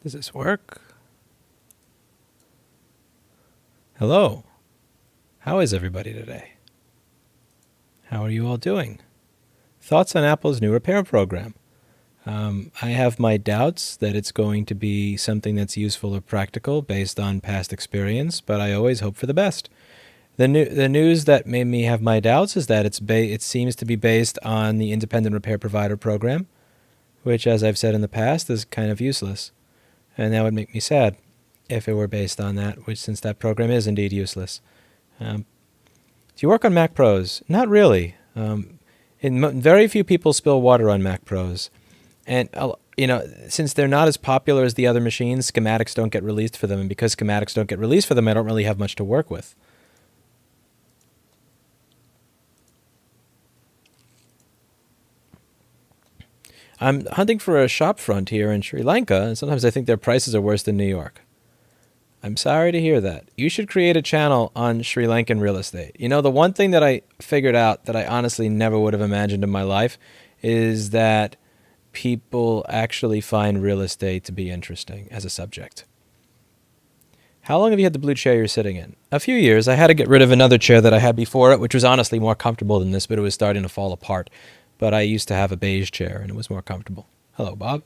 Does this work? Hello. How is everybody today? How are you all doing? Thoughts on Apple's new repair program? I have my doubts that it's going to be something that's useful or practical based on past experience, but I always hope for the best. The news that made me have my doubts is that it seems to be based on the independent repair provider program, which, as I've said in the past, is kind of useless. And that would make me sad if it were based on that, which since that program is indeed useless. Do you work on Mac Pros? Not really. Very few people spill water on Mac Pros. And, since they're not as popular as the other machines, schematics don't get released for them. And because schematics don't get released for them, I don't really have much to work with. I'm hunting for a shop front here in Sri Lanka, and sometimes I think their prices are worse than New York. I'm sorry to hear that. You should create a channel on Sri Lankan real estate. The one thing that I figured out that I honestly never would have imagined in my life is that people actually find real estate to be interesting as a subject. How long have you had the blue chair you're sitting in? A few years. I had to get rid of another chair that I had before it, which was honestly more comfortable than this, but it was starting to fall apart. But I used to have a beige chair, and it was more comfortable. Hello, Bob.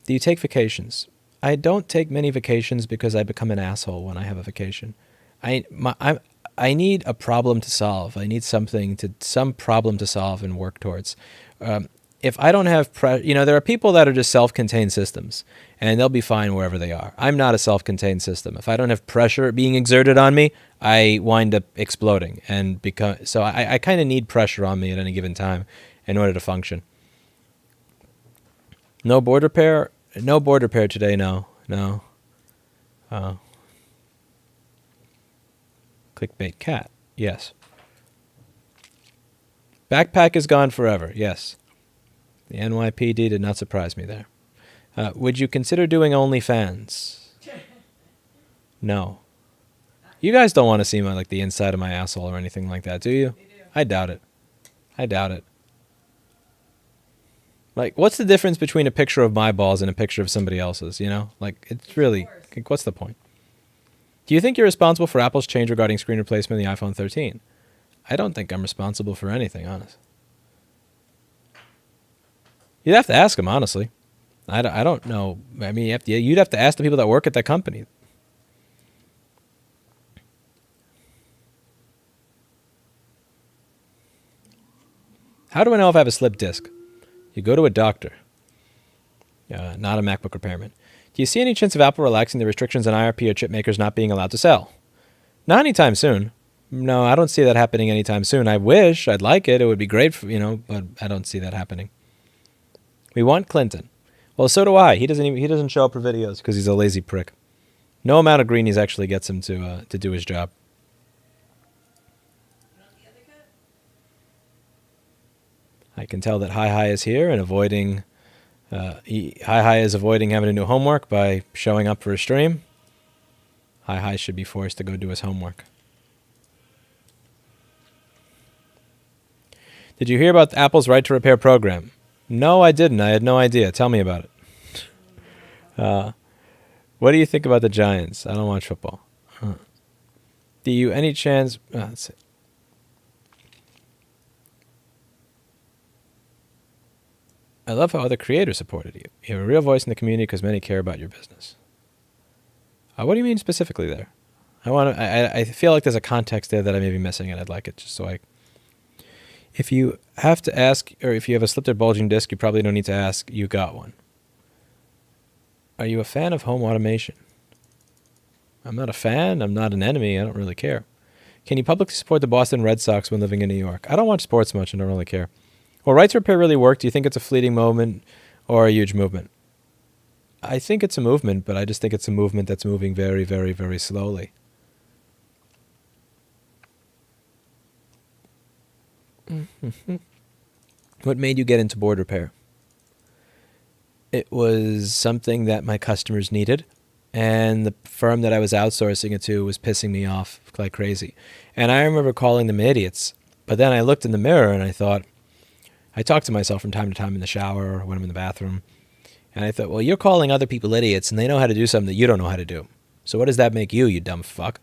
Do you take vacations? I don't take many vacations because I become an asshole when I have a vacation. I need a problem to solve. I need some problem to solve and work towards. If I don't have there are people that are just self-contained systems, and they'll be fine wherever they are. I'm not a self-contained system. If I don't have pressure being exerted on me, I wind up exploding, and so I kind of need pressure on me at any given time in order to function. No board repair. No board repair today. No. Clickbait cat. Yes. Backpack is gone forever. Yes. The NYPD did not surprise me there. Would you consider doing OnlyFans? No. You guys don't want to see the inside of my asshole or anything like that, do you? I doubt it. What's the difference between a picture of my balls and a picture of somebody else's, It's really, what's the point? Do you think you're responsible for Apple's change regarding screen replacement in the iPhone 13? I don't think I'm responsible for anything, honestly. You'd have to ask them, honestly. I don't know. I mean, you'd have to ask the people that work at that company. How do I know if I have a slipped disc? You go to a doctor, not a MacBook repairman. Do you see any chance of Apple relaxing the restrictions on IRP or chip makers not being allowed to sell? Not anytime soon. No, I don't see that happening anytime soon. I wish. I'd like it. It would be great, but I don't see that happening. We want Clinton. Well, so do I. He doesn't show up for videos because he's a lazy prick. No amount of greenies actually gets him to do his job. I can tell that Hi is here and avoiding. Hi is avoiding having to do homework by showing up for a stream. Hi should be forced to go do his homework. Did you hear about Apple's right to repair program? No, I didn't. I had no idea. Tell me about it. What do you think about the Giants? I don't watch football. Do you any chance... let's see. I love how other creators supported you. You have a real voice in the community because many care about your business. What do you mean specifically there? I feel like there's a context there that I may be missing, and I'd like it just so I... If you have to ask, or if you have a slipped or bulging disc, you probably don't need to ask. You got one. Are you a fan of home automation? I'm not a fan. I'm not an enemy. I don't really care. Can you publicly support the Boston Red Sox when living in New York? I don't watch sports much and don't really care. Will right to repair really work? Do you think it's a fleeting moment or a huge movement? I think it's a movement, but I just think it's a movement that's moving very, very, very slowly. What made you get into board repair? It was something that my customers needed, and the firm that I was outsourcing it to was pissing me off like crazy. And I remember calling them idiots, but then I looked in the mirror and I thought, I talk to myself from time to time in the shower or when I'm in the bathroom, and I thought, well, you're calling other people idiots, and they know how to do something that you don't know how to do. So what does that make you dumb fuck?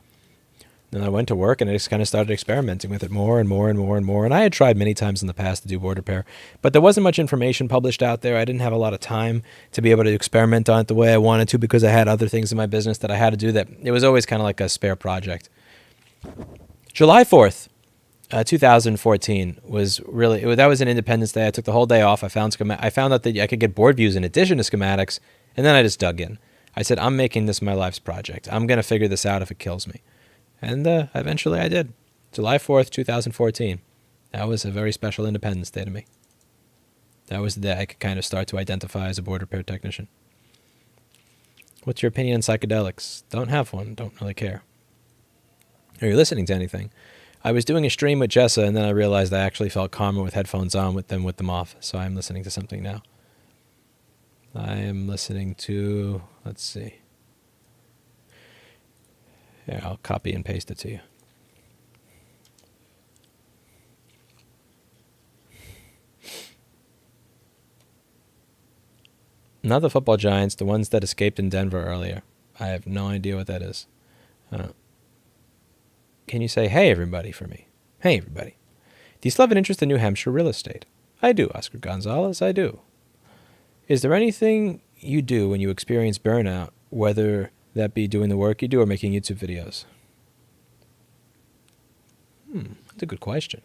Then I went to work and I just kind of started experimenting with it more and more and more and more. And I had tried many times in the past to do board repair, but there wasn't much information published out there. I didn't have a lot of time to be able to experiment on it the way I wanted to because I had other things in my business that I had to do that it was always kind of like a spare project. July 4th, 2014 was really, that was an Independence Day. I took the whole day off. I found out that I could get board views in addition to schematics. And then I just dug in. I said, I'm making this my life's project. I'm going to figure this out if it kills me. And eventually I did. July 4th, 2014. That was a very special Independence Day to me. That was the day I could kind of start to identify as a board repair technician. What's your opinion on psychedelics? Don't have one. Don't really care. Are you listening to anything? I was doing a stream with Jessa, and then I realized I actually felt calmer with headphones on with them off. So I'm listening to something now. I am listening to, let's see. Here, I'll copy and paste it to you. Not the football giants, the ones that escaped in Denver earlier. I have no idea what that is. Can you say, hey, everybody, for me? Hey, everybody. Do you still have an interest in New Hampshire real estate? I do, Oscar Gonzalez, I do. Is there anything you do when you experience burnout, whether that be doing the work you do or making YouTube videos? That's a good question.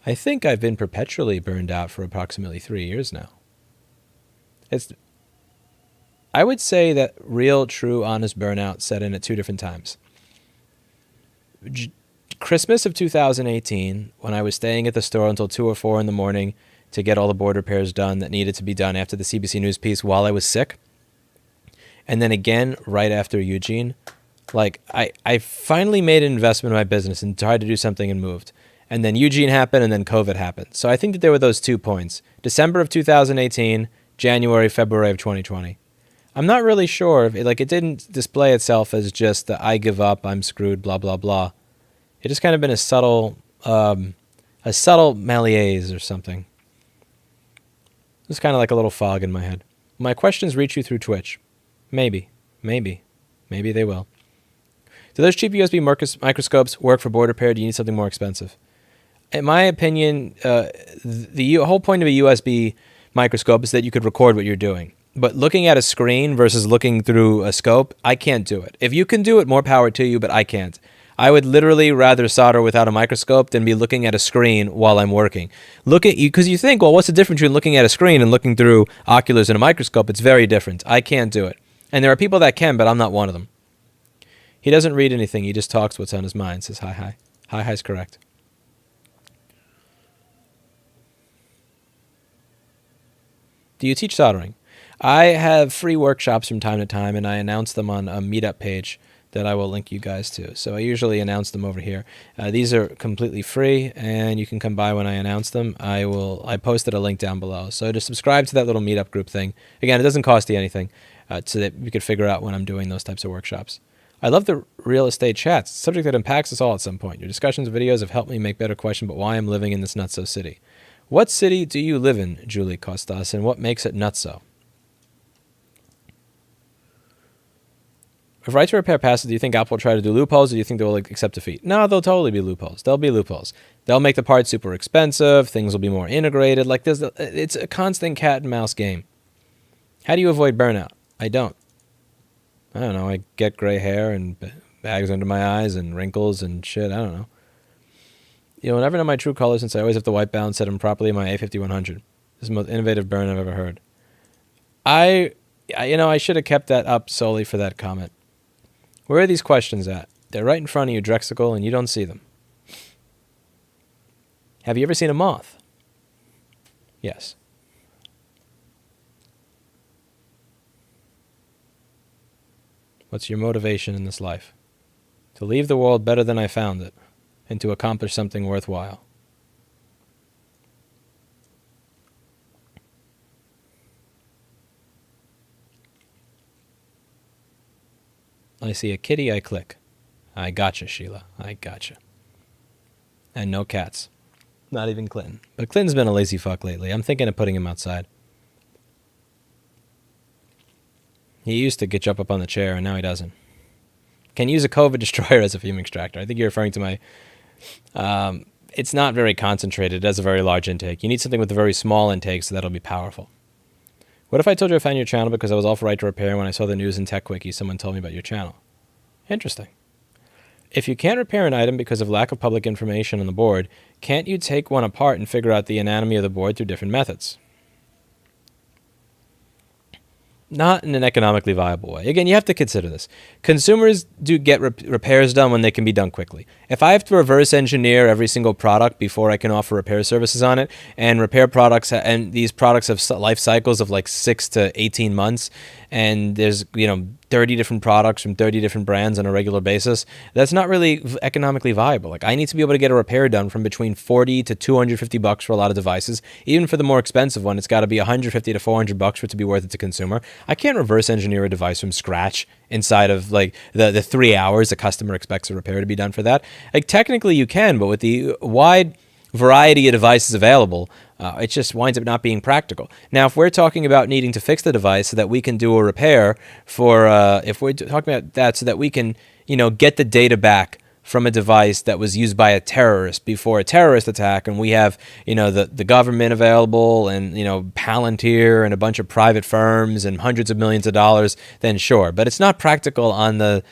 I think I've been perpetually burned out for approximately 3 years now. I would say that real, true, honest burnout set in at two different times. Christmas of 2018, when I was staying at the store until 2 or 4 in the morning to get all the board repairs done that needed to be done after the CBC News piece while I was sick. And then again, right after Eugene. Like, I finally made an investment in my business and tried to do something and moved. And then Eugene happened, and then COVID happened. So I think that there were those 2 points. December of 2018, January, February of 2020. I'm not really sure if it didn't display itself as just the I give up, I'm screwed, blah, blah, blah. It just kind of been a subtle malaise or something. It's kind of like a little fog in my head. My questions reach you through Twitch. Maybe they will. Do those cheap USB microscopes work for board repair? Do you need something more expensive? In my opinion, the whole point of a USB microscope is that you could record what you're doing. But looking at a screen versus looking through a scope, I can't do it. If you can do it, more power to you, but I can't. I would literally rather solder without a microscope than be looking at a screen while I'm working. Because you think, well, what's the difference between looking at a screen and looking through oculars and a microscope? It's very different. I can't do it. And there are people that can, but I'm not one of them. He doesn't read anything. He just talks what's on his mind. Says hi, hi. Hi, hi's correct. Do you teach soldering? I have free workshops from time to time, and I announce them on a meetup page that I will link you guys to. So I usually announce them over here. These are completely free, and you can come by when I announce them. I posted a link down below. So to subscribe to that little meetup group thing, again, it doesn't cost you anything, so that you could figure out when I'm doing those types of workshops. I love the real estate chats. It's a subject that impacts us all at some point. Your discussions and videos have helped me make better question about why I'm living in this nutso city. What city do you live in, Julie Costas, and what makes it nutso? If right to repair passes, do you think Apple will try to do loopholes, or do you think they will accept defeat? No, there'll totally be loopholes. There'll be loopholes. They'll make the parts super expensive. Things will be more integrated. It's a constant cat and mouse game. How do you avoid burnout? I don't know. I get gray hair and bags under my eyes and wrinkles and shit. I don't know. I'll never know my true color since I always have to white balance set them properly in my A5100. This is the most innovative burn I've ever heard. I should have kept that up solely for that comment. Where are these questions at? They're right in front of you, Drexical, and you don't see them. Have you ever seen a moth? Yes. What's your motivation in this life? To leave the world better than I found it, and to accomplish something worthwhile. I see a kitty, I click. I gotcha, Sheila. I gotcha. And no cats. Not even Clinton. But Clinton's been a lazy fuck lately. I'm thinking of putting him outside. He used to get up on the chair, and now he doesn't. Can use a COVID destroyer as a fume extractor. I think you're referring to my... it's not very concentrated. It has a very large intake. You need something with a very small intake, so that'll be powerful. What if I told you I found your channel because I was all for right to repair, and when I saw the news in Tech Quickie, someone told me about your channel? Interesting. If you can't repair an item because of lack of public information on the board, can't you take one apart and figure out the anatomy of the board through different methods? Not in an economically viable way. Again, you have to consider this. Consumers do get repairs done when they can be done quickly. If I have to reverse engineer every single product before I can offer repair services on it, and repair products, and these products have life cycles of like 6 to 18 months, and there's 30 different products from 30 different brands on a regular basis, that's not really economically viable. Like, I need to be able to get a repair done from between $40 to $250 for a lot of devices. Even for the more expensive one, it's got to be $150 to $400 for it to be worth it to consumer. I can't reverse engineer a device from scratch inside of like the 3 hours a customer expects a repair to be done for that. Like, technically you can, but with the wide variety of devices available, it just winds up not being practical. Now, if we're talking about needing to fix the device so that we can do a repair for, if we're talking about that so that we can, get the data back from a device that was used by a terrorist before a terrorist attack, and we have, the government available and, Palantir and a bunch of private firms and hundreds of millions of dollars, then sure. But it's not practical on the,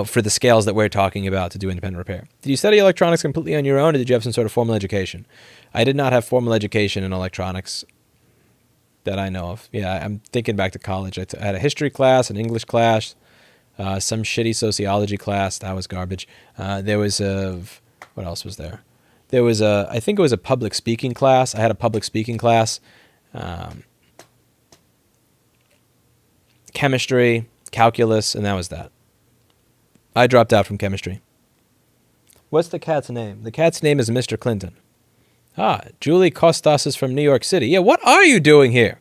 for the scales that we're talking about to do independent repair. Did you study electronics completely on your own, or did you have some sort of formal education? I did not have formal education in electronics that I know of. Yeah, I'm thinking back to college. I had a history class, an English class, some shitty sociology class. That was garbage. There was what else was there? There was I think it was a public speaking class. I had a public speaking class. Chemistry, calculus, and that was that. I dropped out from chemistry. What's the cat's name? The cat's name is Mr. Clinton. Julie Costas is from New York City. Yeah, what are you doing here?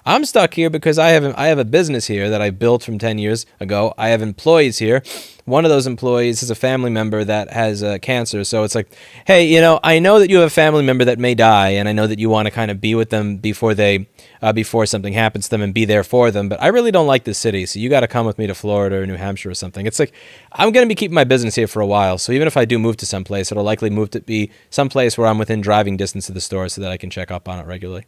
I'm stuck here because I have a business here that I built from 10 years ago. I have employees here. One of those employees is a family member that has cancer. So it's like, hey, I know that you have a family member that may die, and I know that you want to kind of be with them before something happens to them and be there for them. But I really don't like this city, so you got to come with me to Florida or New Hampshire or something. It's like, I'm going to be keeping my business here for a while. So even if I do move to someplace, it'll likely move to be someplace where I'm within driving distance of the store so that I can check up on it regularly.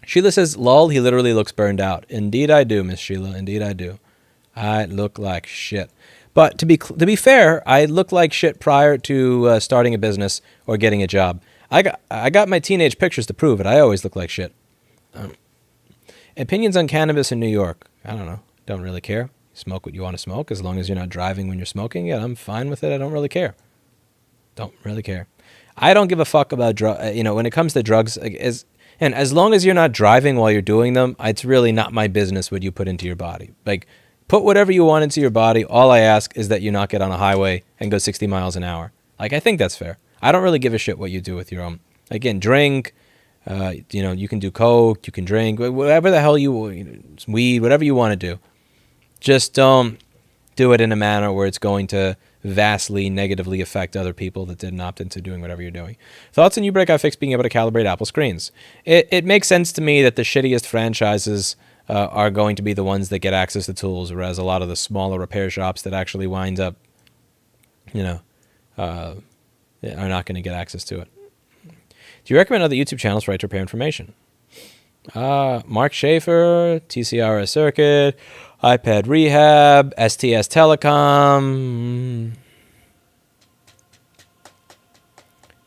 Sheila says, lol, he literally looks burned out. Indeed I do, Miss Sheila. Indeed I do. I look like shit. But to be fair, I looked like shit prior to starting a business or getting a job. I got my teenage pictures to prove it. I always look like shit. Opinions on cannabis in New York. I don't know. Don't really care. Smoke what you want to smoke as long as you're not driving when you're smoking. Yeah, I'm fine with it. I don't really care. Don't really care. I don't give a fuck about when it comes to drugs, and as long as you're not driving while you're doing them, it's really not my business what you put into your body. Like, put whatever you want into your body. All I ask is that you not get on a highway and go 60 miles an hour. Like, I think that's fair. I don't really give a shit what you do with your own. Again, drink, you can do coke, you can drink, whatever the hell weed, whatever you want to do. Just don't do it in a manner where it's going to vastly negatively affect other people that didn't opt into doing whatever you're doing. Thoughts on you break fix being able to calibrate Apple screens? It makes sense to me that the shittiest franchises are going to be the ones that get access to tools, whereas a lot of the smaller repair shops that actually wind up, are not going to get access to it. Do you recommend other YouTube channels for right to repair information? Mark Schaefer, TCRS Circuit, iPad Rehab, STS Telecom,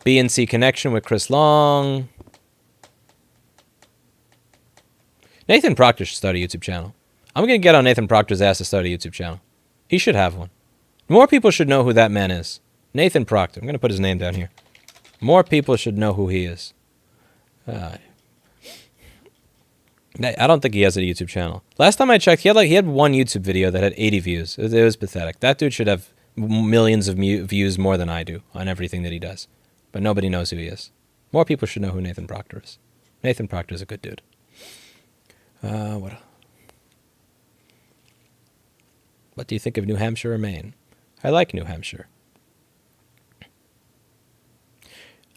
BNC Connection with Chris Long. Nathan Proctor should start a YouTube channel. I'm going to get on Nathan Proctor's ass to start a YouTube channel. He should have one. More people should know who that man is. Nathan Proctor. I'm going to put his name down here. More people should know who he is. I don't think he has a YouTube channel. Last time I checked, he had one YouTube video that had 80 views. It was pathetic. That dude should have millions of views more than I do on everything that he does. But nobody knows who he is. More people should know who Nathan Proctor is. Nathan Proctor is a good dude. What do you think of New Hampshire or Maine? I like New Hampshire.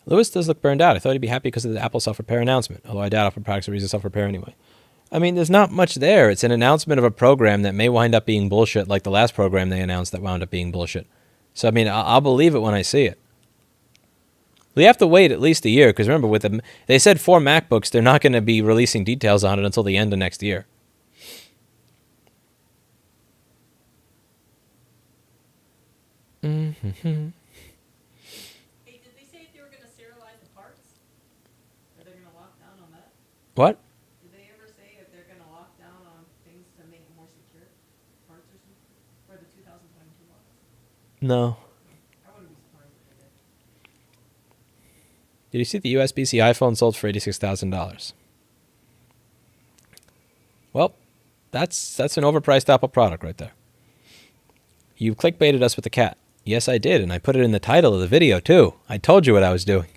Lewis does look burned out. I thought he'd be happy because of the Apple self-repair announcement, although I doubt Apple products are easy to self-repair anyway. I mean, there's not much there. It's an announcement of a program that may wind up being bullshit, like the last program they announced that wound up being bullshit. So, I mean, I'll believe it when I see it. We have to wait at least a year, because remember, with them, they said 4 MacBooks, they're not going to be releasing details on it until the end of next year. Hey, did they say if they were going to sterilize the parts? Are they going to lock down on that? What? Did they ever say if they're going to lock down on things to make more secure parts or something for the 2022 models? No. I wouldn't be surprised if they did. Did you see the USB-C iPhone sold for $86,000? Well, that's an overpriced Apple product right there. You clickbaited us with the cat. Yes, I did, and I put it in the title of the video, too. I told you what I was doing.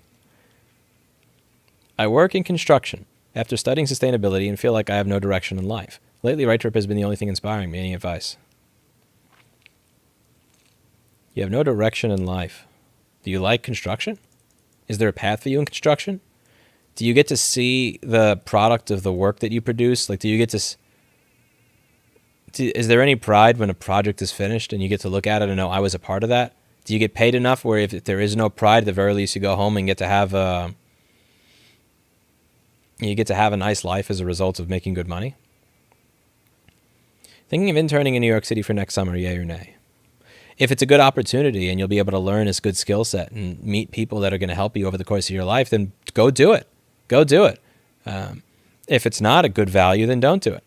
I work in construction after studying sustainability and feel like I have no direction in life. Lately, Right Trip has been the only thing inspiring me. Any advice? You have no direction in life. Do you like construction? Is there a path for you in construction? Do you get to see the product of the work that you produce? Like, do you get to... Is there any pride when a project is finished and you get to look at it and know I was a part of that? Do you get paid enough where if there is no pride, at the very least you go home and get to have a nice life as a result of making good money? Thinking of interning in New York City for next summer, yay or nay? If it's a good opportunity and you'll be able to learn a good skill set and meet people that are going to help you over the course of your life, then go do it. Go do it. If it's not a good value, then don't do it.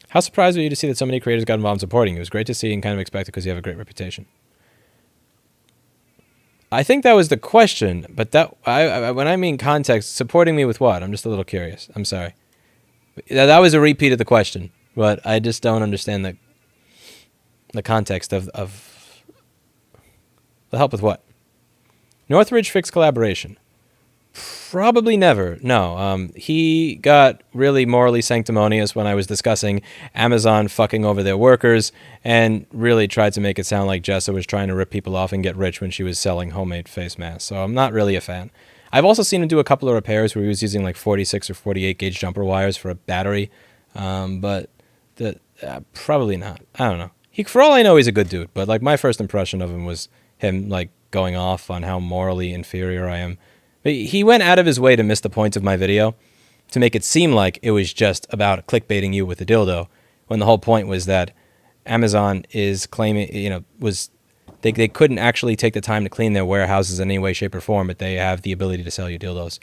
How surprised were you to see that so many creators got involved in supporting you? It was great to see and kind of expected because you have a great reputation. I think that was the question, but when I mean context, supporting me with what? I'm just a little curious. I'm sorry. That was a repeat of the question, but I just don't understand the context of the help with what? Northridge fixed collaboration. Probably never. No. He got really morally sanctimonious when I was discussing Amazon fucking over their workers and really tried to make it sound like Jessa was trying to rip people off and get rich when she was selling homemade face masks. So I'm not really a fan. I've also seen him do a couple of repairs where he was using like 46 or 48 gauge jumper wires for a battery. But probably not. I don't know. For all I know, he's a good dude. But like my first impression of him was him like going off on how morally inferior I am. He went out of his way to miss the point of my video to make it seem like it was just about clickbaiting you with a dildo, when the whole point was that Amazon is claiming, they couldn't actually take the time to clean their warehouses in any way, shape, or form, but they have the ability to sell you dildos.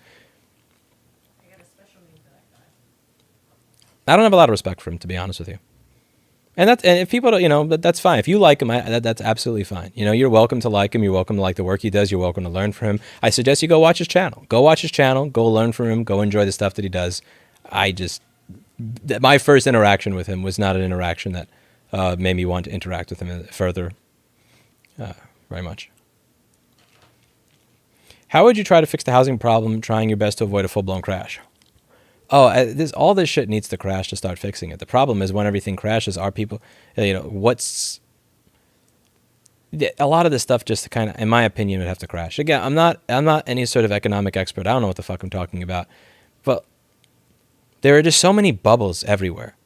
I got a special name for that guy. I don't have a lot of respect for him, to be honest with you. And if people don't, that's fine. If you like him, that's absolutely fine. You're welcome to like him. You're welcome to like the work he does. You're welcome to learn from him. I suggest you go watch his channel. Go watch his channel. Go learn from him. Go enjoy the stuff that he does. My first interaction with him was not an interaction that made me want to interact with him further very much. How would you try to fix the housing problem, trying your best to avoid a full-blown crash? All this shit needs to crash to start fixing it. The problem is when everything crashes, our people, a lot of this stuff just kind of, in my opinion, would have to crash. Again, I'm not any sort of economic expert. I don't know what the fuck I'm talking about, but there are just so many bubbles everywhere.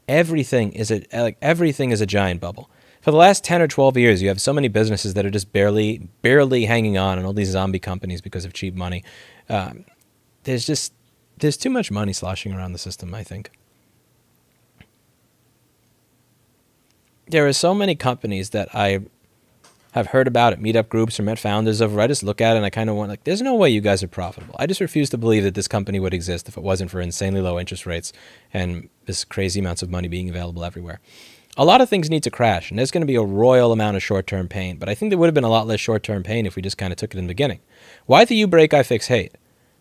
Everything is a giant bubble. For the last 10 or 12 years, you have so many businesses that are just barely hanging on, and all these zombie companies because of cheap money. There's too much money sloshing around the system, I think. There are so many companies that I have heard about at meetup groups or met founders of, where I just look at it and I kind of want, there's no way you guys are profitable. I just refuse to believe that this company would exist if it wasn't for insanely low interest rates and this crazy amounts of money being available everywhere. A lot of things need to crash, and there's going to be a royal amount of short-term pain, but I think there would have been a lot less short-term pain if we just kind of took it in the beginning. Why the you break, I fix hate?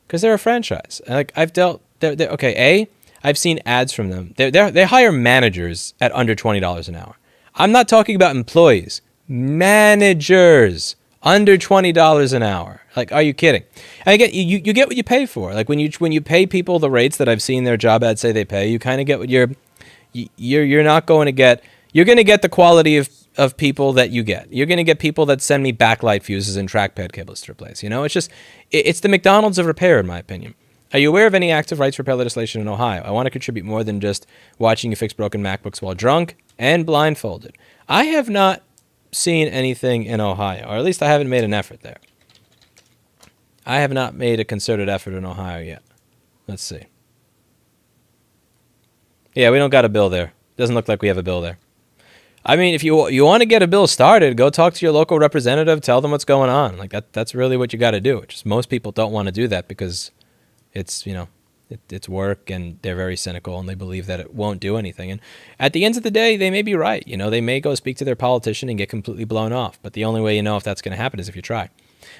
Because they're a franchise. Like, I've dealt... okay, I've seen ads from them. They hire managers at under $20 an hour. I'm not talking about employees. Managers under $20 an hour. Like, are you kidding? And again, you get what you pay for. Like, when you pay people the rates that I've seen their job ads say they pay, you kind of get what you're not going to get. You're going to get the quality of people that you get. You're going to get people that send me backlight fuses and trackpad cables to replace. You know, it's the McDonald's of repair, in my opinion. Are you aware of any active rights repair legislation in Ohio? I want to contribute more than just watching you fix broken MacBooks while drunk and blindfolded. I have not seen anything in Ohio, or at least I haven't made an effort there. I have not made a concerted effort in Ohio yet. Let's see. Yeah, we don't got a bill there. Doesn't look like we have a bill there. I mean, if you want to get a bill started, go talk to your local representative, tell them what's going on. Like that's really what you got to do. Just most people don't want to do that because it's, you know, it's work and they're very cynical and they believe that it won't do anything. And at the end of the day, they may be right. You know, they may go speak to their politician and get completely blown off. But the only way you know if that's going to happen is if you try.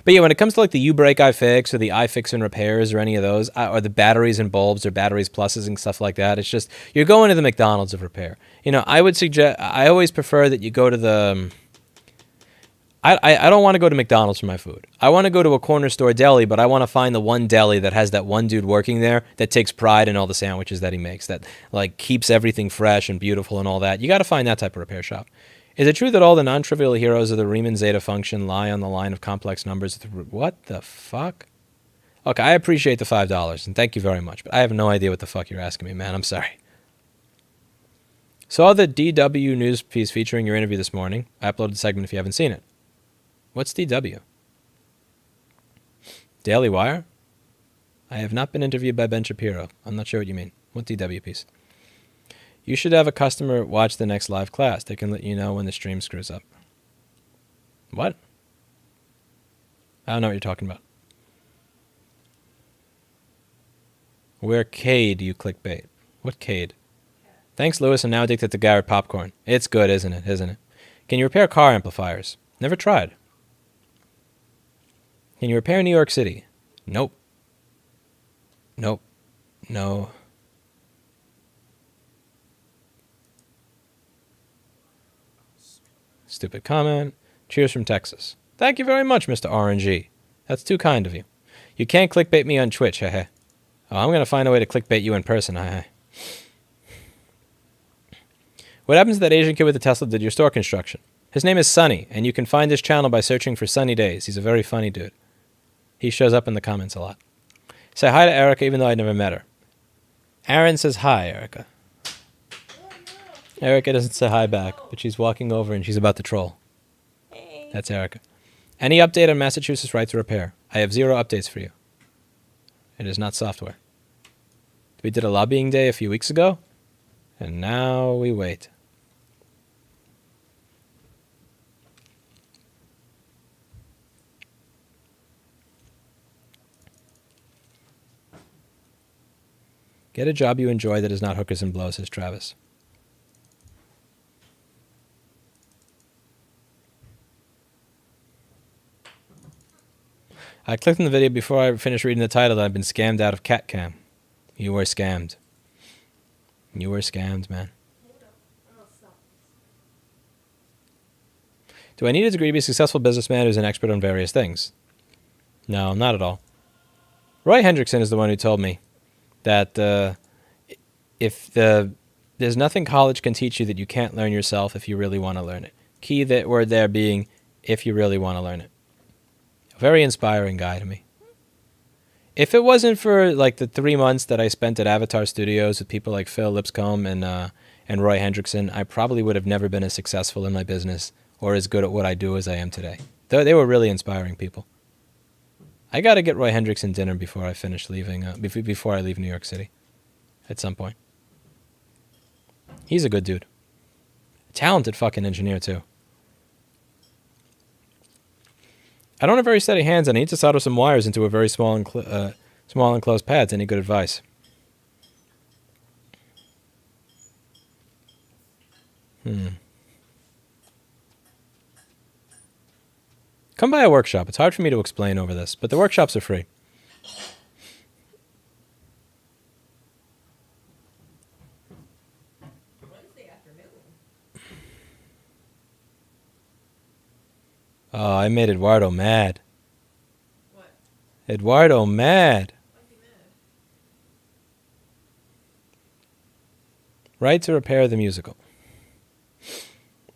But yeah, when it comes to like the U-Break iFix or the iFix and repairs or any of those, or the batteries and bulbs or batteries pluses and stuff like that, it's just, you're going to the McDonald's of repair. You know, I always prefer that you go to the... I don't want to go to McDonald's for my food. I want to go to a corner store deli, but I want to find the one deli that has that one dude working there that takes pride in all the sandwiches that he makes, that like keeps everything fresh and beautiful and all that. You got to find that type of repair shop. Is it true that all the non-trivial heroes of the Riemann zeta function lie on the line of complex numbers? What the fuck? Okay, I appreciate the $5, and thank you very much, but I have no idea what the fuck you're asking me, man. I'm sorry. Saw the DW news piece featuring your interview this morning. I uploaded the segment if you haven't seen it. What's DW? Daily Wire? I have not been interviewed by Ben Shapiro. I'm not sure what you mean. What DW piece? You should have a customer watch the next live class. They can let you know when the stream screws up. What? I don't know what you're talking about. Where Cade you clickbait? What Cade? Thanks, Lewis. I'm now addicted to Garrett popcorn. It's good, isn't it? Isn't it? Can you repair car amplifiers? Never tried. Can you repair New York City? Nope. Nope. No. Stupid comment. Cheers from Texas. Thank you very much, Mr. RNG. That's too kind of you. You can't clickbait me on Twitch, heh heh. Oh, I'm going to find a way to clickbait you in person, heh heh. What happens to that Asian kid with the Tesla that did your store construction? His name is Sunny, and you can find his channel by searching for Sunny Days. He's a very funny dude. He shows up in the comments a lot. Say hi to Erica, even though I never met her. Aaron says hi, Erica. Erica doesn't say hi back, but she's walking over and she's about to troll. Hey. That's Erica. Any update on Massachusetts right to repair? I have 0 updates for you. It is not software. We did a lobbying day a few weeks ago, and now we wait. Get a job you enjoy that is not hookers and blows, says Travis. I clicked on the video before I finished reading the title and I've been scammed out of cat cam. You were scammed. You were scammed, man. Do I need a degree to be a successful businessman who's an expert on various things? No, not at all. Roy Hendrickson is the one who told me that there's nothing college can teach you that you can't learn yourself if you really want to learn it. Key that word there being if you really want to learn it. A very inspiring guy to me. If it wasn't for like the 3 months that I spent at Avatar Studios with people like Phil Lipscomb and Roy Hendrickson, I probably would have never been as successful in my business or as good at what I do as I am today. They were really inspiring people. I got to get Roy Hendrickson dinner before I finish leaving, before I leave New York City at some point. He's a good dude. A talented fucking engineer, too. I don't have very steady hands, and I need to solder some wires into a very small enclosed pads. Any good advice? Come by a workshop. It's hard for me to explain over this, but the workshops are free. Wednesday afternoon. Oh, I made Eduardo mad. What? Eduardo mad. Why's he mad? Right to repair the musical.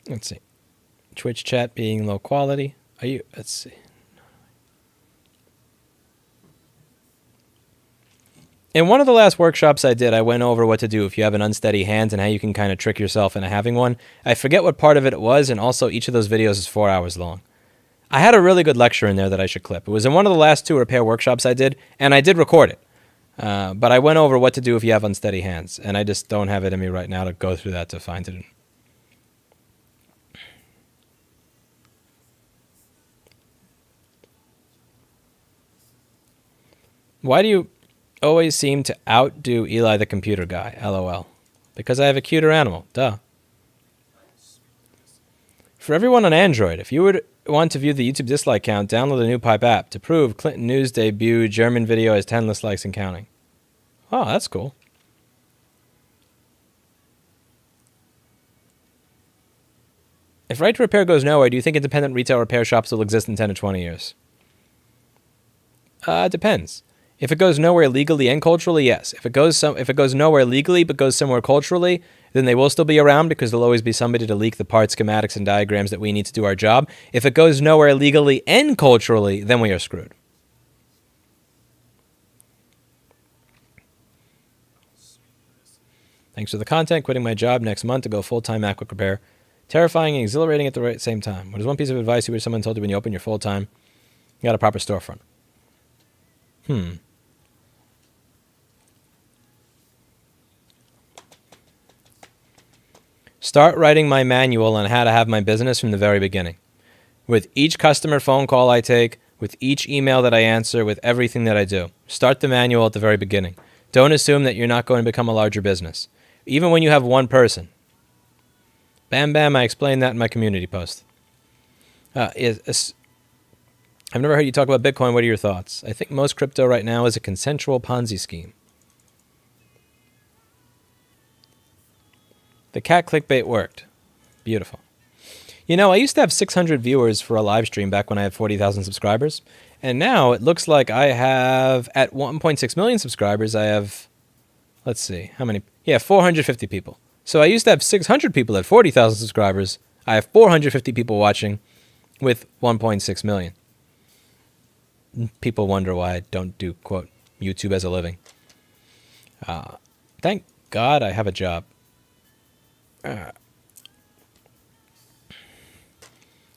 Let's see. Twitch chat being low quality. Let's see. In one of the last workshops I did, I went over what to do if you have an unsteady hand and how you can kind of trick yourself into having one. I forget what part of it was, and also each of those videos is 4 hours long. I had a really good lecture in there that I should clip. It was in one of the last 2 repair workshops I did, and I did record it. But I went over what to do if you have unsteady hands, and I just don't have it in me right now to go through that to find it. Why do you always seem to outdo Eli the computer guy? LOL. Because I have a cuter animal. Duh. For everyone on Android, if you would want to view the YouTube dislike count, download the new Pipe app to prove Clinton News debut German video has 10 less likes and counting. Oh, that's cool. If right to repair goes nowhere, do you think independent retail repair shops will exist in 10 to 20 years? It depends. If it goes nowhere legally and culturally, yes. If it goes nowhere legally but goes somewhere culturally, then they will still be around because there'll always be somebody to leak the part schematics and diagrams that we need to do our job. If it goes nowhere legally and culturally, then we are screwed. Thanks for the content. Quitting my job next month to go full-time MacBook repair. Terrifying and exhilarating at the same time. What is one piece of advice you wish someone told you when you open your full-time? You got a proper storefront. Start writing my manual on how to have my business from the very beginning. With each customer phone call I take, with each email that I answer, with everything that I do. Start the manual at the very beginning. Don't assume that you're not going to become a larger business. Even when you have one person. Bam, bam, I explained that in my community post. I've never heard you talk about Bitcoin. What are your thoughts? I think most crypto right now is a consensual Ponzi scheme. The cat clickbait worked. Beautiful. You know, I used to have 600 viewers for a live stream back when I had 40,000 subscribers. And now it looks like I have, at 1.6 million subscribers, I have, let's see, how many? Yeah, 450 people. So I used to have 600 people at 40,000 subscribers. I have 450 people watching with 1.6 million. People wonder why I don't do, quote, YouTube as a living. Thank God I have a job.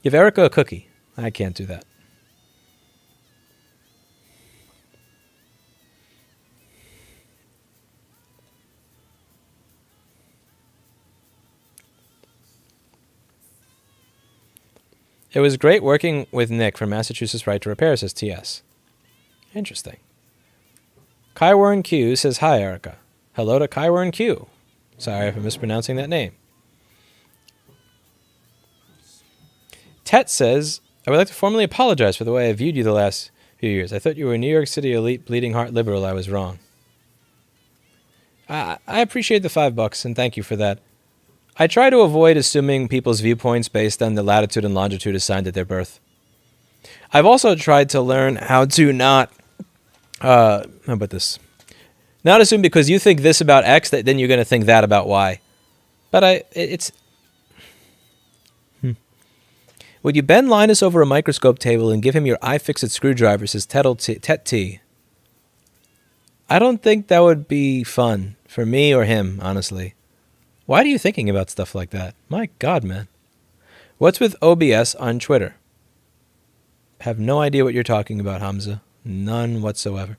Give Erica a cookie. I can't do that. It was great working with Nick from Massachusetts Right to Repair, says TS. Interesting. Kywern Q says, hi, Erica. Hello to Kywern Q. Sorry if I'm mispronouncing that name. Tet says, I would like to formally apologize for the way I viewed you the last few years. I thought you were a New York City elite bleeding heart liberal. I was wrong. I appreciate the $5 and thank you for that. I try to avoid assuming people's viewpoints based on the latitude and longitude assigned at their birth. I've also tried to learn how to not, how about this? Not assume because you think this about X that then you're going to think that about Y. But Would you bend Linus over a microscope table and give him your iFixit screwdriver, says Tet T. I don't think that would be fun for me or him, honestly. Why are you thinking about stuff like that? My God, man. What's with OBS on Twitter? Have no idea what you're talking about, Hamza. None whatsoever.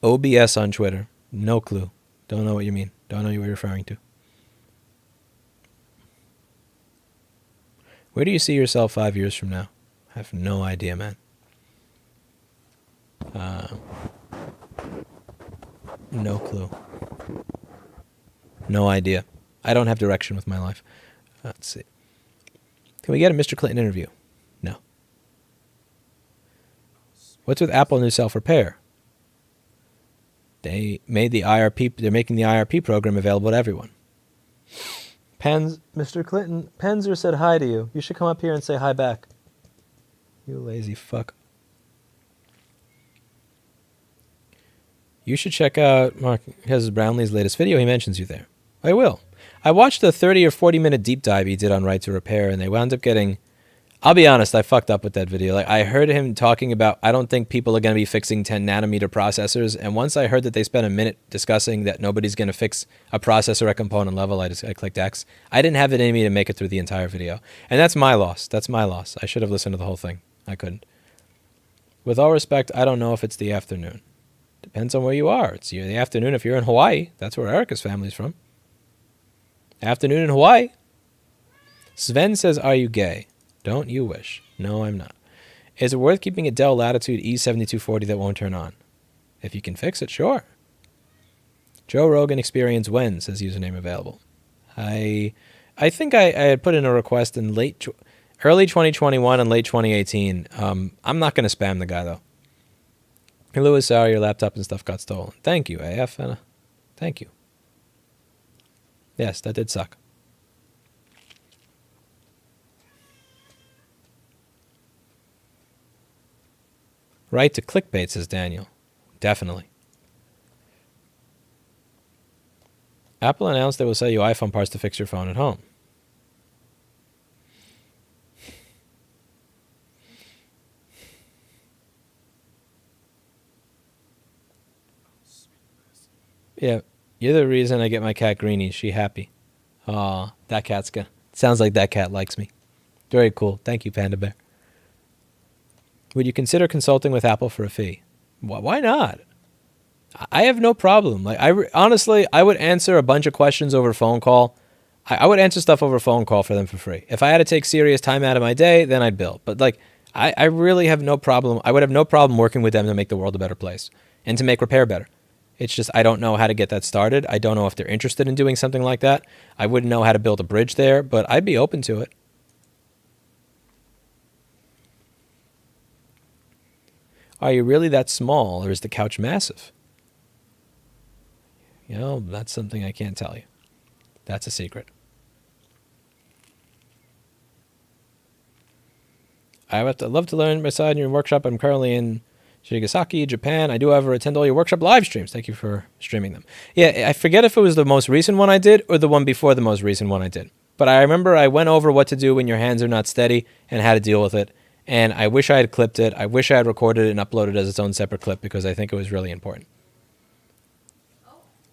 OBS on Twitter. No clue. Don't know what you mean. Don't know what you're referring to. Where do you see yourself 5 years from now? I have no idea, man. No clue. No idea. I don't have direction with my life. Let's see. Can we get a Mr. Clinton interview? No. What's with Apple new self-repair? They made the IRP. They're making the IRP program available to everyone. Mr. Clinton, Penzer said hi to you. You should come up here and say hi back. You lazy fuck. You should check out Mark Brownlee's latest video. He mentions you there. I will. I watched a 30 or 40 minute deep dive he did on Right to Repair, and they wound up getting... I'll be honest, I fucked up with that video. Like, I heard him talking about, I don't think people are going to be fixing 10 nanometer processors, and once I heard that they spent a minute discussing that nobody's going to fix a processor at component level, I clicked X. I didn't have it in me to make it through the entire video. And that's my loss. That's my loss. I should have listened to the whole thing. I couldn't. With all respect, I don't know if it's the afternoon. Depends on where you are. It's the afternoon if you're in Hawaii. That's where Erica's family's from. Afternoon in Hawaii. Sven says, are you gay? Don't you wish? No, I'm not. Is it worth keeping a Dell Latitude E7240 that won't turn on? If you can fix it, sure. Joe Rogan Experience when, says username available. I think I had put in a request in early 2021 and late 2018. I'm not going to spam the guy, though. Hey, Louis, sorry, your laptop and stuff got stolen. Thank you, AF. Thank you. Yes, that did suck. Right to clickbait, says Daniel. Definitely. Apple announced they will sell you iPhone parts to fix your phone at home. Yeah, you're the reason I get my cat greenies. She happy. Aw, that cat's good. Sounds like that cat likes me. Very cool. Thank you, Panda Bear. Would you consider consulting with Apple for a fee? Why not? I have no problem. Like, honestly, I would answer a bunch of questions over a phone call. I would answer stuff over a phone call for them for free. If I had to take serious time out of my day, then I'd bill. But like, I really have no problem. I would have no problem working with them to make the world a better place and to make repair better. It's just I don't know how to get that started. I don't know if they're interested in doing something like that. I wouldn't know how to build a bridge there, but I'd be open to it. Are you really that small, or is the couch massive? You know, that's something I can't tell you. That's a secret. I would love to learn beside your workshop. I'm currently in Shigasaki, Japan. I do, however, attend all your workshop live streams. Thank you for streaming them. Yeah, I forget if it was the most recent one I did or the one before the most recent one I did. But I remember I went over what to do when your hands are not steady and how to deal with it. And I wish I had clipped it. I wish I had recorded it and uploaded it as its own separate clip because I think it was really important.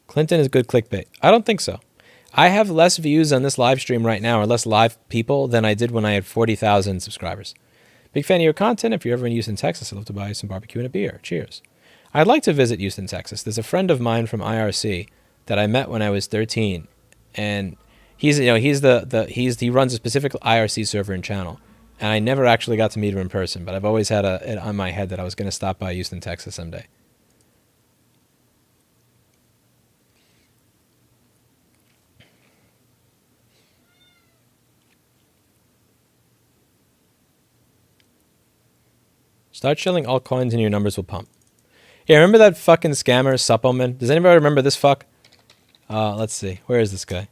Clinton is good clickbait. I don't think so. I have less views on this live stream right now, or less live people, than I did when I had 40,000 subscribers. Big fan of your content. If you're ever in Houston, Texas, I'd love to buy you some barbecue and a beer. Cheers. I'd like to visit Houston, Texas. There's a friend of mine from IRC that I met when I was 13, and he runs a specific IRC server and channel. And I never actually got to meet him in person, but I've always had it on my head that I was going to stop by Houston, Texas someday. Start shilling altcoins and your numbers will pump. Yeah, remember that fucking scammer, Suppleman? Does anybody remember this fuck? Let's see. Where is this guy?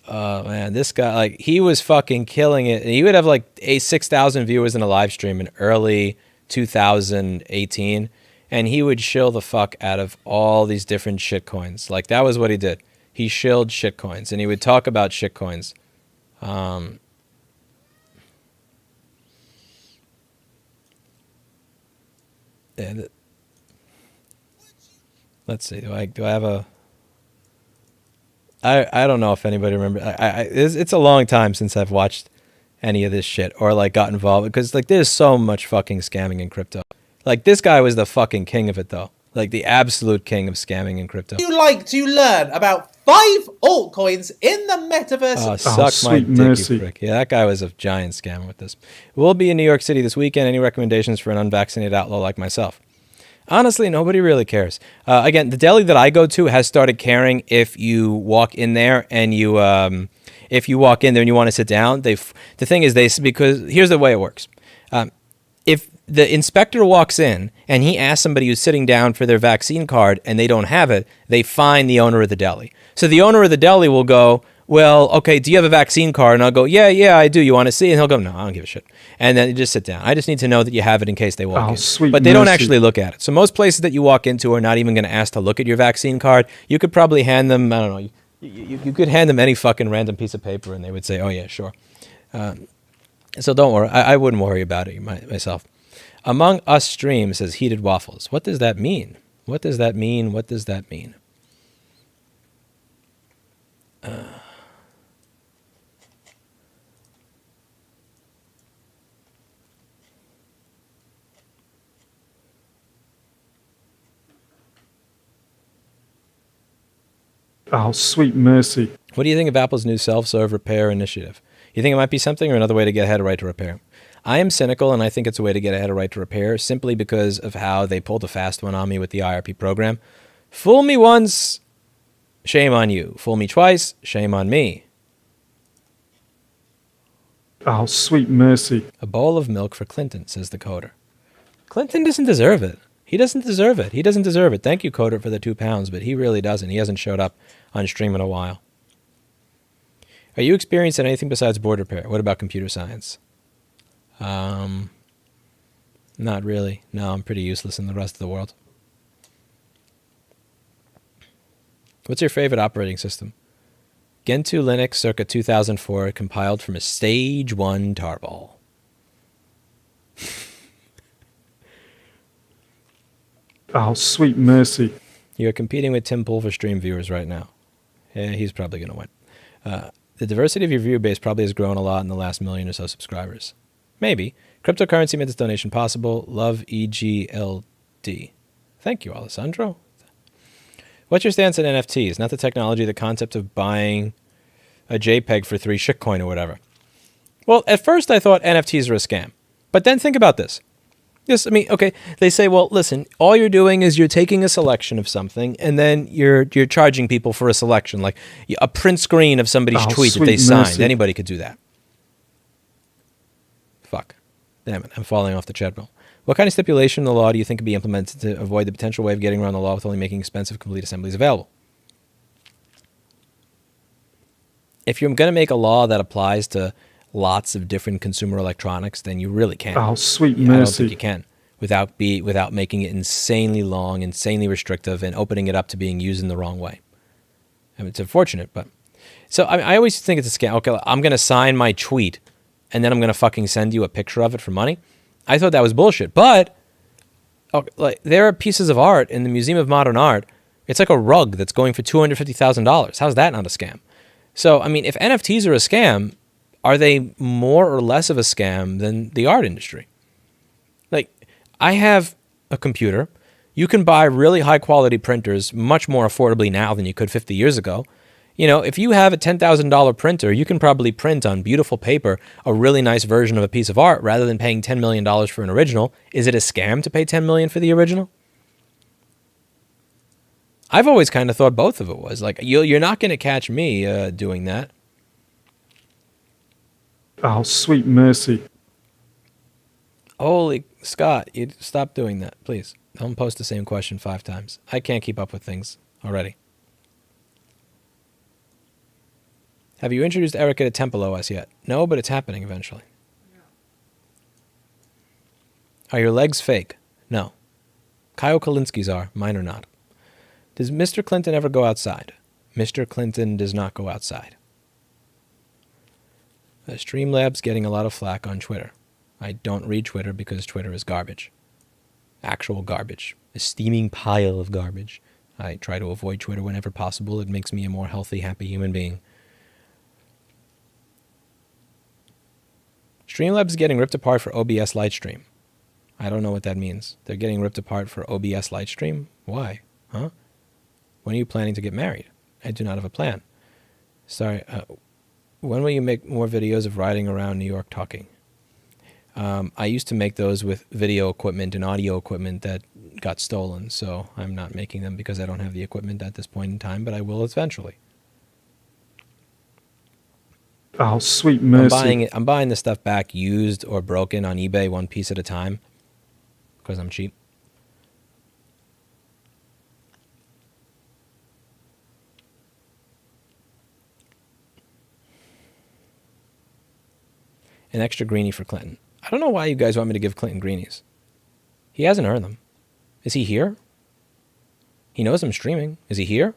Man, this guy, like, he was fucking killing it. He would have like 6,000 viewers in a live stream in early 2018, and he would shill the fuck out of all these different shit coins. Like, that was what he did. He shilled shit coins, and he would talk about shit coins. Let's see. Do I have a? I don't know if anybody remembers. It's a long time since I've watched any of this shit or like got involved because like there's so much fucking scamming in crypto. Like this guy was the fucking king of it though. Like the absolute king of scamming in crypto. Would you like to learn about 5 altcoins in the metaverse? Oh, suck my dick, mercy. You prick. Yeah, that guy was a giant scammer with this. We'll be in New York City this weekend. Any recommendations for an unvaccinated outlaw like myself? Honestly, nobody really cares. Again, the deli that I go to has started caring if you walk in there and if you walk in there and you want to sit down. The thing is, because here's the way it works. If the inspector walks in and he asks somebody who's sitting down for their vaccine card and they don't have it, they fine the owner of the deli. So the owner of the deli will go, well, okay, do you have a vaccine card? And I'll go, yeah, I do. You want to see? And he'll go, no, I don't give a shit. And then you just sit down. I just need to know that you have it in case they walk in. Sweet but they don't mercy. actually look at it. So most places that you walk into are not even going to ask to look at your vaccine card. You could probably hand them, I don't know, you could hand them any fucking random piece of paper and they would say, oh, yeah, sure. So don't worry. I wouldn't worry about it myself. Among Us Stream says heated waffles. What does that mean? What does that mean? What does that mean? Oh, sweet mercy. What do you think of Apple's new self-serve repair initiative? You think it might be something or another way to get ahead of right to repair? I am cynical, and I think it's a way to get ahead of right to repair simply because of how they pulled a fast one on me with the IRP program. Fool me once, shame on you. Fool me twice, shame on me. Oh, sweet mercy. A bowl of milk for Clinton, says the coder. Clinton doesn't deserve it. He doesn't deserve it. He doesn't deserve it. Thank you, coder, for the £2, but he really doesn't. He hasn't showed up on stream in a while. Are you experiencing anything besides board repair? What about computer science? Not really. No, I'm pretty useless in the rest of the world. What's your favorite operating system? Gentoo Linux circa 2004, compiled from a stage 1 tarball. Oh, sweet mercy. You're competing with Tim Pool for stream viewers right now. Yeah, he's probably going to win. The diversity of your viewer base probably has grown a lot in the last million or so subscribers. Maybe. Cryptocurrency made this donation possible. Love EGLD. Thank you, Alessandro. What's your stance on NFTs? Not the technology, the concept of buying a JPEG for 3 shitcoin or whatever. Well, at first I thought NFTs are a scam. But then think about this. Yes, I mean, okay, they say, well, listen, all you're doing is you're taking a selection of something and then you're charging people for a selection, like a print screen of somebody's tweet that they signed. Mercy. Anybody could do that. Fuck. Damn it, I'm falling off the treadmill. What kind of stipulation in the law do you think could be implemented to avoid the potential way of getting around the law with only making expensive complete assemblies available? If you're going to make a law that applies to lots of different consumer electronics, then you really can't. Oh, sweet I don't mercy. think you can without making it insanely long, insanely restrictive, and opening it up to being used in the wrong way. I mean, it's unfortunate, but... So I always think it's a scam. Okay, I'm going to sign my tweet, and then I'm going to fucking send you a picture of it for money. I thought that was bullshit. But there are pieces of art in the Museum of Modern Art. It's like a rug that's going for $250,000. How's that not a scam? So, I mean, if NFTs are a scam, are they more or less of a scam than the art industry? Like, I have a computer. You can buy really high-quality printers much more affordably now than you could 50 years ago. You know, if you have a $10,000 printer, you can probably print on beautiful paper a really nice version of a piece of art rather than paying $10 million for an original. Is it a scam to pay $10 million for the original? I've always kind of thought both of it was. Like, you're not going to catch me doing that. Oh, sweet mercy. Holy Scott, you stop doing that, please. Don't post the same question 5 times. I can't keep up with things already. Have you introduced Erica to Temple OS yet? No, but it's happening eventually. Are your legs fake? No. Kyle Kalinski's are. Mine are not. Does Mr. Clinton ever go outside? Mr. Clinton does not go outside. Streamlabs getting a lot of flack on Twitter. I don't read Twitter because Twitter is garbage. Actual garbage. A steaming pile of garbage. I try to avoid Twitter whenever possible. It makes me a more healthy, happy human being. Streamlabs is getting ripped apart for OBS Lightstream. I don't know what that means. They're getting ripped apart for OBS Lightstream? Why? Huh? When are you planning to get married? I do not have a plan. Sorry, when will you make more videos of riding around New York talking? I used to make those with video equipment and audio equipment that got stolen, so I'm not making them because I don't have the equipment at this point in time, but I will eventually. Oh, sweet mercy. I'm buying the stuff back used or broken on eBay one piece at a time because I'm cheap. An extra greenie for Clinton. I don't know why you guys want me to give Clinton greenies. He hasn't earned them. Is he here? He knows I'm streaming. Is he here?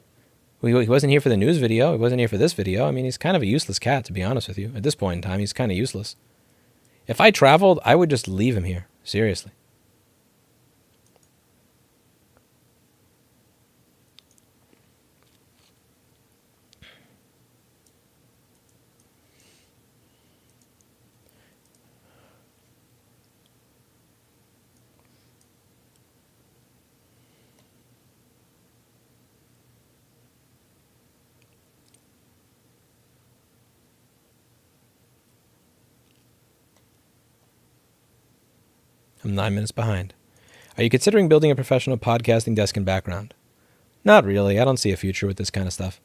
He wasn't here for the news video. He wasn't here for this video. I mean, he's kind of a useless cat, to be honest with you. At this point in time, he's kind of useless. If I traveled, I would just leave him here. Seriously. I'm 9 minutes behind. Are you considering building a professional podcasting desk and background? Not really. I don't see a future with this kind of stuff.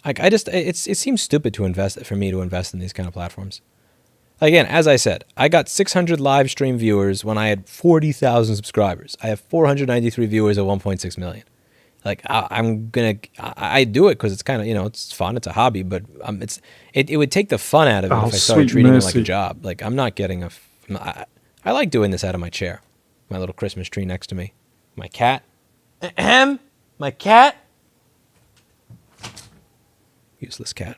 It seems stupid for me to invest in these kind of platforms. Again, as I said, I got 600 live stream viewers when I had 40,000 subscribers. I have 493 viewers at 1.6 million. Like I do it because it's kind of, it's fun. It's a hobby, but it would take the fun out of it if I started treating it like a job. Like I'm not getting I like doing this out of my chair. My little Christmas tree next to me. My cat. Ahem. My cat. Useless cat.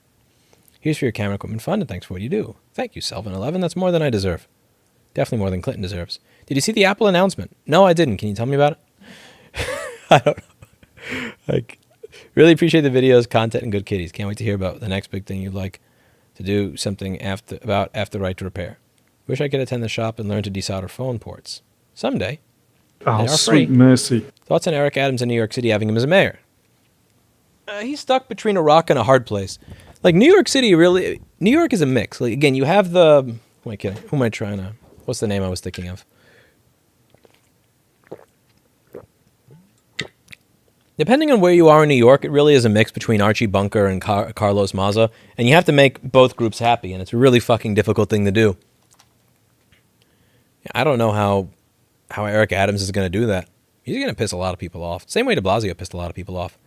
Here's for your camera equipment fund, and thanks for what you do. Thank you, Selvin11. That's more than I deserve. Definitely more than Clinton deserves. Did you see the Apple announcement? No, I didn't. Can you tell me about it? I don't know. Really appreciate the videos, content, and good kitties. Can't wait to hear about the next big thing you'd like to do something after right to repair. Wish I could attend the shop and learn to desolder phone ports. Someday. Oh, sweet mercy. Thoughts on Eric Adams in New York City having him as a mayor? He's stuck between a rock and a hard place. Like New York City, really, New York is a mix. Like again, you have the. Who am I trying to? What's the name I was thinking of? Depending on where you are in New York, it really is a mix between Archie Bunker and Carlos Maza, and you have to make both groups happy, and it's a really fucking difficult thing to do. I don't know how Eric Adams is going to do that. He's going to piss a lot of people off. Same way de Blasio pissed a lot of people off.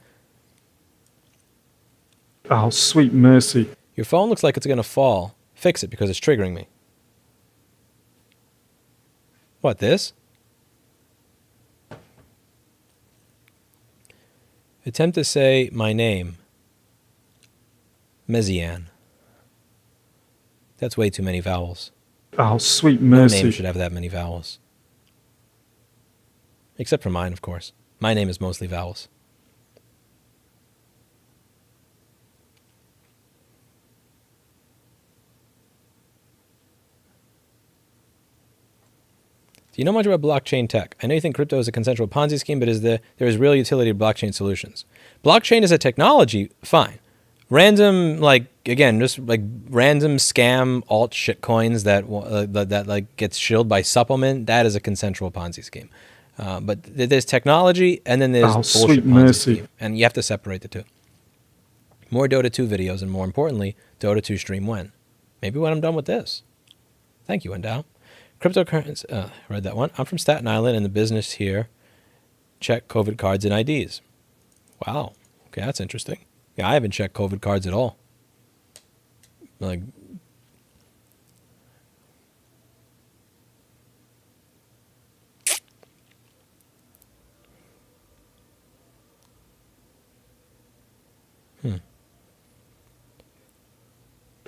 Oh, sweet mercy. Your phone looks like it's going to fall. Fix it because it's triggering me. What, this? Attempt to say my name. Mezian. That's way too many vowels. Oh, sweet No mercy. name should have that many vowels. Except for mine, of course. My name is mostly vowels. Do you know much about blockchain tech? I know you think crypto is a consensual Ponzi scheme, but there is real utility to blockchain solutions. Blockchain is a technology, fine. Random, just random scam alt shitcoins that gets shilled by supplement, that is a consensual Ponzi scheme. But there's technology, and then there's bullshit Ponzi scheme. And you have to separate the two. More Dota 2 videos, and more importantly, Dota 2 stream when? Maybe when I'm done with this. Thank you, Endow. Cryptocurrency, read that one. I'm from Staten Island in the business here. Check COVID cards and IDs. Wow. Okay, that's interesting. Yeah, I haven't checked COVID cards at all.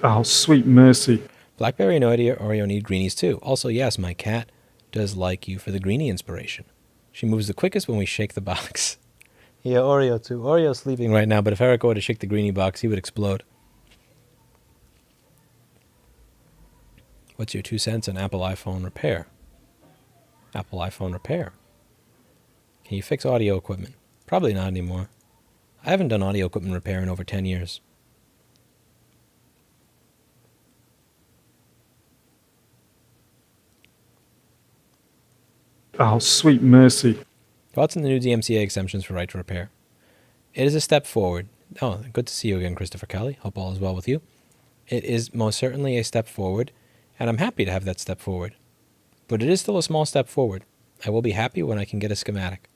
Oh, sweet mercy. Blackberry and Oreo need greenies too. Also, yes, my cat does like you for the greenie inspiration. She moves the quickest when we shake the box. Yeah, Oreo too. Oreo's sleeping right now, but if Eric were to shake the greenie box, he would explode. What's your 2 cents on Apple iPhone repair? Apple iPhone repair. Can you fix audio equipment? Probably not anymore. I haven't done audio equipment repair in over 10 years. Oh, sweet mercy. Thoughts on the new DMCA exemptions for right to repair? It is a step forward. Oh, good to see you again, Christopher Kelly. Hope all is well with you. It is most certainly a step forward, and I'm happy to have that step forward. But it is still a small step forward. I will be happy when I can get a schematic.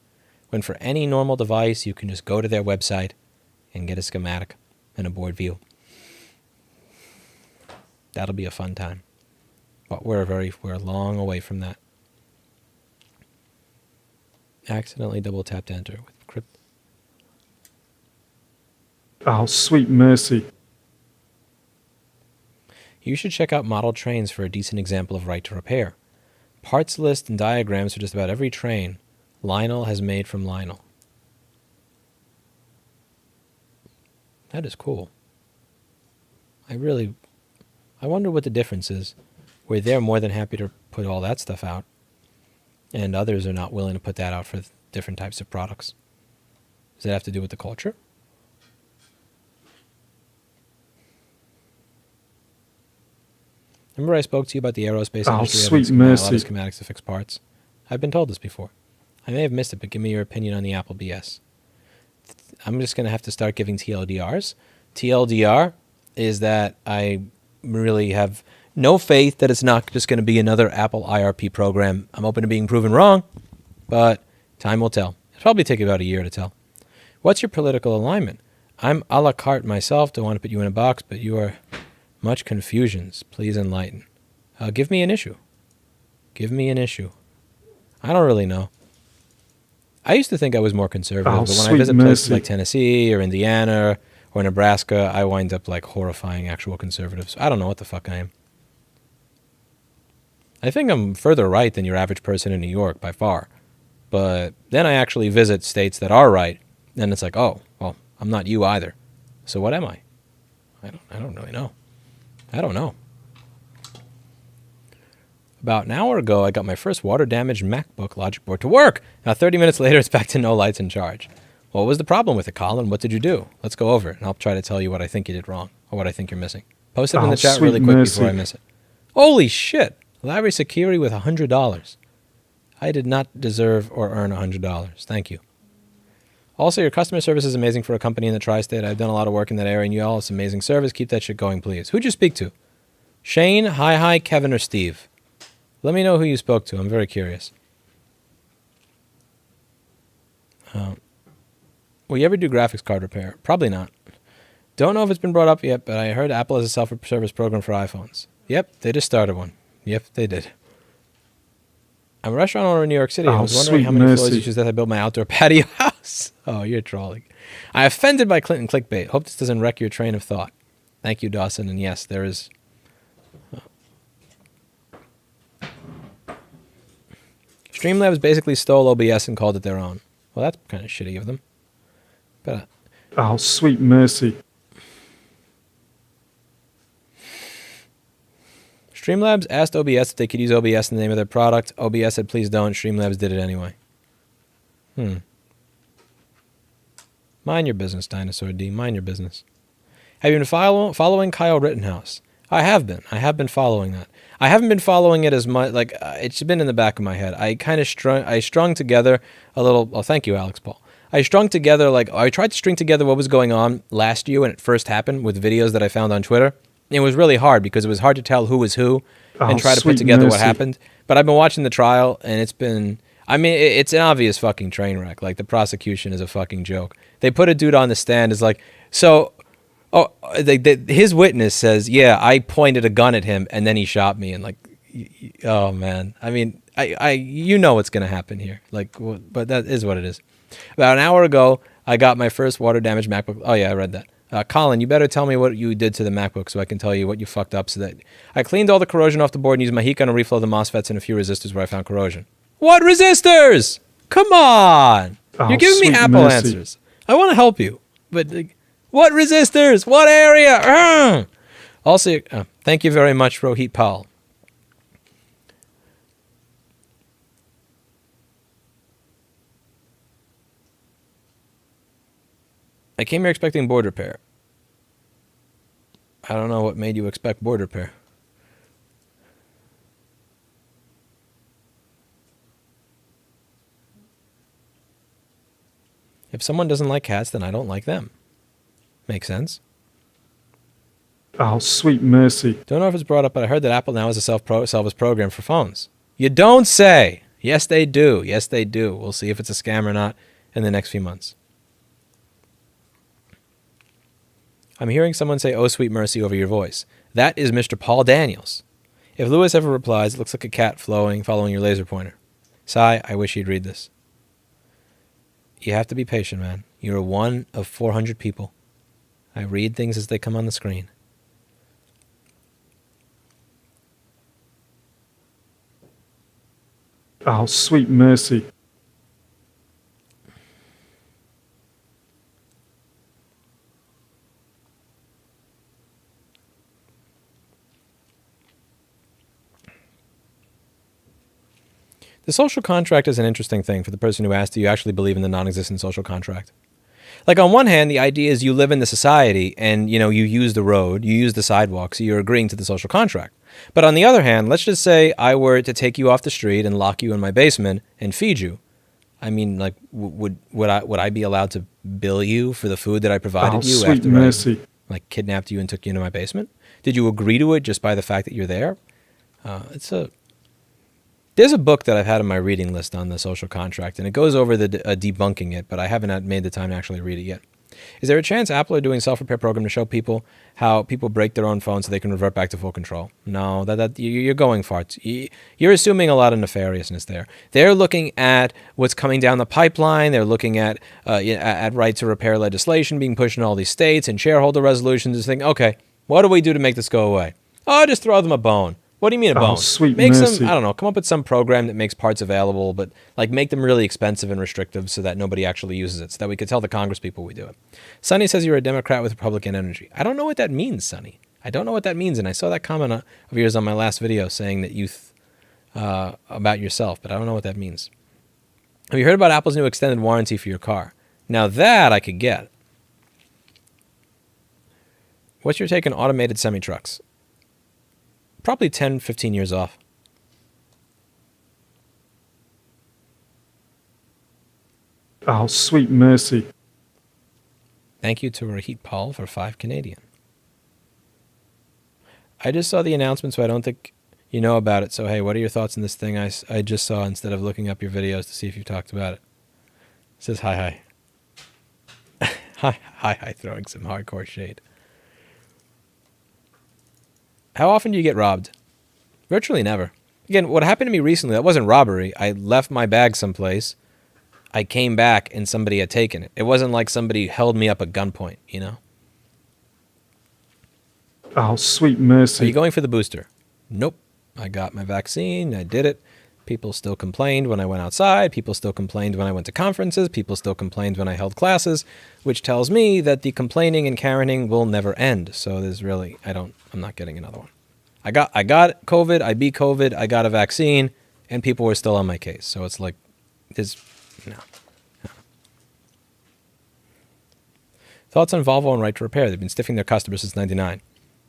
When for any normal device, you can just go to their website and get a schematic and a board view. That'll be a fun time. But we're long away from that. Accidentally double tapped enter with crypt. Oh, sweet mercy. You should check out model trains for a decent example of right to repair. Parts list and diagrams for just about every train Lionel has made from Lionel. That is cool. I wonder what the difference is, where they're more than happy to put all that stuff out, and others are not willing to put that out for different types of products. Does that have to do with the culture? Remember I spoke to you about the aerospace industry sweet having a lot of mercy. schematics to fix parts? I've been told this before. I may have missed it, but give me your opinion on the Apple BS. I'm just going to have to start giving TLDRs. TLDR is that I really have no faith that it's not just going to be another Apple IRP program. I'm open to being proven wrong, but time will tell. It'll probably take about a year to tell. What's your political alignment? I'm a la carte myself. Don't want to put you in a box, but you are much confusions. Please enlighten. Give me an issue. Give me an issue. I don't really know. I used to think I was more conservative, but when I sweet visit places mercy. like Tennessee or Indiana or Nebraska, I wind up like horrifying actual conservatives. I don't know what the fuck I am. I think I'm further right than your average person in New York by far. But then I actually visit states that are right, and it's like, oh, well, I'm not you either. So what am I? I don't really know. I don't know. About an hour ago, I got my first water-damaged MacBook Logic board to work. Now, 30 minutes later, it's back to no lights in charge. What was the problem with it, Colin? What did you do? Let's go over it, and I'll try to tell you what I think you did wrong, or what I think you're missing. Post it in the chat sweet really quick mercy. before I miss it. Holy shit! Larry Security with $100. I did not deserve or earn $100. Thank you. Also, your customer service is amazing for a company in the tri-state. I've done a lot of work in that area, and you all have some amazing service. Keep that shit going, please. Who'd you speak to? Shane, hi, Kevin, or Steve? Let me know who you spoke to. I'm very curious. Will you ever do graphics card repair? Probably not. Don't know if it's been brought up yet, but I heard Apple has a self-service program for iPhones. Yep, they just started one. Yep, they did. I'm a restaurant owner in New York City. I was wondering sweet how many floors mercy. you should I build my outdoor patio house. Oh, you're trolling. I offended by Clinton clickbait. Hope this doesn't wreck your train of thought. Thank you, Dawson. And yes, there is... Streamlabs basically stole OBS and called it their own. Well, that's kind of shitty of them. But Oh, sweet mercy. Streamlabs asked OBS if they could use OBS in the name of their product. OBS said, please don't. Streamlabs did it anyway. Mind your business, Dinosaur D. Mind your business. Have you been following Kyle Rittenhouse? I have been. I have been following that. I haven't been following it as much. Like it's been in the back of my head. I kind of strung together a little. Oh, thank you, Alex Paul. I strung together I tried to string together what was going on last year when it first happened with videos that I found on Twitter. It was really hard because it was hard to tell who was who and try to put sweet together what mercy. happened. But I've been watching the trial, and it's been... I mean, it's an obvious fucking train wreck. Like, the prosecution is a fucking joke. They put a dude on the stand as like, so... Oh, his witness says, yeah, I pointed a gun at him, and then he shot me. And like, oh, man. I mean, you know what's going to happen here. Like, but that is what it is. About an hour ago, I got my first water-damaged MacBook. Oh, yeah, I read that. Colin, you better tell me what you did to the MacBook so I can tell you what you fucked up. So that I cleaned all the corrosion off the board and used my heat gun to reflow the MOSFETs and a few resistors where I found corrosion. What resistors? Come on! Oh, You're giving me sweet Apple mercy. answers. I want to help you, but what resistors? What area? Also, thank you very much, Rohit Pal. I came here expecting board repair. I don't know what made you expect board repair. If someone doesn't like cats, then I don't like them. Makes sense. Oh, sweet mercy. Don't know if it's brought up, but I heard that Apple now has a self-service program for phones. You don't say. Yes, they do. Yes, they do. We'll see if it's a scam or not in the next few months. I'm hearing someone say, "Oh, sweet mercy," over your voice. That is Mr. Paul Daniels. If Lewis ever replies, it looks like a cat following your laser pointer. Sigh, I wish he'd read this. You have to be patient, man. You're one of 400 people. I read things as they come on the screen. Oh, sweet mercy. The social contract is an interesting thing for the person who asked, do you actually believe in the non-existent social contract? Like, on one hand, the idea is you live in the society and, you use the road, you use the sidewalk, so you're agreeing to the social contract. But on the other hand, let's just say I were to take you off the street and lock you in my basement and feed you. I mean, like, would I be allowed to bill you for the food that I provided you sweet after mercy. I kidnapped you and took you into my basement? Did you agree to it just by the fact that you're there? There's a book that I've had on my reading list on the social contract, and it goes over the debunking it, but I haven't made the time to actually read it yet. Is there a chance Apple are doing a self-repair program to show people how people break their own phone so they can revert back to full control? No, you're going far. You're assuming a lot of nefariousness there. They're looking at what's coming down the pipeline. They're looking at right to repair legislation being pushed in all these states and shareholder resolutions and thinking, okay, what do we do to make this go away? Oh, just throw them a bone. What do you mean a bone? Sweet Make mercy. some, I don't know, come up with some program that makes parts available, but like make them really expensive and restrictive so that nobody actually uses it, so that we could tell the Congress people we do it. Sonny says you're a Democrat with Republican energy. I don't know what that means, Sonny. I don't know what that means, and I saw that comment of yours on my last video saying that about yourself, but I don't know what that means. Have you heard about Apple's new extended warranty for your car? Now that I could get. What's your take on automated semi-trucks? Probably 10, 15 years off. Oh, sweet mercy. Thank you to Rahit Paul for 5 Canadian. I just saw the announcement, so I don't think you know about it. So, hey, what are your thoughts on this thing I just saw instead of looking up your videos to see if you've talked about it? It says hi. Hi, throwing some hardcore shade. How often do you get robbed? Virtually never. Again, what happened to me recently, that wasn't robbery. I left my bag someplace. I came back and somebody had taken it. It wasn't like somebody held me up at gunpoint, Oh, sweet mercy. Are you going for the booster? Nope. I got my vaccine. I did it. People still complained when I went outside. People still complained when I went to conferences. People still complained when I held classes, which tells me that the complaining and Karening will never end. So there's really, I'm not getting another one. I got COVID. I beat COVID. I got a vaccine, and people were still on my case. So it's like, no. Thoughts on Volvo and right to repair? They've been stiffing their customers since '99.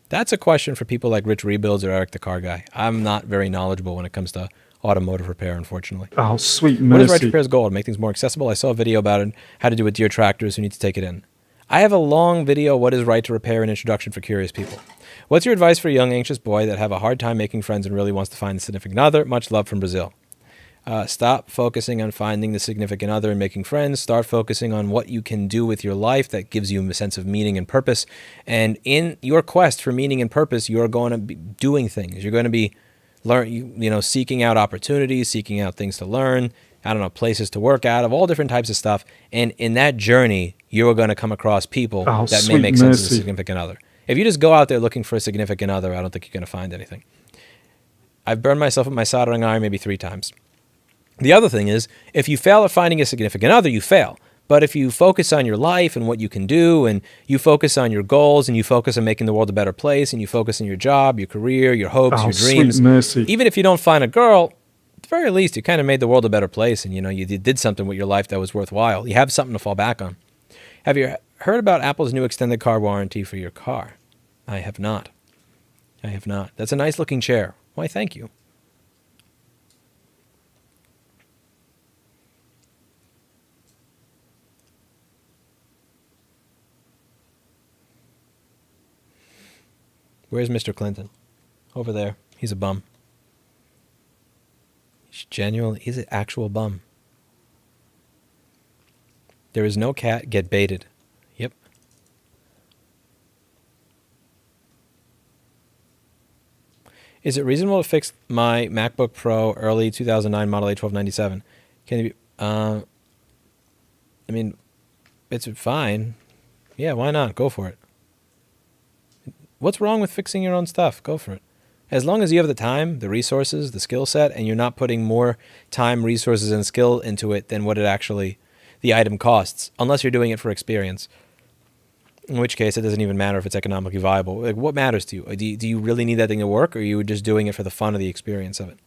That's a question for people like Rich Rebuilds or Eric the Car Guy. I'm not very knowledgeable when it comes to automotive repair, unfortunately. Oh, sweet What is right to mercy. repair's goal? To make things more accessible? I saw a video about it, how to do with Deer tractors who need to take it in. I have a long video, what is right to repair, an introduction for curious people. What's your advice for a young, anxious boy that have a hard time making friends and really wants to find a significant other? Much love from Brazil. Stop focusing on finding the significant other and making friends. Start focusing on what you can do with your life that gives you a sense of meaning and purpose. And in your quest for meaning and purpose, you're going to be doing things. You're going to be seeking out opportunities, seeking out things to learn, places to work out of, all different types of stuff. And in that journey, you're going to come across people that may make sense as a significant other. If you just go out there looking for a significant other, I don't think you're going to find anything. I've burned myself with my soldering iron maybe 3 times. The other thing is, if you fail at finding a significant other, you fail. But if you focus on your life and what you can do, and you focus on your goals, and you focus on making the world a better place, and you focus on your job, your career, your hopes, your dreams, sweet mercy. even if you don't find a girl, at the very least, you kind of made the world a better place, and you did something with your life that was worthwhile. You have something to fall back on. Have you heard about Apple's new extended car warranty for your car? I have not. That's a nice looking chair. Why, thank you. Where's Mr. Clinton? Over there. He's a bum. He's genuinely, he's an actual bum. There is no cat, get baited. Yep. Is it reasonable to fix my MacBook Pro early 2009 Model A1297? Can it be, I mean, it's fine. Yeah, why not? Go for it. What's wrong with fixing your own stuff? Go for it. As long as you have the time, the resources, the skill set, and you're not putting more time, resources, and skill into it than what it actually, the item costs, unless you're doing it for experience. In which case, it doesn't even matter if it's economically viable. Like, what matters to you? Do you really need that thing to work, or are you just doing it for the fun of the experience of it?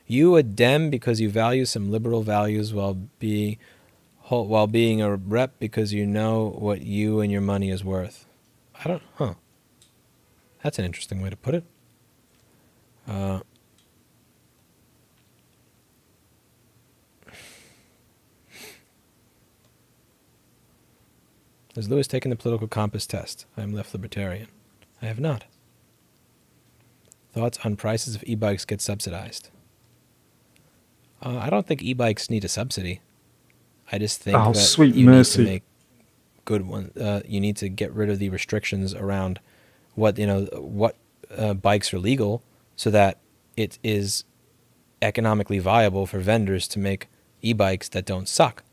You a Dem because you value some liberal values while being a rep because you know what you and your money is worth. That's an interesting way to put it. Has Lewis taken the political compass test? I am left libertarian. I have not. Thoughts on prices if e-bikes get subsidized? I don't think e-bikes need a subsidy. I just think that sweet you mercy. need to make good ones. You need to get rid of the restrictions around what bikes are legal, so that it is economically viable for vendors to make e-bikes that don't suck.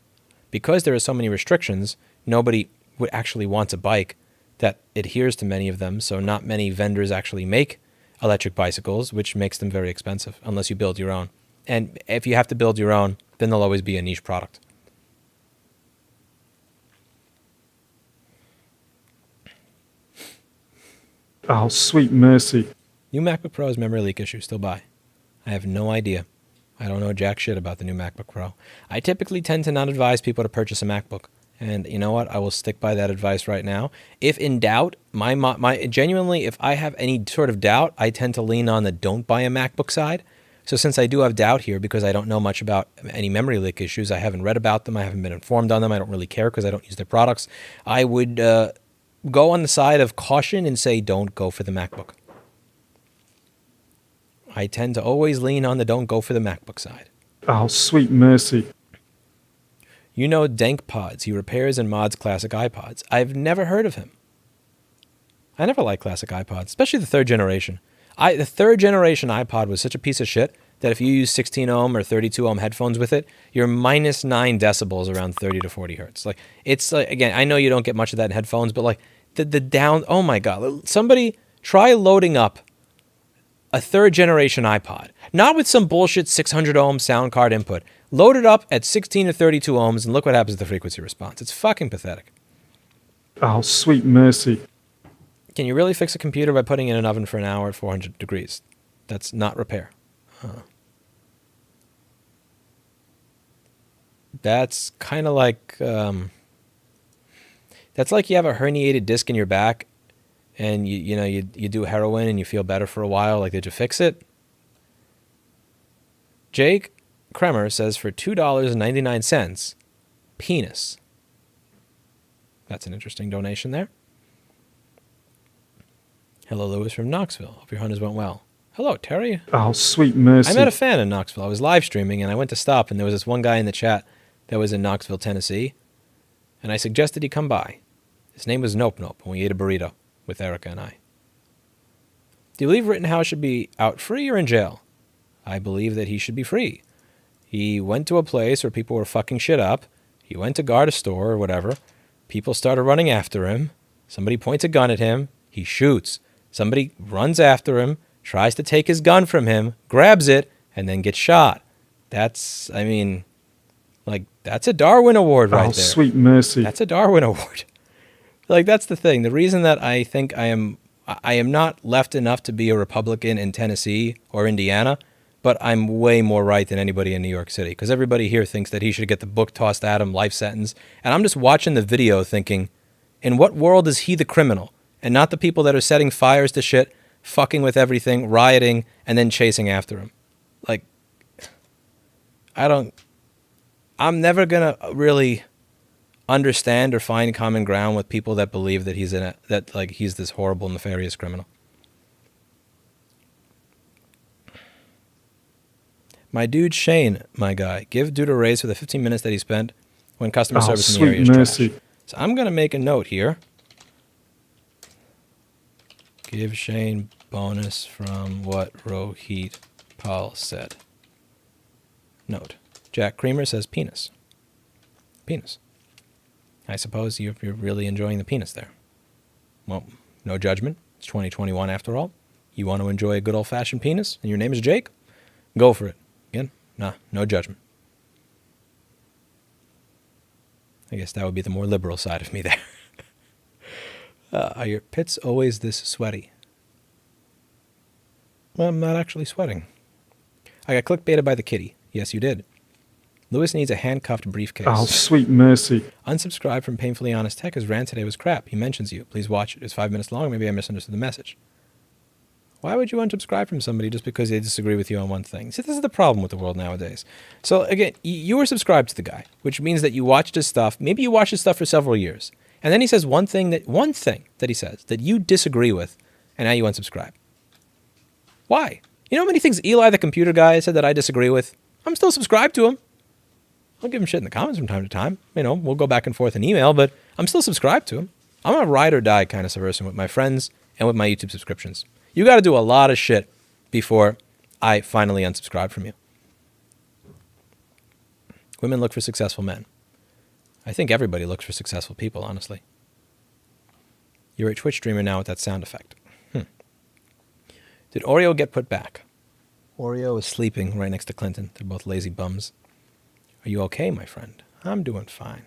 Because there are so many restrictions, nobody would actually want a bike that adheres to many of them. So not many vendors actually make electric bicycles, which makes them very expensive unless you build your own. And if you have to build your own, then they'll always be a niche product. Oh, sweet mercy. New MacBook Pro's memory leak issue, still buy. I have no idea. I don't know jack shit about the new MacBook Pro. I typically tend to not advise people to purchase a MacBook. And you know what? I will stick by that advice right now. If in doubt, genuinely, if I have any sort of doubt, I tend to lean on the don't buy a MacBook side. So since I do have doubt here, because I don't know much about any memory leak issues, I haven't read about them, I haven't been informed on them, I don't really care because I don't use their products, I would go on the side of caution and say don't go for the MacBook. I tend to always lean on the don't go for the MacBook side. Oh, sweet mercy. You know Dank Pods. He repairs and mods classic iPods. I've never heard of him. I never liked classic iPods, especially the third generation. The third generation iPod was such a piece of shit that if you use 16 ohm or 32 ohm headphones with it, you're minus 9 decibels around 30 to 40 hertz. Like, it's like, again, I know you don't get much of that in headphones, but like the down, oh my God, somebody try loading up a third generation iPod, not with some bullshit 600 ohm sound card input. Load it up at 16 to 32 ohms and look what happens to the frequency response. It's fucking pathetic. Oh, sweet mercy. Can you really fix a computer by putting it in an oven for an hour at 400 degrees? That's not repair. That's kind of like, that's like you have a herniated disc in your back and you do heroin and you feel better for a while. Like, did you fix it? Jake Kremer says for $2.99, penis. That's an interesting donation there. Hello, Lewis from Knoxville. Hope your hunters went well. Hello, Terry. Oh, sweet mercy. I met a fan in Knoxville. I was live streaming, and I went to stop, and there was this one guy in the chat that was in Knoxville, Tennessee, and I suggested he come by. His name was Nope Nope, and we ate a burrito with Erica and I. Do you believe Rittenhouse should be out free or in jail? I believe that he should be free. He went to a place where people were fucking shit up. He went to guard a store or whatever. People started running after him. Somebody points a gun at him. He shoots. Somebody runs after him, tries to take his gun from him, grabs it, and then gets shot. That's a Darwin Award right there. Oh, sweet mercy. That's a Darwin Award. Like, that's the thing. The reason that I think I am not left enough to be a Republican in Tennessee or Indiana, but I'm way more right than anybody in New York City, because everybody here thinks that he should get the book tossed at him, life sentence. And I'm just watching the video thinking, in what world is he the criminal? And not the people that are setting fires to shit, fucking with everything, rioting, and then chasing after him. Like, I I'm never going to really understand or find common ground with people that believe that he's he's this horrible, nefarious criminal. My dude Shane, my guy, give dude a raise for the 15 minutes that he spent when customer service in the area is mercy. trash. So I'm going to make a note here. Give Shane bonus from what Rohit Paul said. Note. Jack Creamer says penis. Penis. I suppose you're really enjoying the penis there. Well, no judgment. It's 2021 after all. You want to enjoy a good old-fashioned penis and your name is Jake? Go for it. Again, nah, no judgment. I guess that would be the more liberal side of me there. Are your pits always this sweaty? Well, I'm not actually sweating. I got clickbaited by the kitty. Yes, you did. Lewis needs a handcuffed briefcase. Oh, sweet mercy. Unsubscribed from Painfully Honest Tech. His rant today was crap. He mentions you. Please watch it. It's 5 minutes long. Maybe I misunderstood the message. Why would you unsubscribe from somebody just because they disagree with you on one thing? See, this is the problem with the world nowadays. So, again, you were subscribed to the guy, which means that you watched his stuff. Maybe you watched his stuff for several years. And then he says one thing that he says that you disagree with, and now you unsubscribe. Why? You know how many things Eli the computer guy said that I disagree with? I'm still subscribed to him. I'll give him shit in the comments from time to time. You know, we'll go back and forth in email, but I'm still subscribed to him. I'm a ride or die kind of person with my friends and with my YouTube subscriptions. You got to do a lot of shit before I finally unsubscribe from you. Women look for successful men. I think everybody looks for successful people, honestly. You're a Twitch streamer now with that sound effect. Did Oreo get put back? Oreo is sleeping right next to Clinton. They're both lazy bums. Are you okay, my friend? I'm doing fine.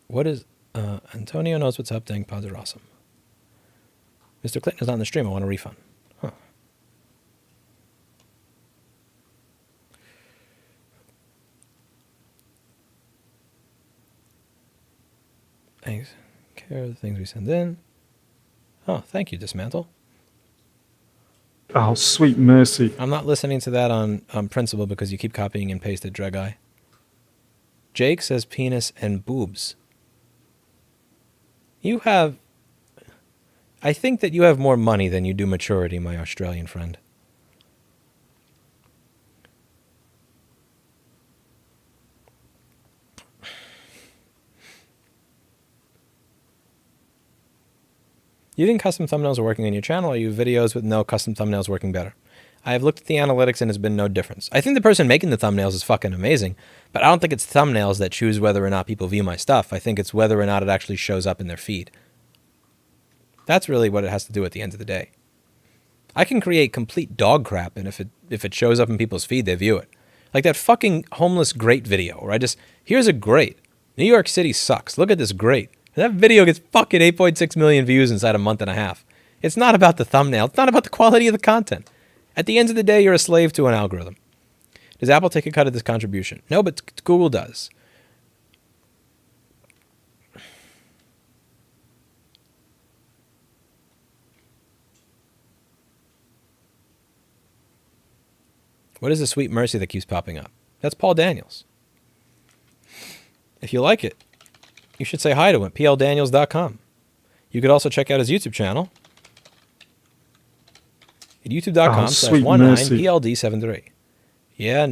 What is... Antonio knows what's up. Dang, pods are awesome. Mr. Clinton is not on the stream. I want a refund. Huh. Thanks. Care of the things we send in. Oh, thank you, Dismantle. Oh, sweet mercy. I'm not listening to that on principle because you keep copying and pasted, Dregai. Jake says penis and boobs. You have... I think that you have more money than you do maturity, my Australian friend. You think custom thumbnails are working on your channel, or are you videos with no custom thumbnails working better? I have looked at the analytics and there's been no difference. I think the person making the thumbnails is fucking amazing, but I don't think it's thumbnails that choose whether or not people view my stuff. I think it's whether or not it actually shows up in their feed. That's really what it has to do at the end of the day. I can create complete dog crap, and if it shows up in people's feed, they view it. Like that fucking homeless grate video, where here's a grate. New York City sucks. Look at this grate. And that video gets fucking 8.6 million views inside a month and a half. It's not about the thumbnail. It's not about the quality of the content. At the end of the day, you're a slave to an algorithm. Does Apple take a cut of this contribution? No, but Google does. What is the sweet mercy that keeps popping up? That's Paul Daniels. If you like it, you should say hi to him at pldaniels.com. You could also check out his YouTube channel at youtube.com/19pld73. Yeah,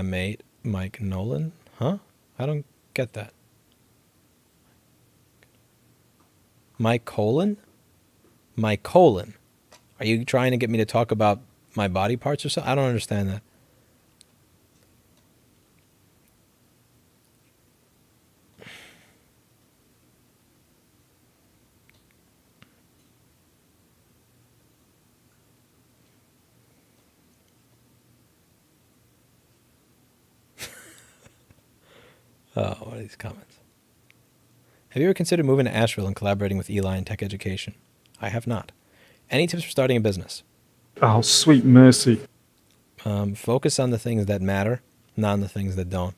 mate. Mike Nolan? Huh? I don't get that. Mike Colon? Mike Colon. Are you trying to get me to talk about my body parts or something? I don't understand that. Oh, what are these comments? Have you ever considered moving to Asheville and collaborating with Eli in tech education? I have not. Any tips for starting a business? Oh, sweet mercy. Focus on the things that matter, not on the things that don't.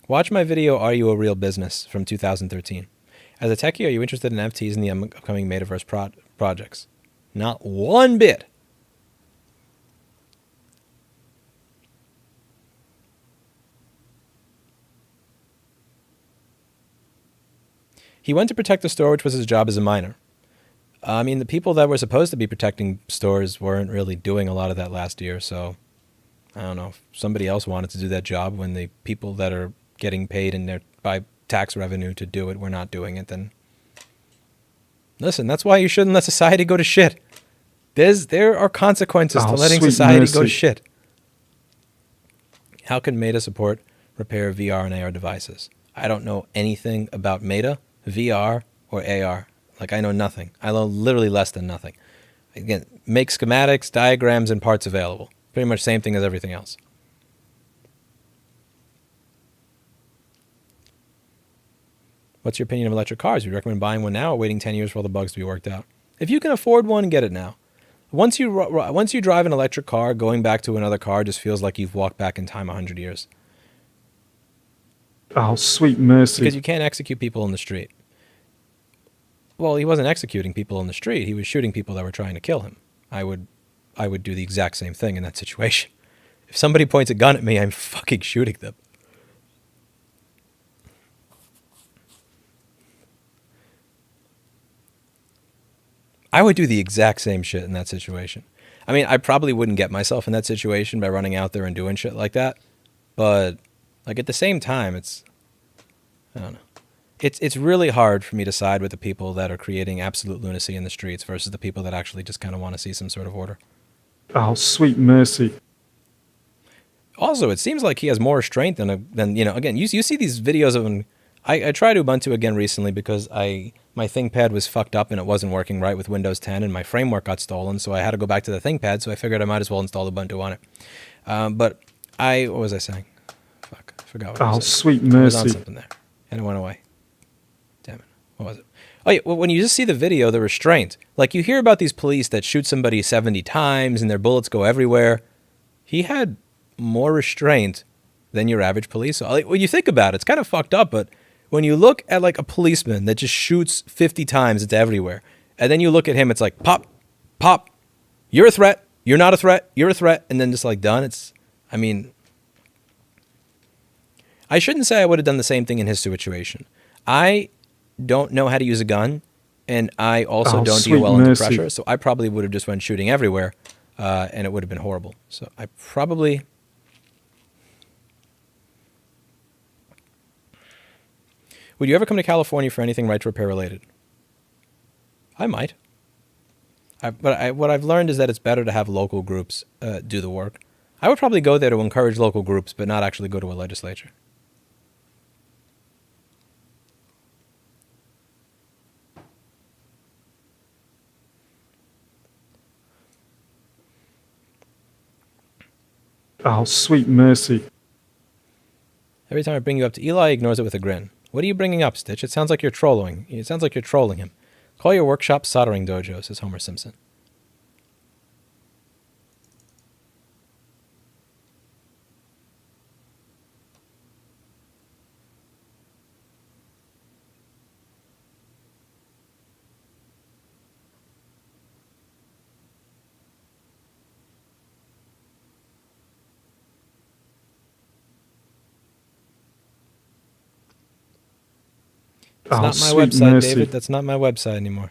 Watch my video, Are You a Real Business, from 2013. As a techie, are you interested in NFTs and the upcoming Metaverse projects? Not one bit. He went to protect the store, which was his job as a miner. I mean, the people that were supposed to be protecting stores weren't really doing a lot of that last year, so I don't know. If somebody else wanted to do that job when the people that are getting paid in their by tax revenue to do it were not doing it, then listen, that's why you shouldn't let society go to shit. There are consequences to letting society go to shit. How can Meta support repair VR and AR devices? I don't know anything about Meta, VR, or AR. Like, I know nothing. I know literally less than nothing. Again, make schematics, diagrams, and parts available. Pretty much same thing as everything else. What's your opinion of electric cars? Would you recommend buying one now or waiting 10 years for all the bugs to be worked out? If you can afford one, get it now. Once you drive an electric car, going back to another car just feels like you've walked back in time 100 years. Oh, sweet mercy. Because you can't execute people in the street. Well, he wasn't executing people in the street. He was shooting people that were trying to kill him. I would do the exact same thing in that situation. If somebody points a gun at me, I'm fucking shooting them. I would do the exact same shit in that situation. I mean, I probably wouldn't get myself in that situation by running out there and doing shit like that. But, like, at the same time, I don't know. It's really hard for me to side with the people that are creating absolute lunacy in the streets versus the people that actually just kind of want to see some sort of order. Oh, sweet mercy. Also, it seems like he has more restraint than again, you see these videos of him. I tried Ubuntu again recently because my ThinkPad was fucked up and it wasn't working right with Windows 10 and my framework got stolen, so I had to go back to the ThinkPad, so I figured I might as well install Ubuntu on it. But what was I saying? Fuck, I forgot what I was saying. Sweet I was on mercy. something there, and it went away. Damn it. What was it? Oh, yeah, when you just see the video, the restraint. Like, you hear about these police that shoot somebody 70 times and their bullets go everywhere. He had more restraint than your average police. Like, when you think about it, it's kind of fucked up, but when you look at, like, a policeman that just shoots 50 times, it's everywhere. And then you look at him, it's like, pop, pop, you're a threat, you're not a threat, you're a threat, and then just, like, done. I mean, I shouldn't say I would have done the same thing in his situation. I don't know how to use a gun, and I also don't deal well under pressure, so I probably would have just went shooting everywhere, and it would have been horrible. So I probably... Would you ever come to California for anything right to repair related? I might. But what I've learned is that it's better to have local groups do the work. I would probably go there to encourage local groups, but not actually go to a legislature. Oh, sweet mercy. Every time I bring you up to Eli, he ignores it with a grin. What are you bringing up, Stitch? It sounds like you're trolling. It sounds like you're trolling him. Call your workshop soldering dojo, says Homer Simpson. It's not my website, David. That's not my website anymore.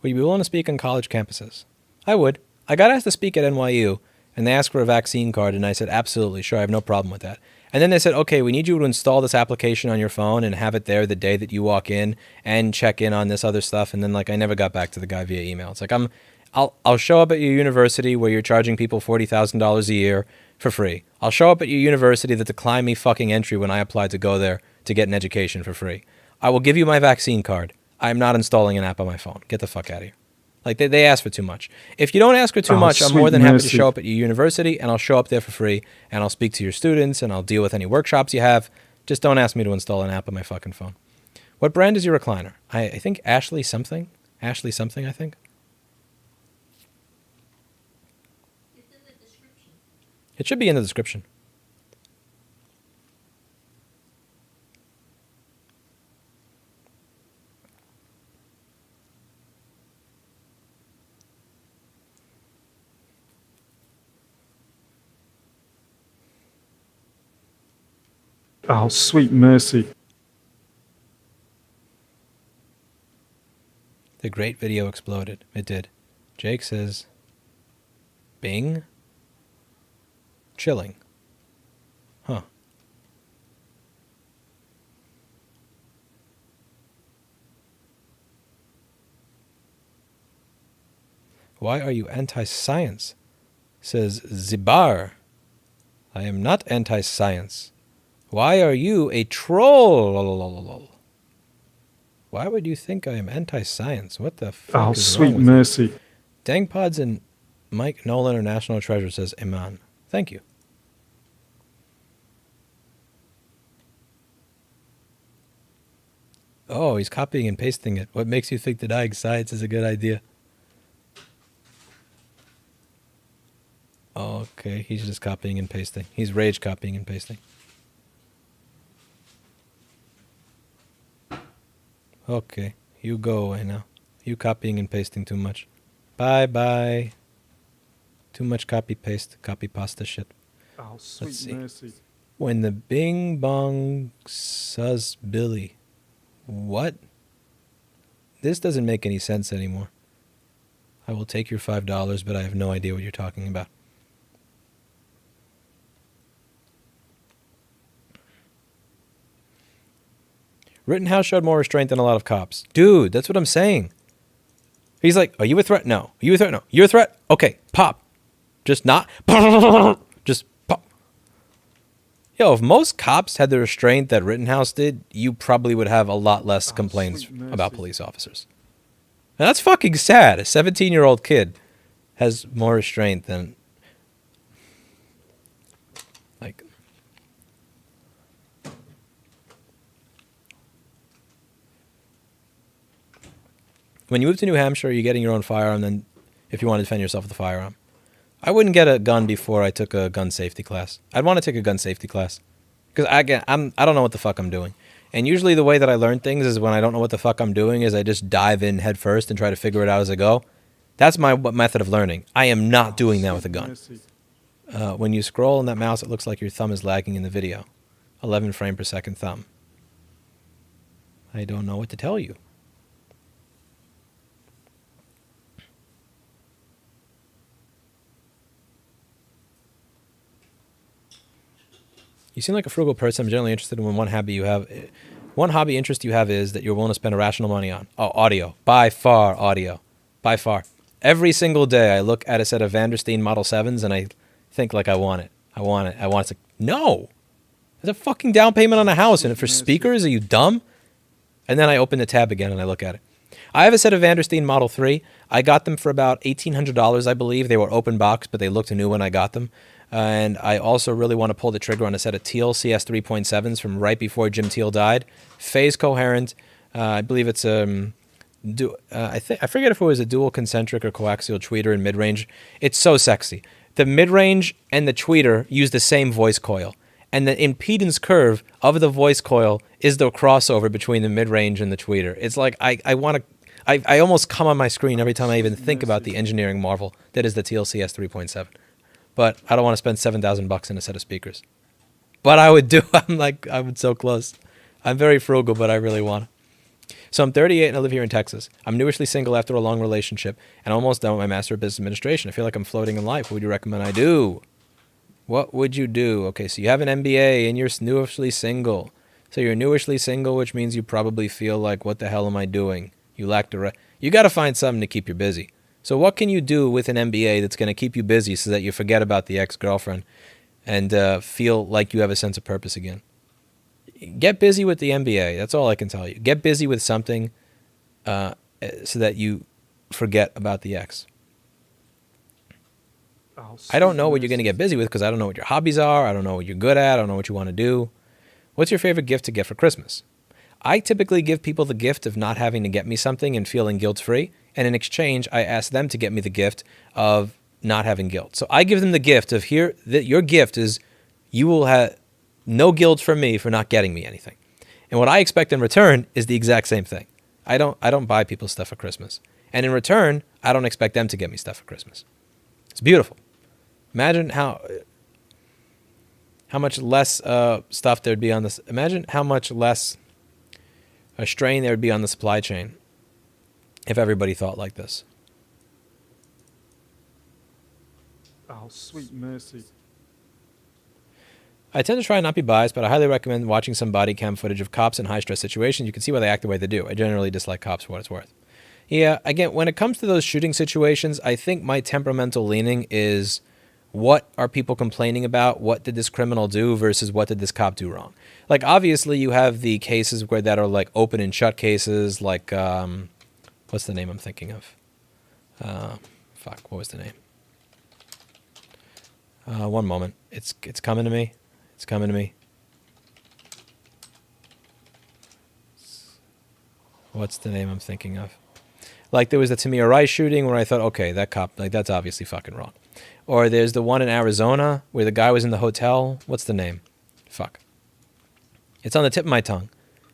Would you be willing to speak on college campuses? I would. I got asked to speak at NYU, and they asked for a vaccine card, and I said, absolutely, sure, I have no problem with that. And then they said, okay, we need you to install this application on your phone and have it there the day that you walk in and check in on this other stuff. And then, like, I never got back to the guy via email. It's like, I'll show up at your university where you're charging people $40,000 a year for free. I'll show up at your university that declined me fucking entry when I applied to go there to get an education for free. I will give you my vaccine card. I'm not installing an app on my phone. Get the fuck out of here. Like, they ask for too much. If you don't ask for too much, I'm more than happy to show up at your university, and I'll show up there for free, and I'll speak to your students, and I'll deal with any workshops you have. Just don't ask me to install an app on my fucking phone. What brand is your recliner? I think Ashley something. Ashley something, I think. It's in the description. It should be in the description. Oh, sweet mercy. The great video exploded. It did. Jake says, Bing? Chilling. Huh. Why are you anti-science? Says Zibar. I am not anti-science. Why are you a troll? Why would you think I am anti-science? What the fuck Oh, is sweet wrong with mercy. you? Dangpods and Mike Nolan are national treasure, says Iman. Thank you. Oh, he's copying and pasting it. What makes you think denying science is a good idea? Okay, he's just copying and pasting. He's rage copying and pasting. Okay, you go away now. You copying and pasting too much. Bye-bye. Too much copy-paste, copy-pasta shit. Oh, Let's sweet see. mercy. When the bing bong sus Billy. What? This doesn't make any sense anymore. I will take your $5, but I have no idea what you're talking about. Rittenhouse showed more restraint than a lot of cops. Dude, that's what I'm saying. He's like, are you a threat? No. Are you a threat? No. You're a threat? Okay, pop. Just not. Just pop. Yo, if most cops had the restraint that Rittenhouse did, you probably would have a lot less complaints about police officers. And that's fucking sad. A 17-year-old kid has more restraint than... Like... When you move to New Hampshire, you're getting your own firearm, then if you want to defend yourself with a firearm. I wouldn't get a gun before I took a gun safety class. I'd want to take a gun safety class. Because I don't know what the fuck I'm doing. And usually the way that I learn things is when I don't know what the fuck I'm doing is I just dive in head first and try to figure it out as I go. That's my method of learning. I am not doing that with a gun. When you scroll on that mouse, it looks like your thumb is lagging in the video. 11 frame per second thumb. I don't know what to tell you. You seem like a frugal person. I'm generally interested in one hobby you have. One hobby interest you have is that you're willing to spend irrational money on. Oh, audio. By far, audio. By far. Every single day I look at a set of Vandersteen Model 7s and I think like I want it. I want it. I want it. It's like, no. There's a fucking down payment on a house. And for speakers, are you dumb? And then I open the tab again and I look at it. I have a set of Vandersteen Model 3. I got them for about $1,800, I believe. They were open box, but they looked new when I got them. And I also really want to pull the trigger on a set of Teal CS 3.7s from right before Jim Teal died. Phase coherent. I believe it's I forget if it was a dual concentric or coaxial tweeter in mid-range. It's so sexy. The mid-range and the tweeter use the same voice coil. And the impedance curve of the voice coil is the crossover between the mid-range and the tweeter. It's like I almost come on my screen every time I even think about the engineering marvel that is the Teal CS 3.7. But I don't want to spend $7,000 in a set of speakers. But I would do. I'm so close. I'm very frugal, but I really want to. So I'm 38 and I live here in Texas. I'm newishly single after a long relationship and almost done with my Master of Business Administration. I feel like I'm floating in life. What would you recommend I do? What would you do? Okay, so you have an MBA and you're newishly single. So you're newishly single, which means you probably feel like, what the hell am I doing? You lack you got to find something to keep you busy. So what can you do with an MBA that's going to keep you busy so that you forget about the ex-girlfriend and feel like you have a sense of purpose again? Get busy with the MBA. That's all I can tell you. Get busy with something so that you forget about the ex. I don't know what you're going to get busy with because I don't know what your hobbies are. I don't know what you're good at. I don't know what you want to do. What's your favorite gift to get for Christmas? I typically give people the gift of not having to get me something and feeling guilt-free. And in exchange, I ask them to get me the gift of not having guilt. So I give them the gift of your gift is you will have no guilt from me for not getting me anything. And what I expect in return is the exact same thing. I don't buy people stuff for Christmas. And in return, I don't expect them to get me stuff for Christmas. It's beautiful. Imagine how how much less stuff there'd be on this. Imagine how much less a strain there would be on the supply chain if everybody thought like this. Oh, sweet mercy. I tend to try and not be biased, but I highly recommend watching some body cam footage of cops in high-stress situations. You can see why they act the way they do. I generally dislike cops for what it's worth. Yeah, again, when it comes to those shooting situations, I think my temperamental leaning is what are people complaining about? What did this criminal do versus what did this cop do wrong? Like, obviously, you have the cases where that are like open and shut cases, like, what's the name I'm thinking of? What was the name? One moment. It's coming to me. It's coming to me. What's the name I'm thinking of? Like there was the Tamir Rice shooting where I thought, okay, that cop, like that's obviously fucking wrong. Or there's the one in Arizona where the guy was in the hotel. What's the name? Fuck. It's on the tip of my tongue.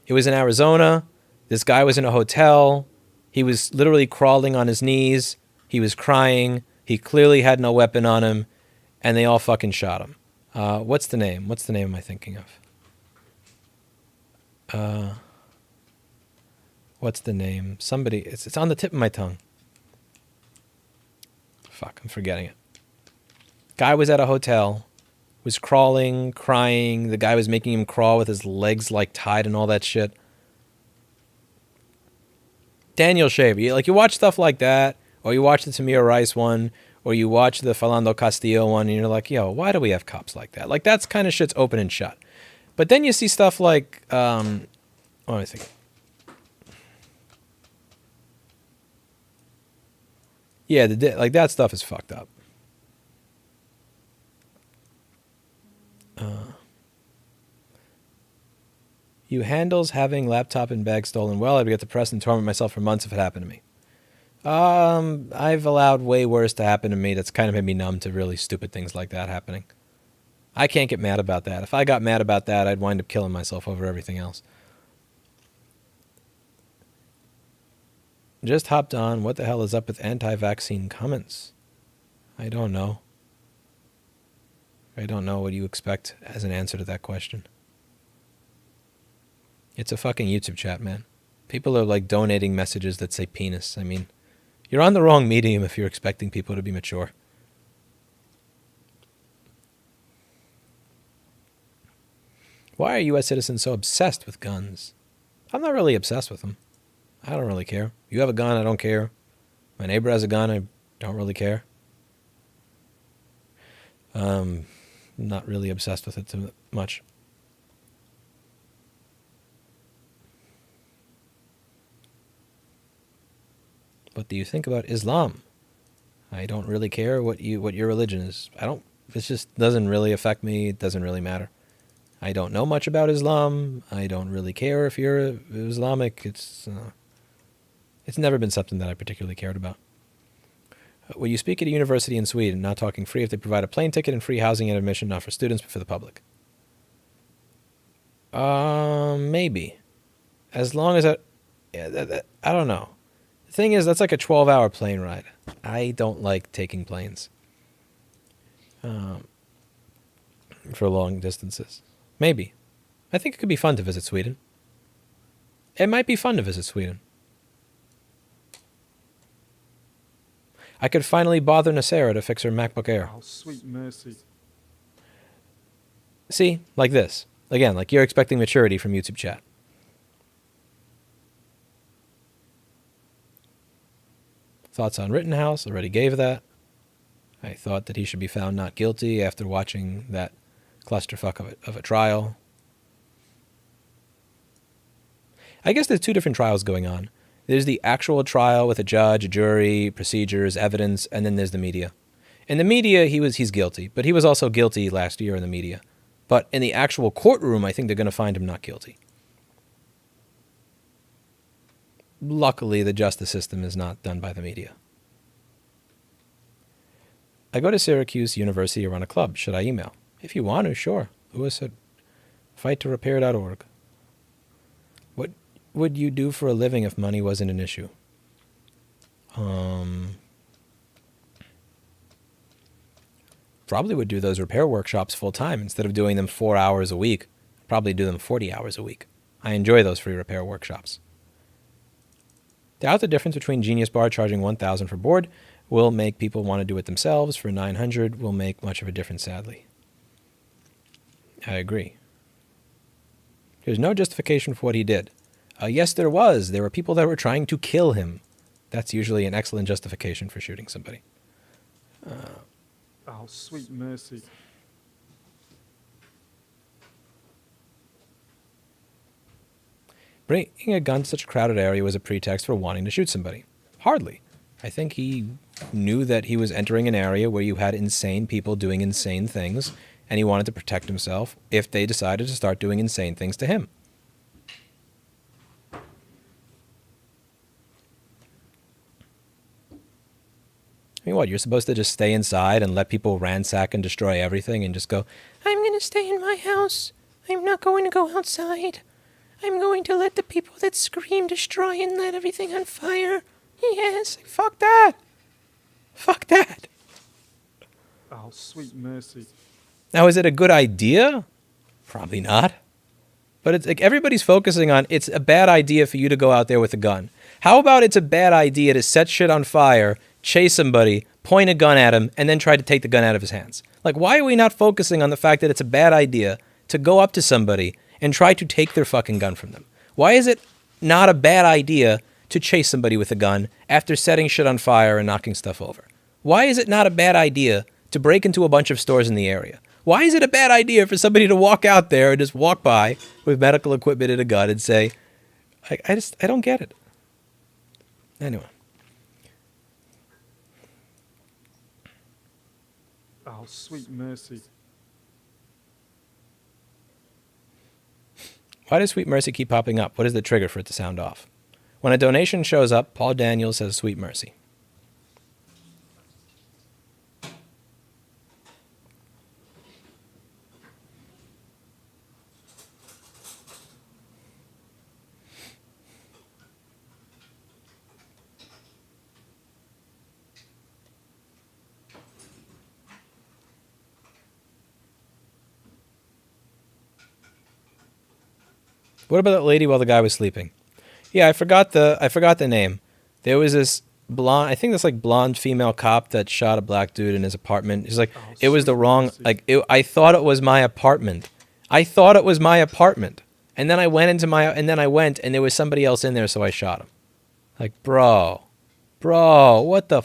It was in Arizona. This guy was in a hotel. He was literally crawling on his knees. He was crying. He clearly had no weapon on him. And they all fucking shot him. What's the name? What's the name am I thinking of? What's the name? Somebody, it's on the tip of my tongue. Fuck, I'm forgetting it. Guy was at a hotel, was crawling, crying. The guy was making him crawl with his legs like tied and all that shit. Daniel Shaver. You watch stuff like that, or you watch the Tamir Rice one, or you watch the Philando Castillo one, and you're like, yo, why do we have cops like that? Like, that's kind of shit's open and shut. But then you see stuff like, what am I thinking? Yeah, like that stuff is fucked up. You handles having laptop and bag stolen well. I'd get depressed and torment myself for months if it happened to me. I've allowed way worse to happen to me. That's kind of made me numb to really stupid things like that happening. I can't get mad about that. If I got mad about that, I'd wind up killing myself over everything else. Just hopped on. What the hell is up with anti-vaccine comments? I don't know. I don't know what you expect as an answer to that question. It's a fucking YouTube chat, man. People are like donating messages that say penis. I mean, you're on the wrong medium if you're expecting people to be mature. Why are U.S. citizens so obsessed with guns? I'm not really obsessed with them. I don't really care. You have a gun, I don't care. My neighbor has a gun, I don't really care. Not really obsessed with it too much. What do you think about Islam? I don't really care what your religion is. This just doesn't really affect me. It doesn't really matter. I don't know much about Islam. I don't really care if you're Islamic. It's never been something that I particularly cared about. Will you speak at a university in Sweden, not talking free if they provide a plane ticket and free housing and admission, not for students, but for the public? Maybe. As long as I don't know. The thing is, that's like a 12-hour plane ride. I don't like taking planes for long distances. Maybe. I think it could be fun to visit Sweden. It might be fun to visit Sweden. I could finally bother Nasera to fix her MacBook Air. Oh, sweet mercy. See? Like this. Again, like you're expecting maturity from YouTube chat. Thoughts on Rittenhouse? Already gave that. I thought that he should be found not guilty after watching that clusterfuck of a trial. I guess there's two different trials going on. There's the actual trial with a judge, a jury, procedures, evidence, and then there's the media. In the media, he's guilty, but he was also guilty last year in the media. But in the actual courtroom, I think they're going to find him not guilty. Luckily, the justice system is not done by the media. I go to Syracuse University or run a club. Should I email? If you want to, sure. Lewis said, fighttorepair.org. What would you do for a living if money wasn't an issue? probably would do those repair workshops full time instead of doing them 4 hours a week. Probably do them 40 hours a week. I enjoy those free repair workshops. Doubt the difference between Genius Bar charging $1,000 for board will make people want to do it themselves. For $900 will make much of a difference, sadly. I agree. There's no justification for what he did. Yes, there was. There were people that were trying to kill him. That's usually an excellent justification for shooting somebody. Oh, sweet mercy. Bringing a gun to such a crowded area was a pretext for wanting to shoot somebody. Hardly. I think he knew that he was entering an area where you had insane people doing insane things, and he wanted to protect himself if they decided to start doing insane things to him. I mean, what, you're supposed to just stay inside and let people ransack and destroy everything and just go, I'm going to stay in my house. I'm not going to go outside. I'm going to let the people that scream destroy and let everything on fire. Yes, fuck that. Fuck that. Oh, sweet mercy. Now, is it a good idea? Probably not. But it's like everybody's focusing on it's a bad idea for you to go out there with a gun. How about it's a bad idea to set shit on fire, chase somebody, point a gun at him, and then try to take the gun out of his hands? Like, why are we not focusing on the fact that it's a bad idea to go up to somebody and try to take their fucking gun from them? Why is it not a bad idea to chase somebody with a gun after setting shit on fire and knocking stuff over? Why is it not a bad idea to break into a bunch of stores in the area? Why is it a bad idea for somebody to walk out there and just walk by with medical equipment and a gun and say, I don't get it. Anyway. Oh, sweet mercy. Why does Sweet Mercy keep popping up? What is the trigger for it to sound off? When a donation shows up, Paul Daniels says Sweet Mercy. What about that lady while the guy was sleeping? Yeah, I forgot the name. There was this blonde, I think this like blonde female cop that shot a black dude in his apartment. He's like, Oh, it was the sweet wrong, mercy. like, I thought it was my apartment. I thought it was my apartment. And then I went and there was somebody else in there, so I shot him. Like, bro, what the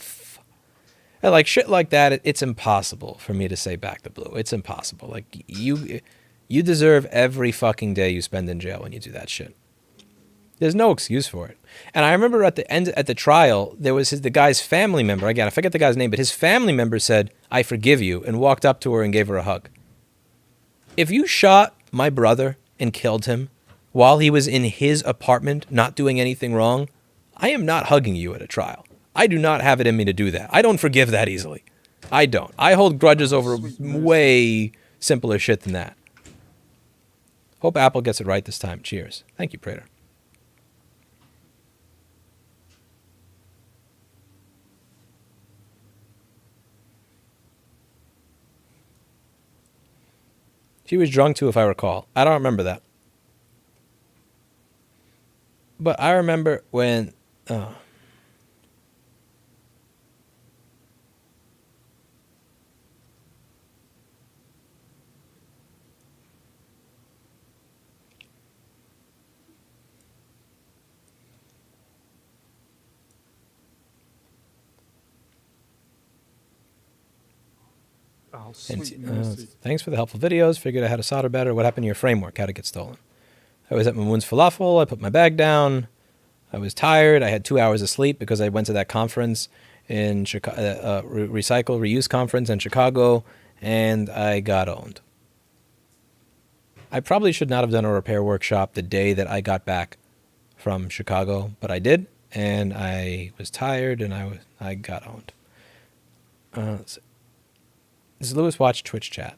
And like shit like that, it's impossible for me to say back the blue. It's impossible. Like, you deserve every fucking day you spend in jail when you do that shit. There's no excuse for it. And I remember at the trial, there was the guy's family member. Again, I forget the guy's name, but his family member said, I forgive you, and walked up to her and gave her a hug. If you shot my brother and killed him while he was in his apartment, not doing anything wrong, I am not hugging you at a trial. I do not have it in me to do that. I don't forgive that easily. I don't. I hold grudges over Sweet mercy. way simpler shit than that. Hope Apple gets it right this time. Cheers. Thank you, Prater. She was drunk too, if I recall. I don't remember that. But I remember when... Oh, And, sweet mercy. thanks for the helpful videos. Figured out how to solder better. What happened to your framework? How'd it get stolen? I was at Mamoon's Falafel. I put my bag down. I was tired. I had 2 hours of sleep because I went to that conference in Chicago, Recycle Reuse Conference in Chicago, and I got owned. I probably should not have done a repair workshop the day that I got back from Chicago, but I did, and I was tired, and I got owned. Let's see. Does Lewis watch Twitch chat?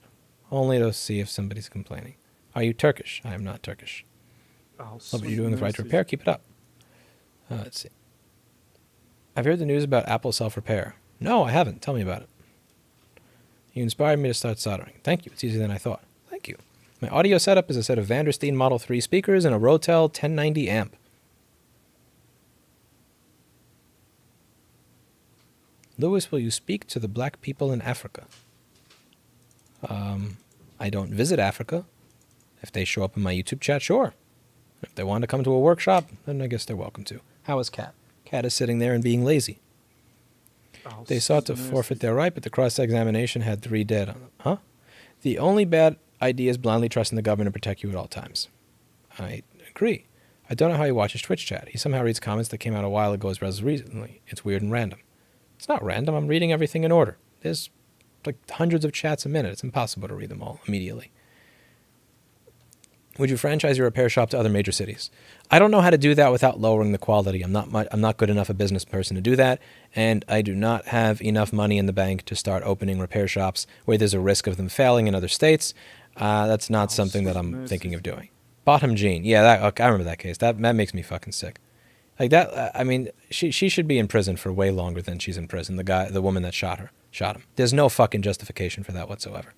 Only to see if somebody's complaining. Are you Turkish? I am not Turkish. Oh, Love what sweet you're doing with right to mercy. repair. Keep it up. Let's see. I've heard the news about Apple self-repair. No, I haven't. Tell me about it. You inspired me to start soldering. Thank you. It's easier than I thought. Thank you. My audio setup is a set of Vandersteen Model 3 speakers and a Rotel 1090 amp. Lewis, will you speak to the black people in Africa? I don't visit Africa. If they show up in my YouTube chat, sure. If they want to come to a workshop, then I guess they're welcome to. How is Cat? Cat is sitting there and being lazy. They sought to forfeit their right, but the cross-examination had 3 dead on them. Huh? The only bad idea is blindly trusting the government to protect you at all times. I agree. I don't know how he watches Twitch chat. He somehow reads comments that came out a while ago as recently. It's weird and random. It's not random. I'm reading everything in order. There's like hundreds of chats a minute. It's impossible to read them all immediately. Would you franchise your repair shop to other major cities? I don't know how to do that without lowering the quality. I'm not good enough a business person to do that, and I do not have enough money in the bank to start opening repair shops where there's a risk of them failing in other states. That's not something that I'm thinking of doing. Bottom Jean, yeah, okay, I remember that case. That makes me fucking sick. Like that. I mean, she should be in prison for way longer than she's in prison. The woman that shot him. There's no fucking justification for that whatsoever.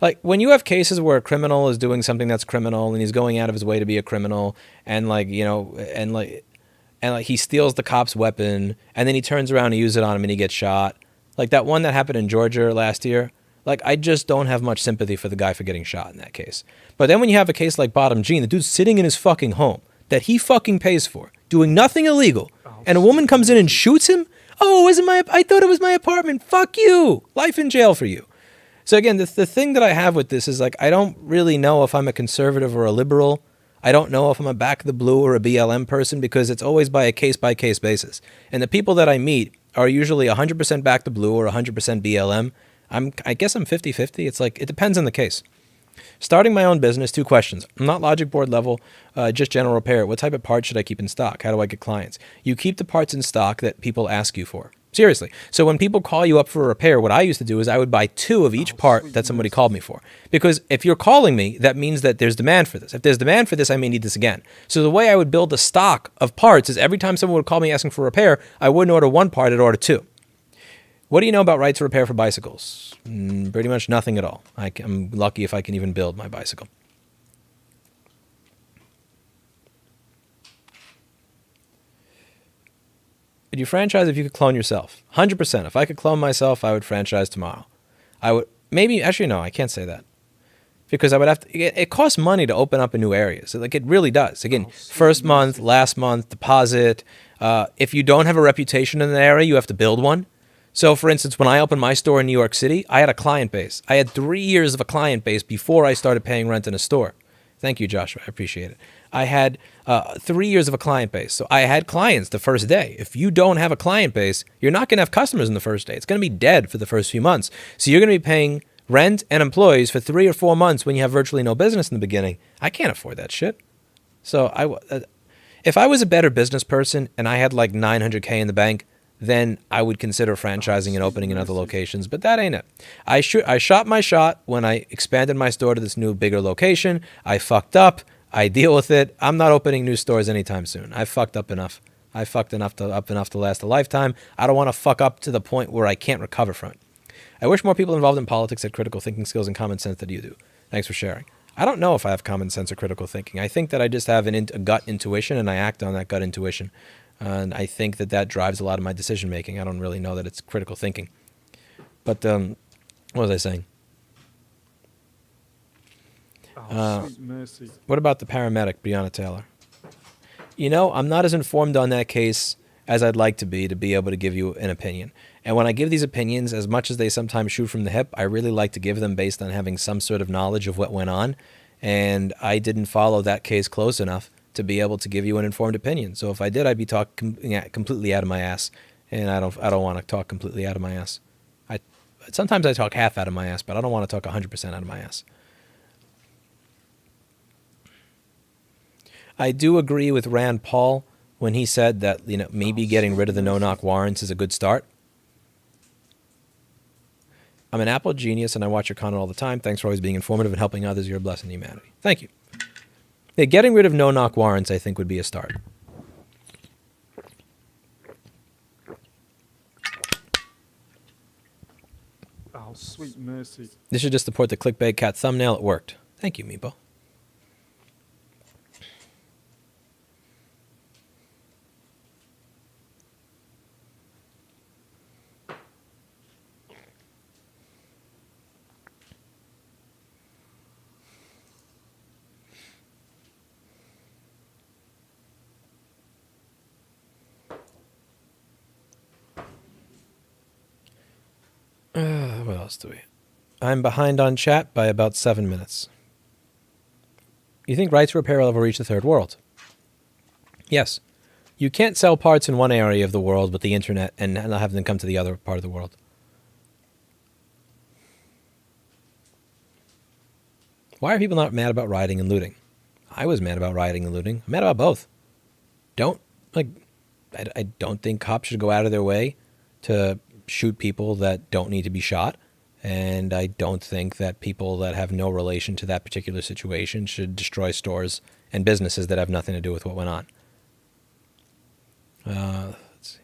Like, when you have cases where a criminal is doing something that's criminal and he's going out of his way to be a criminal and, like, you know, and he steals the cop's weapon and then he turns around and uses it on him and he gets shot. Like that one that happened in Georgia last year. Like, I just don't have much sympathy for the guy for getting shot in that case. But then when you have a case like Bottom Jean, the dude's sitting in his fucking home that he fucking pays for, doing nothing illegal, and a woman comes in and shoots him? Oh, I thought it was my apartment. Fuck you. Life in jail for you. So again, the thing that I have with this is, like, I don't really know if I'm a conservative or a liberal. I don't know if I'm a back the blue or a BLM person, because it's always by a case-by-case basis. And the people that I meet are usually 100% back the blue or 100% BLM. I guess I'm 50-50. It's like, it depends on the case. Starting my own business, 2 questions. I'm not logic board level, just general repair. What type of parts should I keep in stock? How do I get clients? You keep the parts in stock that people ask you for. Seriously. So when people call you up for a repair, what I used to do is I would buy 2 of each part that somebody called me for. Because if you're calling me, that means that there's demand for this. If there's demand for this, I may need this again. So the way I would build a stock of parts is every time someone would call me asking for a repair, I wouldn't order 1 part, I'd order 2. What do you know about right to repair for bicycles? Pretty much nothing at all. I'm lucky if I can even build my bicycle. Would you franchise if you could clone yourself? 100%. If I could clone myself, I would franchise tomorrow. I would, maybe, actually no, I can't say that. Because I would have to, it costs money to open up in new areas. Like, it really does. Again, first month, last month, deposit. If you don't have a reputation in the area, you have to build one. So, for instance, when I opened my store in New York City, I had a client base. I had 3 years of a client base before I started paying rent in a store. Thank you, Joshua. I appreciate it. I had 3 years of a client base. So I had clients the first day. If you don't have a client base, you're not going to have customers in the first day. It's going to be dead for the first few months. So you're going to be paying rent and employees for 3 or 4 months when you have virtually no business in the beginning. I can't afford that shit. So if I was a better business person and I had like $900K in the bank, then I would consider franchising and opening in other locations. But that ain't it. I shot my shot when I expanded my store to this new, bigger location. I fucked up. I deal with it. I'm not opening new stores anytime soon. I fucked up enough. I fucked up enough to last a lifetime. I don't want to fuck up to the point where I can't recover from it. I wish more people involved in politics had critical thinking skills and common sense that you do. Thanks for sharing. I don't know if I have common sense or critical thinking. I think that I just have a gut intuition, and I act on that gut intuition. And I think that drives a lot of my decision making. I don't really know that it's critical thinking. But what was I saying? Sweet mercy. What about the paramedic, Breonna Taylor? You know, I'm not as informed on that case as I'd like to be able to give you an opinion. And when I give these opinions, as much as they sometimes shoot from the hip, I really like to give them based on having some sort of knowledge of what went on. And I didn't follow that case close enough to be able to give you an informed opinion. So if I did, I'd be talking completely out of my ass. And I don't want to talk completely out of my ass. Sometimes I talk half out of my ass, but I don't want to talk 100% out of my ass. I do agree with Rand Paul when he said that, you know, maybe getting rid of the no-knock warrants is a good start. I'm an Apple genius and I watch your content all the time. Thanks for always being informative and helping others. You're a blessing to humanity. Thank you. Yeah, getting rid of no-knock warrants, I think, would be a start. Oh, sweet mercy. This should just support the clickbait cat thumbnail. It worked. Thank you, Meepo. What else do we? I'm behind on chat by about 7 minutes. You think rights repair will ever reach the third world? Yes. You can't sell parts in one area of the world with the internet and not have them come to the other part of the world. Why are people not mad about rioting and looting? I was mad about rioting and looting. I'm mad about both. I don't think cops should go out of their way to shoot people that don't need to be shot. And I don't think that people that have no relation to that particular situation should destroy stores and businesses that have nothing to do with what went on. Let's see.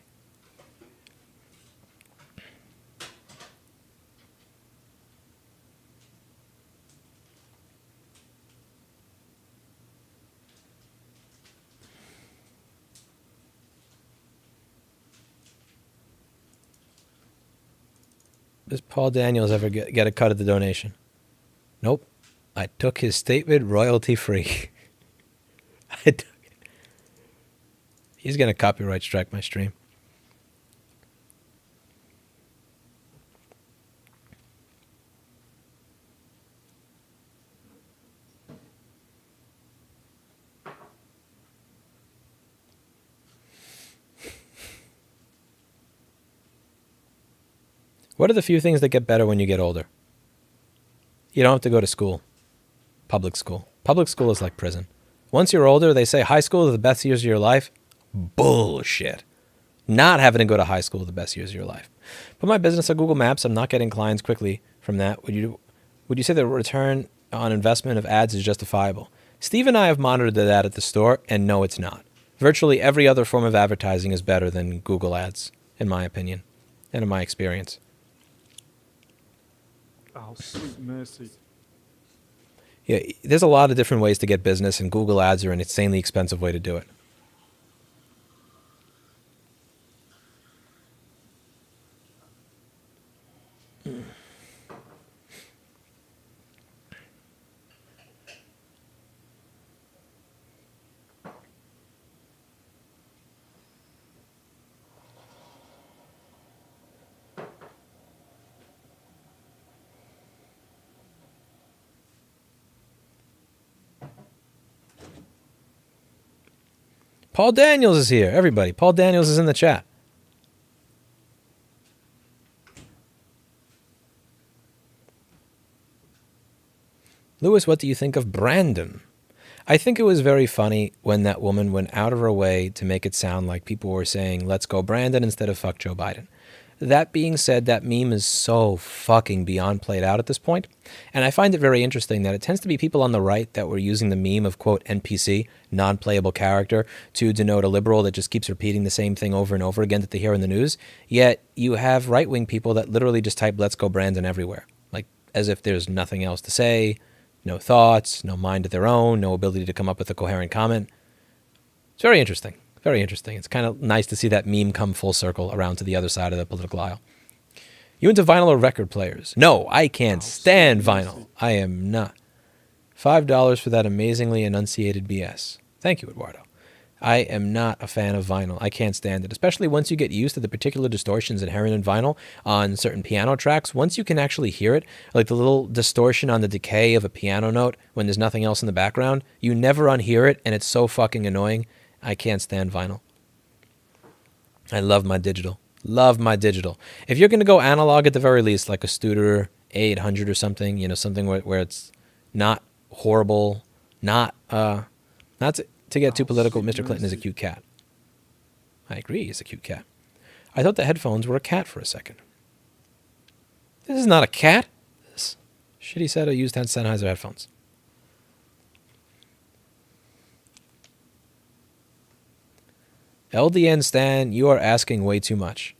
Does Paul Daniels ever get a cut of the donation? Nope. I took his statement royalty free. He's going to copyright strike my stream. What are the few things that get better when you get older? You don't have to go to school. Public school. Public school is like prison. Once you're older, they say high school is the best years of your life. Bullshit. Not having to go to high school is the best years of your life. Put my business on Google Maps. I'm not getting clients quickly from that. Would you say the return on investment of ads is justifiable? Steve and I have monitored that at the store, and no, it's not. Virtually every other form of advertising is better than Google ads, in my opinion, and in my experience. Oh, sweet mercy. Yeah, there's a lot of different ways to get business, and Google ads are an insanely expensive way to do it. Paul Daniels is here. Everybody, Paul Daniels is in the chat. Lewis, what do you think of Brandon? I think it was very funny when that woman went out of her way to make it sound like people were saying, let's go Brandon instead of fuck Joe Biden. That being said, that meme is so fucking beyond played out at this point. And I find it very interesting that it tends to be people on the right that were using the meme of, quote, NPC, non-playable character, to denote a liberal that just keeps repeating the same thing over and over again that they hear in the news. Yet you have right-wing people that literally just type, let's go Brandon everywhere. Like, as if there's nothing else to say, no thoughts, no mind of their own, no ability to come up with a coherent comment. It's very interesting. Very interesting. It's kind of nice to see that meme come full circle around to the other side of the political aisle. You into vinyl or record players? No, I can't stand vinyl. I am not. $5 for that amazingly enunciated BS. Thank you, Eduardo. I am not a fan of vinyl. I can't stand it, especially once you get used to the particular distortions inherent in vinyl on certain piano tracks. Once you can actually hear it, like the little distortion on the decay of a piano note when there's nothing else in the background, you never unhear it, and it's so fucking annoying. I can't stand vinyl. I love my digital. Love my digital. If you're going to go analog at the very least, like a Studer A800 or something, you know, something where it's not horrible, not to get too political, Mr. Clinton is a cute cat. I agree, he's a cute cat. I thought the headphones were a cat for a second. This is not a cat. This shitty set of used Sennheiser headphones. LDN Stan, you are asking way too much.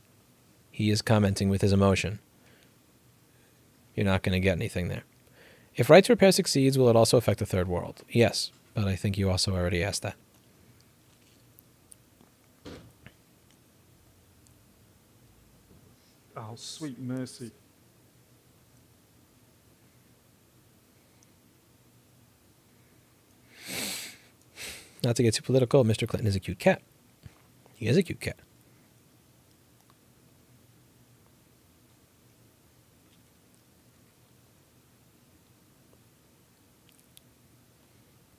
He is commenting with his emotion. you're not going to get anything there. If right to repair succeeds, will it also affect the third world? Yes, but I think you also already asked that. Oh, sweet mercy. Not to get too political, Mr. Clinton is a cute cat. He is a cute cat.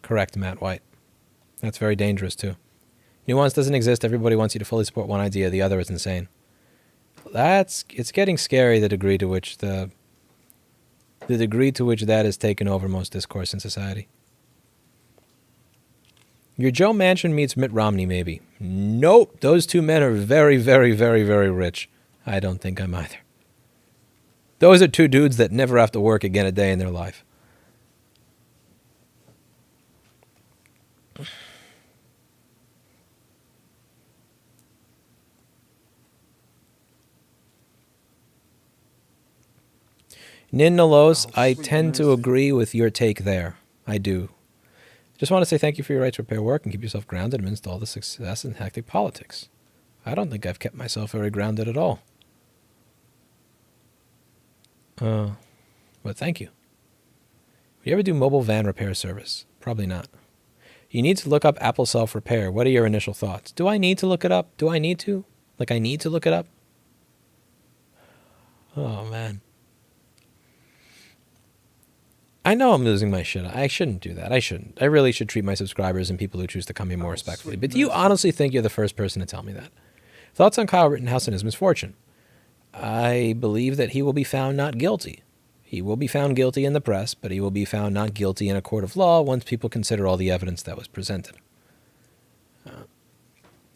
Correct, Matt White. That's very dangerous, too. Nuance doesn't exist. Everybody wants you to fully support one idea. The other is insane. It's getting scary, the degree to which that has taken over most discourse in society. Your Joe Manchin meets Mitt Romney, maybe. Nope. Those two men are very, very, very, very rich. I don't think I'm either. Those are two dudes that never have to work again a day in their life. Nin Nalos, I tend to agree with your take there. I do. Just want to say thank you for your right to repair work and keep yourself grounded amidst all the success and hectic politics. I don't think I've kept myself very grounded at all. But thank you. Would you ever do mobile van repair service? Probably not. You need to look up Apple self-repair. What are your initial thoughts? Do I need to look it up? Do I need to? Like, I need to look it up? Oh, man. I know I'm losing my shit. I shouldn't do that. I shouldn't. I really should treat my subscribers and people who choose to come here more respectfully. But do you honestly think you're the first person to tell me that? Thoughts on Kyle Rittenhouse and his misfortune? I believe that he will be found not guilty. He will be found guilty in the press, but he will be found not guilty in a court of law once people consider all the evidence that was presented.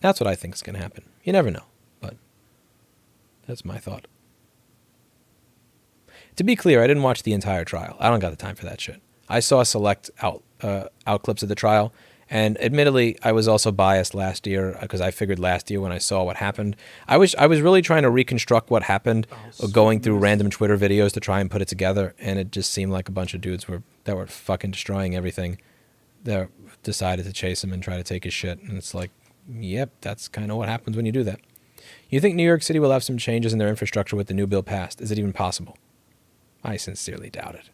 That's what I think is going to happen. You never know, but that's my thought. To be clear, I didn't watch the entire trial. I don't got the time for that shit. I saw select out clips of the trial, and admittedly, I was also biased last year because I figured last year when I saw what happened, I was really trying to reconstruct what happened, going through random Twitter videos to try and put it together, and it just seemed like a bunch of dudes that were fucking destroying everything. That decided to chase him and try to take his shit, and it's like, yep, that's kind of what happens when you do that. You think New York City will have some changes in their infrastructure with the new bill passed? Is it even possible? I sincerely doubt it.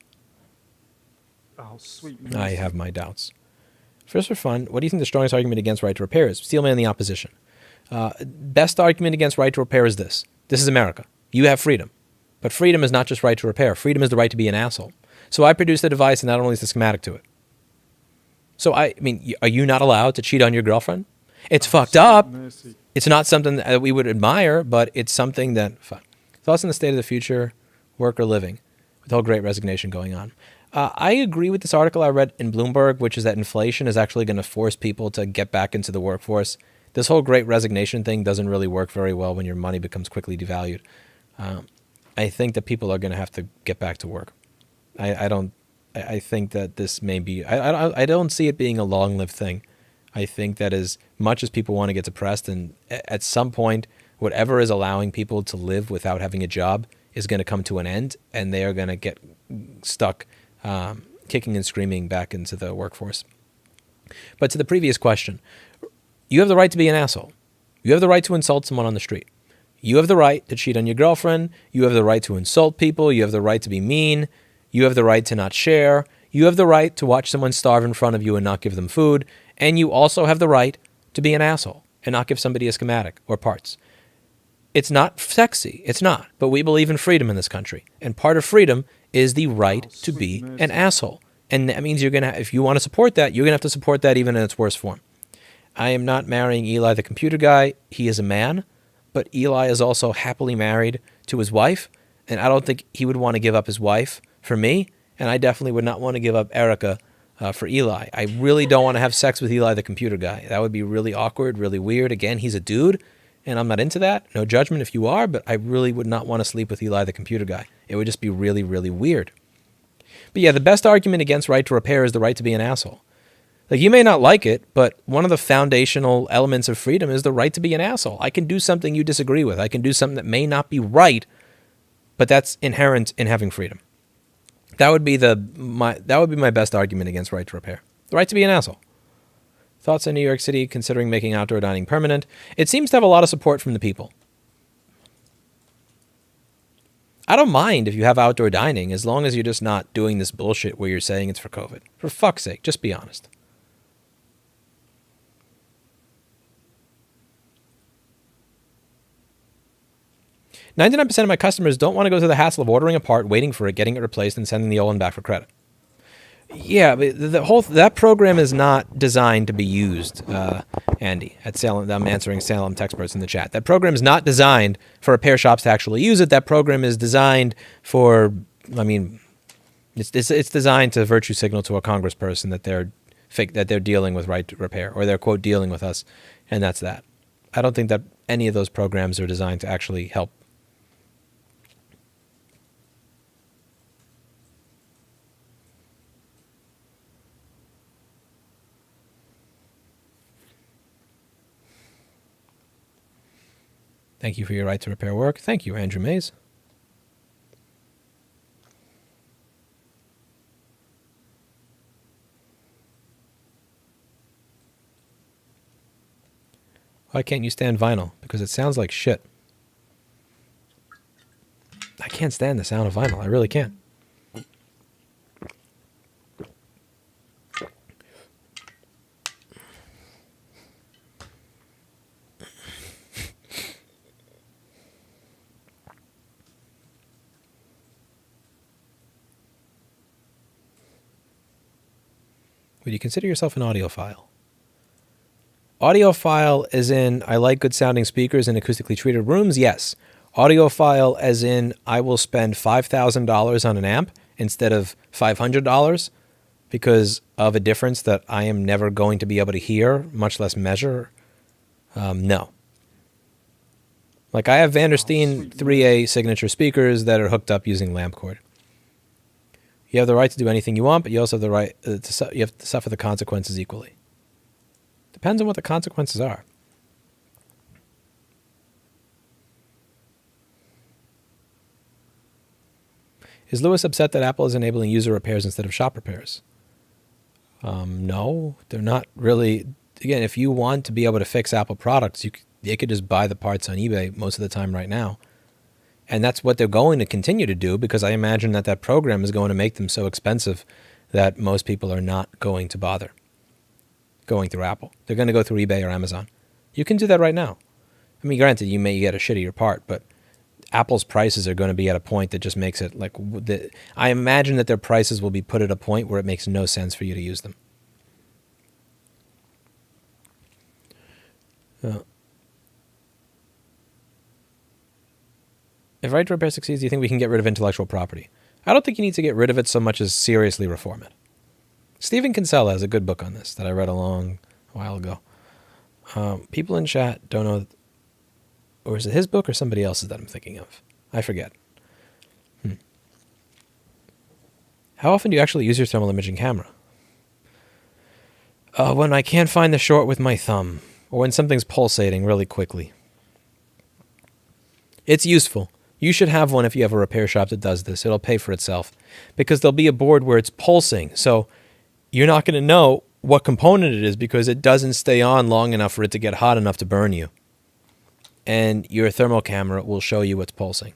Oh, sweet. I have my doubts. First for fun, what do you think the strongest argument against right to repair is? Steelman and the opposition. Best argument against right to repair is this. This is America. You have freedom. But freedom is not just right to repair. Freedom is the right to be an asshole. So I produced a device and not only is the schematic to it. So I mean, are you not allowed to cheat on your girlfriend? It's fucked up. Mercy. It's not something that we would admire, but it's something that... Thoughts on the state of the future, work or living? With the whole great resignation going on. I agree with this article I read in Bloomberg, which is that inflation is actually going to force people to get back into the workforce. This whole great resignation thing doesn't really work very well when your money becomes quickly devalued. I think that people are going to have to get back to work. I think that this may be... I don't see it being a long-lived thing. I think that as much as people want to get depressed, and at some point, whatever is allowing people to live without having a job is going to come to an end, and they are going to get stuck kicking and screaming back into the workforce. But to the previous question, you have the right to be an asshole. You have the right to insult someone on the street. You have the right to cheat on your girlfriend. You have the right to insult people. You have the right to be mean. You have the right to not share. You have the right to watch someone starve in front of you and not give them food. And you also have the right to be an asshole and not give somebody a schematic or parts. It's not sexy. It's not. But we believe in freedom in this country. And part of freedom is the right to be an asshole. And that means you're going to, if you want to support that, you're going to have to support that even in its worst form. I am not marrying Eli the computer guy. He is a man. But Eli is also happily married to his wife. And I don't think he would want to give up his wife for me. And I definitely would not want to give up Erica for Eli. I really don't want to have sex with Eli the computer guy. That would be really awkward, really weird. Again, he's a dude. And I'm not into that. No judgment if you are, but I really would not want to sleep with Eli the computer guy. It would just be really, really weird. But yeah, the best argument against right to repair is the right to be an asshole. Like, you may not like it, but one of the foundational elements of freedom is the right to be an asshole. I can do something you disagree with. I can do something that may not be right, but that's inherent in having freedom. That would be my best argument against right to repair. The right to be an asshole. Thoughts on New York City considering making outdoor dining permanent? It seems to have a lot of support from the people. I don't mind if you have outdoor dining as long as you're just not doing this bullshit where you're saying it's for COVID. For fuck's sake, just be honest. "99% of my customers don't want to go through the hassle of ordering a part, waiting for it, getting it replaced, and sending the old one back for credit." Yeah, but that program is not designed to be used, Andy, at Salem. I'm answering Salem Texperts in the chat. That program is not designed for repair shops to actually use it. That program is designed for, it's designed to virtue signal to a congressperson that they're dealing with right to repair, or they're, quote, dealing with us, and that's that. I don't think that any of those programs are designed to actually help. Thank you for your right to repair work. Thank you, Andrew Mays. Why can't you stand vinyl? Because it sounds like shit. I can't stand the sound of vinyl. I really can't. Would you consider yourself an audiophile? Audiophile as in I like good sounding speakers in acoustically treated rooms? Yes. Audiophile as in I will spend $5,000 on an amp instead of $500 because of a difference that I am never going to be able to hear, much less measure? No. Like I have Vandersteen 3A signature speakers that are hooked up using lamp cord. You have the right to do anything you want, but you also have the right you have to suffer the consequences equally. Depends on what the consequences are. Is Lewis upset that Apple is enabling user repairs instead of shop repairs? No, they're not really. Again, if you want to be able to fix Apple products, they could just buy the parts on eBay most of the time right now. And that's what they're going to continue to do because I imagine that program is going to make them so expensive that most people are not going to bother going through Apple. They're going to go through eBay or Amazon. You can do that right now. I mean, granted, you may get a shittier part, but Apple's prices are going to be at a point that just makes it like... I imagine that their prices will be put at a point where it makes no sense for you to use them. If right to repair succeeds, do you think we can get rid of intellectual property? I don't think you need to get rid of it so much as seriously reform it. Stephen Kinsella has a good book on this that I read a while ago. People in chat don't know, or is it his book or somebody else's that I'm thinking of? I forget. How often do you actually use your thermal imaging camera? When I can't find the short with my thumb, or when something's pulsating really quickly. It's useful. You should have one if you have a repair shop that does this. It'll pay for itself. Because there'll be a board where it's pulsing. So you're not going to know what component it is because it doesn't stay on long enough for it to get hot enough to burn you. And your thermal camera will show you what's pulsing.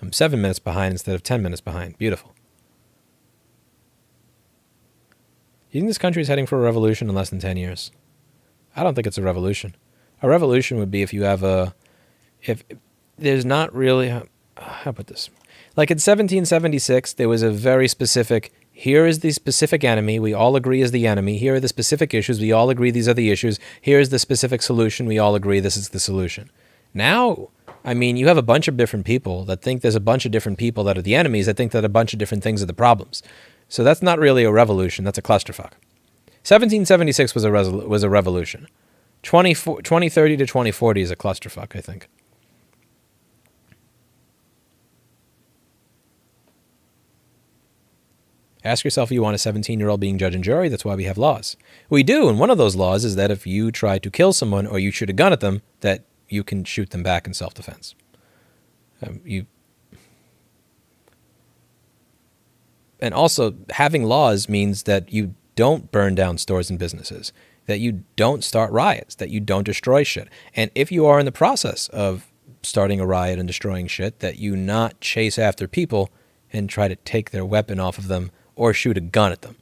I'm 7 minutes behind instead of 10 minutes behind. Beautiful. Do you think this country is heading for a revolution in less than 10 years? I don't think it's a revolution. A revolution would be if you have if there's not really, how about this? Like in 1776, there was a very specific, here is the specific enemy, we all agree is the enemy. Here are the specific issues, we all agree these are the issues. Here is the specific solution, we all agree this is the solution. Now, I mean, you have a bunch of different people that think there's a bunch of different people that are the enemies that think that a bunch of different things are the problems. So that's not really a revolution, that's a clusterfuck. 1776 was a revolution. 2030 to 2040 is a clusterfuck, I think. Ask yourself if you want a 17-year-old being judge and jury. That's why we have laws. We do, and one of those laws is that if you try to kill someone or you shoot a gun at them, that you can shoot them back in self-defense. And also, having laws means that you don't burn down stores and businesses, that you don't start riots, that you don't destroy shit. And if you are in the process of starting a riot and destroying shit, that you not chase after people and try to take their weapon off of them or shoot a gun at them.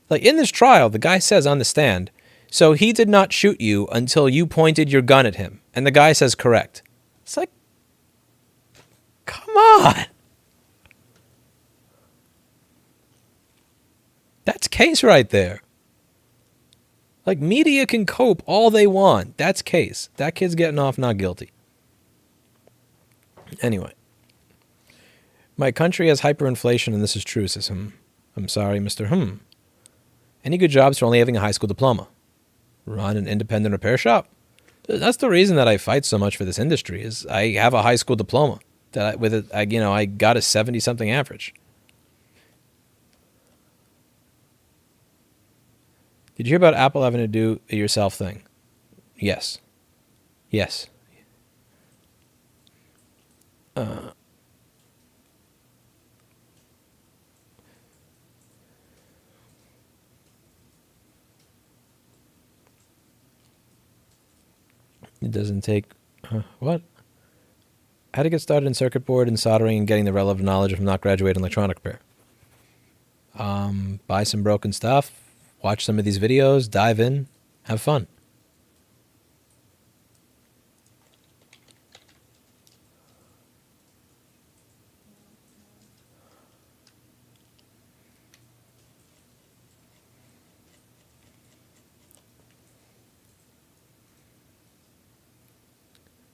Like in this trial, the guy says on the stand, so he did not shoot you until you pointed your gun at him. And the guy says correct. It's like, come on. That's case right there. Like, media can cope all they want. That's case. That kid's getting off not guilty. Anyway. My country has hyperinflation, and this is true, says I'm sorry, Mr. Any good jobs for only having a high school diploma? Run an independent repair shop? That's the reason that I fight so much for this industry, is I have a high school diploma. I got a 70-something average. Did you hear about Apple having to do a yourself thing? Yes. Yes. It doesn't take... what? How to get started in circuit board and soldering and getting the relevant knowledge if I'm not graduating in electronic repair. Buy some broken stuff. Watch some of these videos, dive in, have fun.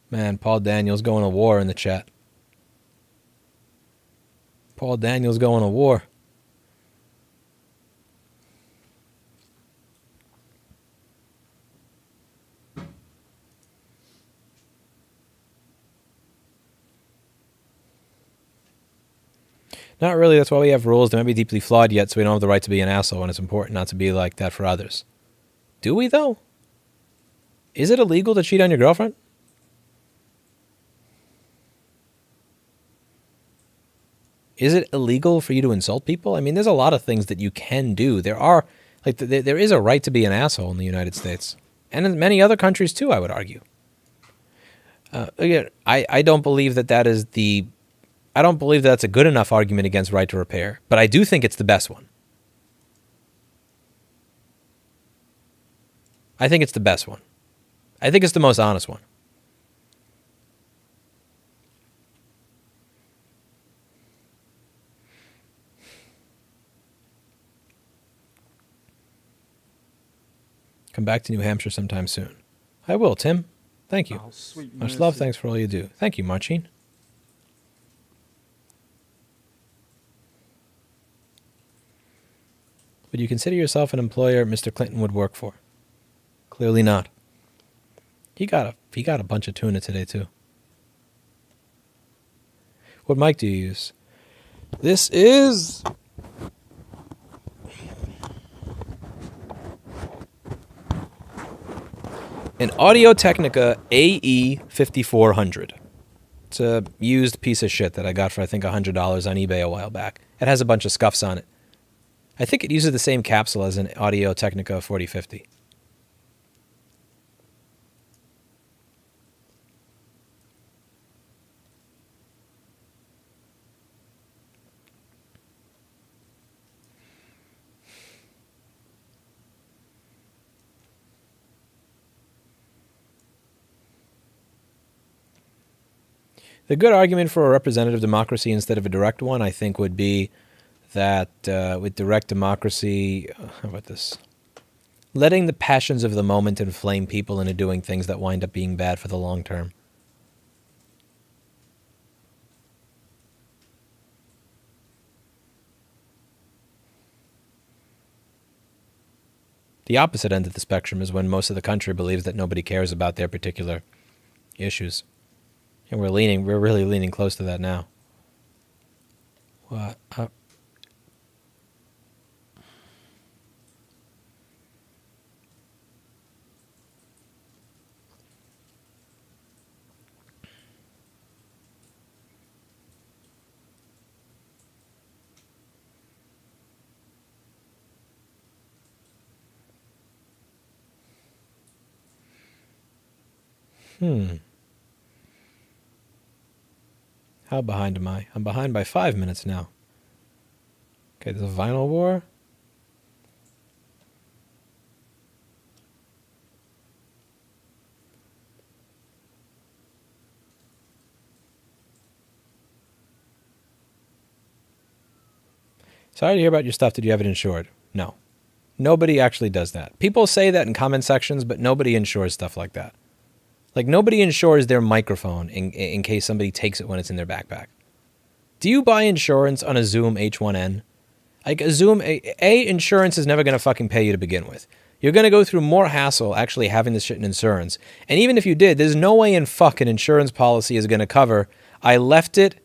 Man, Paul Daniels going to war in the chat. Paul Daniels going to war. Not really. That's why we have rules. They might be deeply flawed yet, so we don't have the right to be an asshole, and it's important not to be like that for others. Do we, though? Is it illegal to cheat on your girlfriend? Is it illegal for you to insult people? I mean, there's a lot of things that you can do. There is a right to be an asshole in the United States. And in many other countries, too, I would argue. Again, I don't believe that is the... I don't believe that's a good enough argument against right to repair, but I do think it's the best one. I think it's the best one. I think it's the most honest one. Come back to New Hampshire sometime soon. I will, Tim. Thank you. Oh, sweet Much mercy. love. Thanks for all you do. Thank you, Marcin. Would you consider yourself an employer Mr. Clinton would work for? Clearly not. He got a bunch of tuna today, too. What mic do you use? This is... an Audio-Technica AE5400. It's a used piece of shit that I got for, I think, $100 on eBay a while back. It has a bunch of scuffs on it. I think it uses the same capsule as an Audio-Technica 4050. The good argument for a representative democracy instead of a direct one, I think, would be that with direct democracy, how about this? Letting the passions of the moment inflame people into doing things that wind up being bad for the long term. The opposite end of the spectrum is when most of the country believes that nobody cares about their particular issues. And we're really leaning close to that now. What? How behind am I? I'm behind by 5 minutes now. Okay, there's a vinyl war. Sorry to hear about your stuff. Did you have it insured? No. Nobody actually does that. People say that in comment sections, but nobody insures stuff like that. Like, nobody insures their microphone in case somebody takes it when it's in their backpack. Do you buy insurance on a Zoom H1N? Like, a Zoom, insurance is never going to fucking pay you to begin with. You're going to go through more hassle actually having this shit in insurance. And even if you did, there's no way in fuck an insurance policy is going to cover, I left it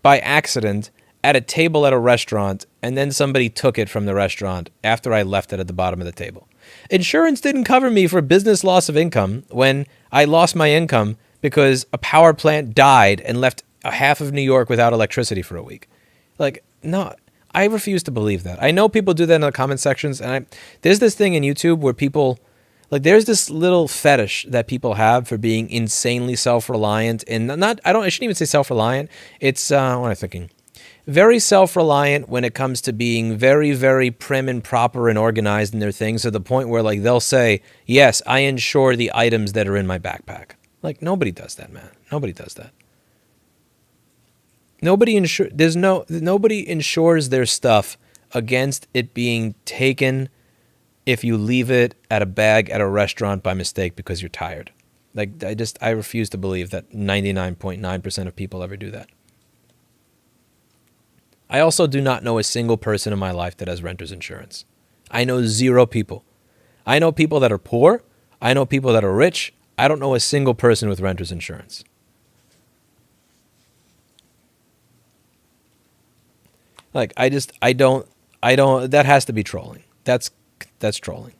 by accident at a table at a restaurant, and then somebody took it from the restaurant after I left it at the bottom of the table. Insurance didn't cover me for business loss of income when I lost my income because a power plant died and left a half of New York without electricity for a week. Like, no, I refuse to believe that. I know people do that in the comment sections, and there's this thing in YouTube where people, like, there's this little fetish that people have for being insanely self-reliant, and I shouldn't even say self-reliant. It's, what am I thinking? Very self-reliant when it comes to being very, very prim and proper and organized in their things, to the point where, like, they'll say, yes, I insure the items that are in my backpack. Like, nobody does that, man. Nobody does that. Nobody insures their stuff against it being taken if you leave it at a bag at a restaurant by mistake because you're tired. Like, I refuse to believe that 99.9% of people ever do that. I also do not know a single person in my life that has renter's insurance. I know 0 people. I know people that are poor. I know people that are rich. I don't know a single person with renter's insurance. Like, I don't, that has to be trolling. That's trolling.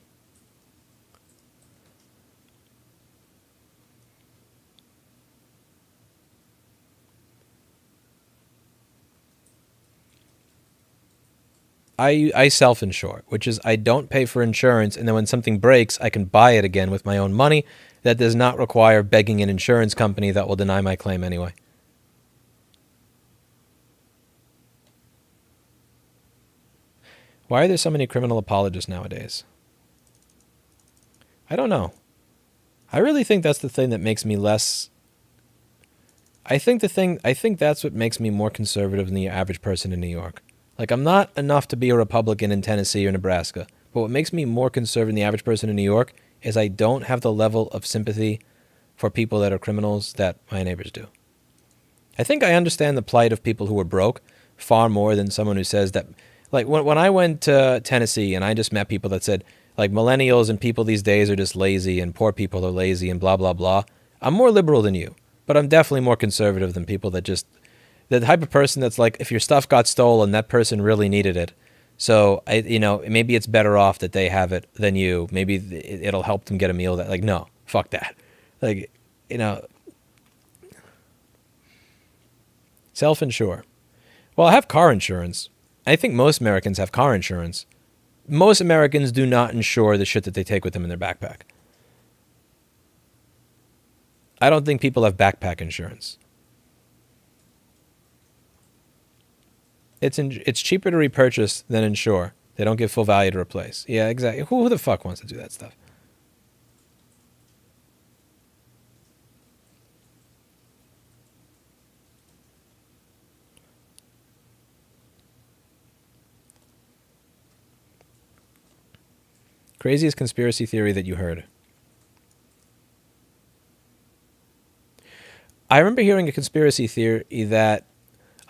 I self-insure, which is I don't pay for insurance, and then when something breaks, I can buy it again with my own money. That does not require begging an insurance company that will deny my claim anyway. Why are there so many criminal apologists nowadays? I don't know. I really think that's the thing that makes me less... I think that's what makes me more conservative than the average person in New York. Like, I'm not enough to be a Republican in Tennessee or Nebraska, but what makes me more conservative than the average person in New York is I don't have the level of sympathy for people that are criminals that my neighbors do. I think I understand the plight of people who are broke far more than someone who says that... Like, when I went to Tennessee and I just met people that said, like, millennials and people these days are just lazy and poor people are lazy and blah, blah, blah. I'm more liberal than you, but I'm definitely more conservative than people that just... The type of person that's like, if your stuff got stolen, that person really needed it. So, maybe it's better off that they have it than you. Maybe it'll help them get a meal. Like, no, fuck that. Like, self-insure. Well, I have car insurance. I think most Americans have car insurance. Most Americans do not insure the shit that they take with them in their backpack. I don't think people have backpack insurance. It's cheaper to repurchase than insure. They don't give full value to replace. Yeah, exactly. Who the fuck wants to do that stuff? Craziest conspiracy theory that you heard? I remember hearing a conspiracy theory that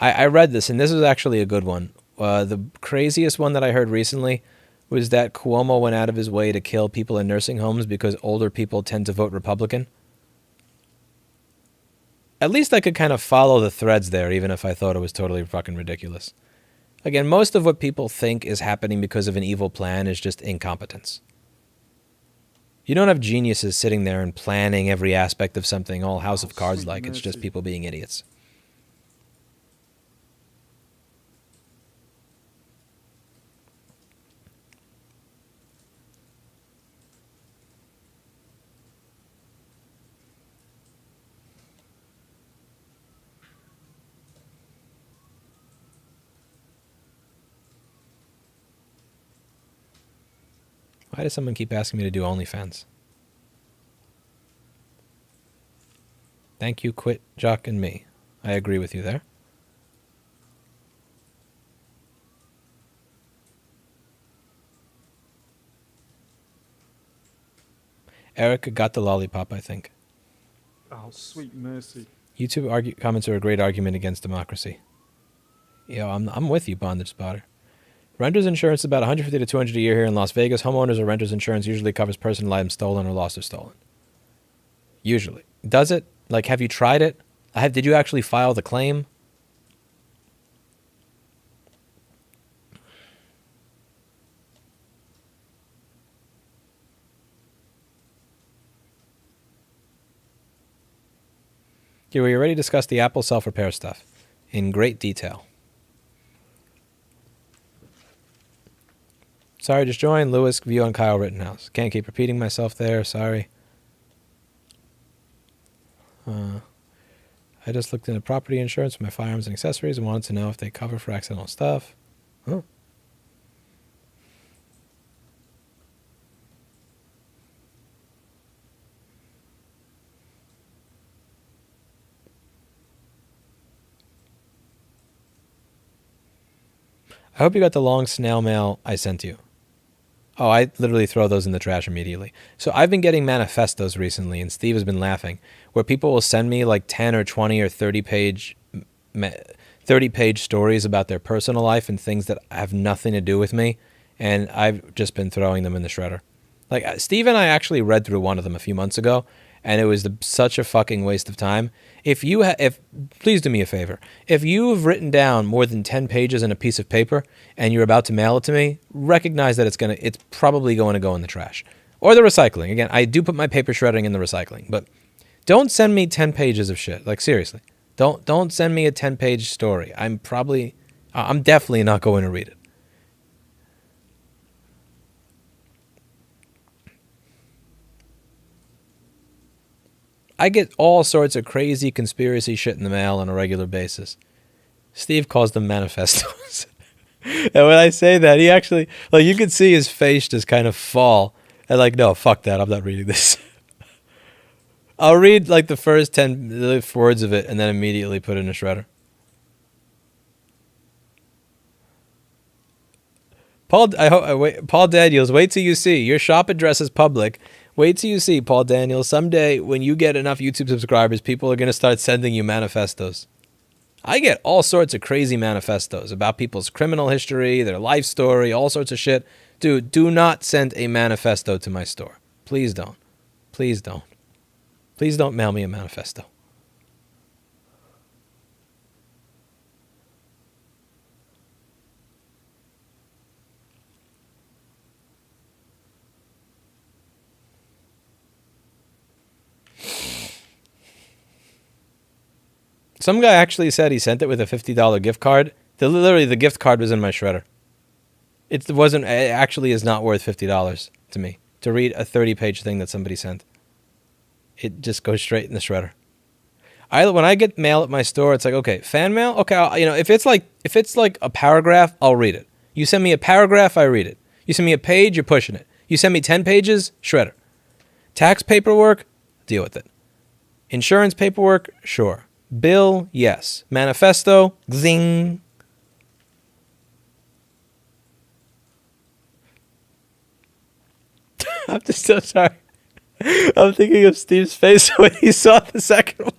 I read this, and this was actually a good one. The craziest one that I heard recently was that Cuomo went out of his way to kill people in nursing homes because older people tend to vote Republican. At least I could kind of follow the threads there, even if I thought it was totally fucking ridiculous. Again, most of what people think is happening because of an evil plan is just incompetence. You don't have geniuses sitting there and planning every aspect of something all House of Cards like. It's just people being idiots. Why does someone keep asking me to do OnlyFans? Thank you, Quit, Jock, and me. I agree with you there. Erica got the lollipop, I think. Oh, sweet mercy. YouTube comments are a great argument against democracy. Yo, I'm with you, Bondage Spotter. Renter's insurance is about $150 to $200 a year here in Las Vegas. Homeowners or renters insurance usually covers personal items stolen or lost or stolen. Usually. Does it? Like, have you tried it? Did you actually file the claim? Okay, we already discussed the Apple self-repair stuff in great detail. Sorry, just joined. Lewis, view on Kyle Rittenhouse. Can't keep repeating myself there. Sorry. I just looked into property insurance for my firearms and accessories and wanted to know if they cover for accidental stuff. Huh. I hope you got the long snail mail I sent you. Oh, I literally throw those in the trash immediately. So I've been getting manifestos recently, and Steve has been laughing, where people will send me like 10 or 20 or 30-page stories about their personal life and things that have nothing to do with me, and I've just been throwing them in the shredder. Like, Steve and I actually read through one of them a few months ago, and it was such a fucking waste of time. Please do me a favor. If you've written down more than 10 pages in a piece of paper and you're about to mail it to me, recognize that it's probably going to go in the trash or the recycling. Again, I do put my paper shredding in the recycling, but don't send me 10 pages of shit. Like, seriously, don't send me a 10-page story. I'm definitely not going to read it. I get all sorts of crazy conspiracy shit in the mail on a regular basis. Steve calls them manifestos. And when I say that, he actually, like, you could see his face just kind of fall. And like, no, fuck that. I'm not reading this. I'll read like the first 10 words of it and then immediately put it in a shredder. Paul Daniels, wait till you see. Your shop address is public. Wait till you see, Paul Daniels. Someday, when you get enough YouTube subscribers, people are going to start sending you manifestos. I get all sorts of crazy manifestos about people's criminal history, their life story, all sorts of shit. Dude, do not send a manifesto to my store. Please don't. Please don't. Please don't mail me a manifesto. Some guy actually said he sent it with a $50 gift card. Literally, the gift card was in my shredder. It actually is not worth $50 to me to read a 30-page thing that somebody sent. It just goes straight in the shredder. When I get mail at my store, it's like, okay, fan mail? Okay, if it's like a paragraph, I'll read it. You send me a paragraph, I read it. You send me a page, you're pushing it. You send me 10 pages, shredder. Tax paperwork, deal with it. Insurance paperwork, sure. Bill, yes. Manifesto, zing. I'm just so sorry. I'm thinking of Steve's face when he saw the second one.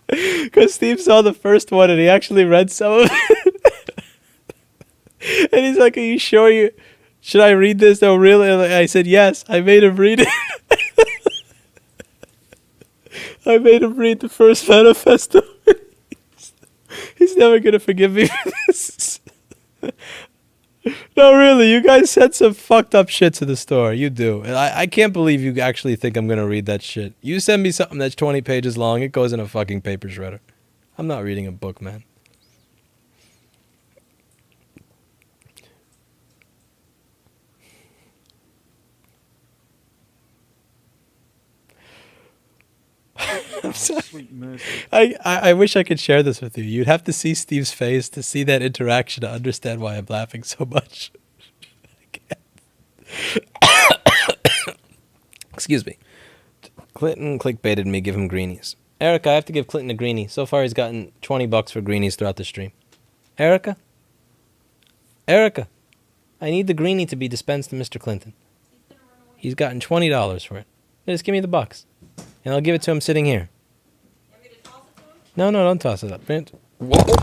Because Steve saw the first one and he actually read some of it. And he's like, are you sure should I read this? No, really? And I said, yes. I made him read it. I made him read the first manifesto. He's never going to forgive me for this. No, really, you guys sent some fucked up shit to the store. You do. And I can't believe you actually think I'm going to read that shit. You send me something that's 20 pages long, it goes in a fucking paper shredder. I'm not reading a book, man. I'm sorry. Sweet mercy. I wish I could share this with you. You'd have to see Steve's face to see that interaction to understand why I'm laughing so much. I can't. Excuse me. Clinton clickbaited me, give him greenies. Erica, I have to give Clinton a greenie. So far he's gotten $20 for greenies throughout the stream. Erica? Erica, I need the greenie to be dispensed to Mr. Clinton. He's gotten $20 for it. Just give me the bucks. And I'll give it to him sitting here. You want me to toss it to him? No, don't toss it up. Whoa.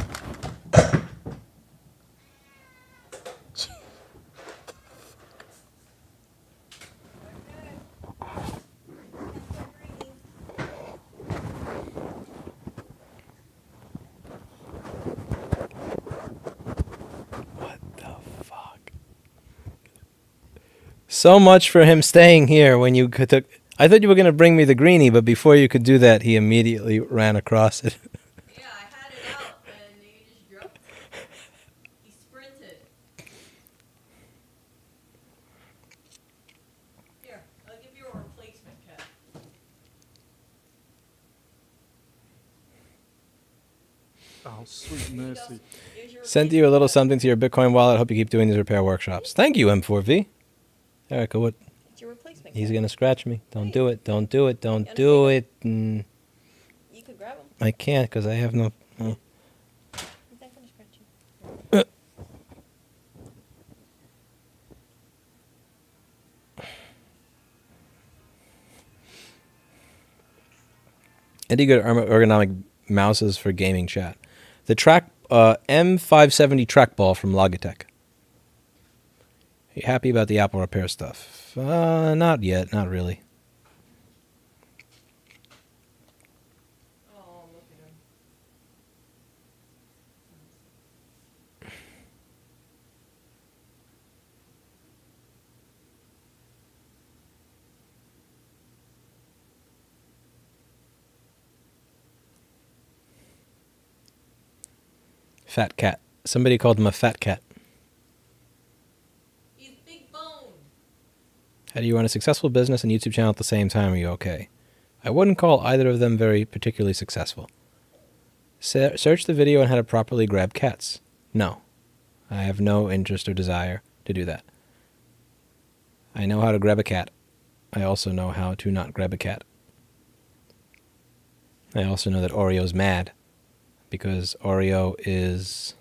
What the fuck? So much for him staying here when you took... I thought you were going to bring me the greenie, but before you could do that, he immediately ran across it. Yeah, I had it out and he just dropped it. He sprinted. Here, I'll give you a replacement, cat. Oh, sweet mercy. Here's your Sent you a little something to your Bitcoin wallet. Hope you keep doing these repair workshops. Thank you, M4V. Erica, what? It's your replacement, He's cat. going to scratch me. Don't do it. Don't do it. Don't do it. You could grab him. I can't because I have no... He's not gonna scratch you. Any good ergonomic mouses for gaming chat? The track M570 trackball from Logitech. You happy about the Apple repair stuff? Not yet. Not really. Oh, look at him. Fat cat. Somebody called him a fat cat. He's big boned. How do you run a successful business and YouTube channel at the same time? Are you okay? I wouldn't call either of them very particularly successful. Search the video on how to properly grab cats. No. I have no interest or desire to do that. I know how to grab a cat. I also know how to not grab a cat. I also know that Oreo's mad because Oreo is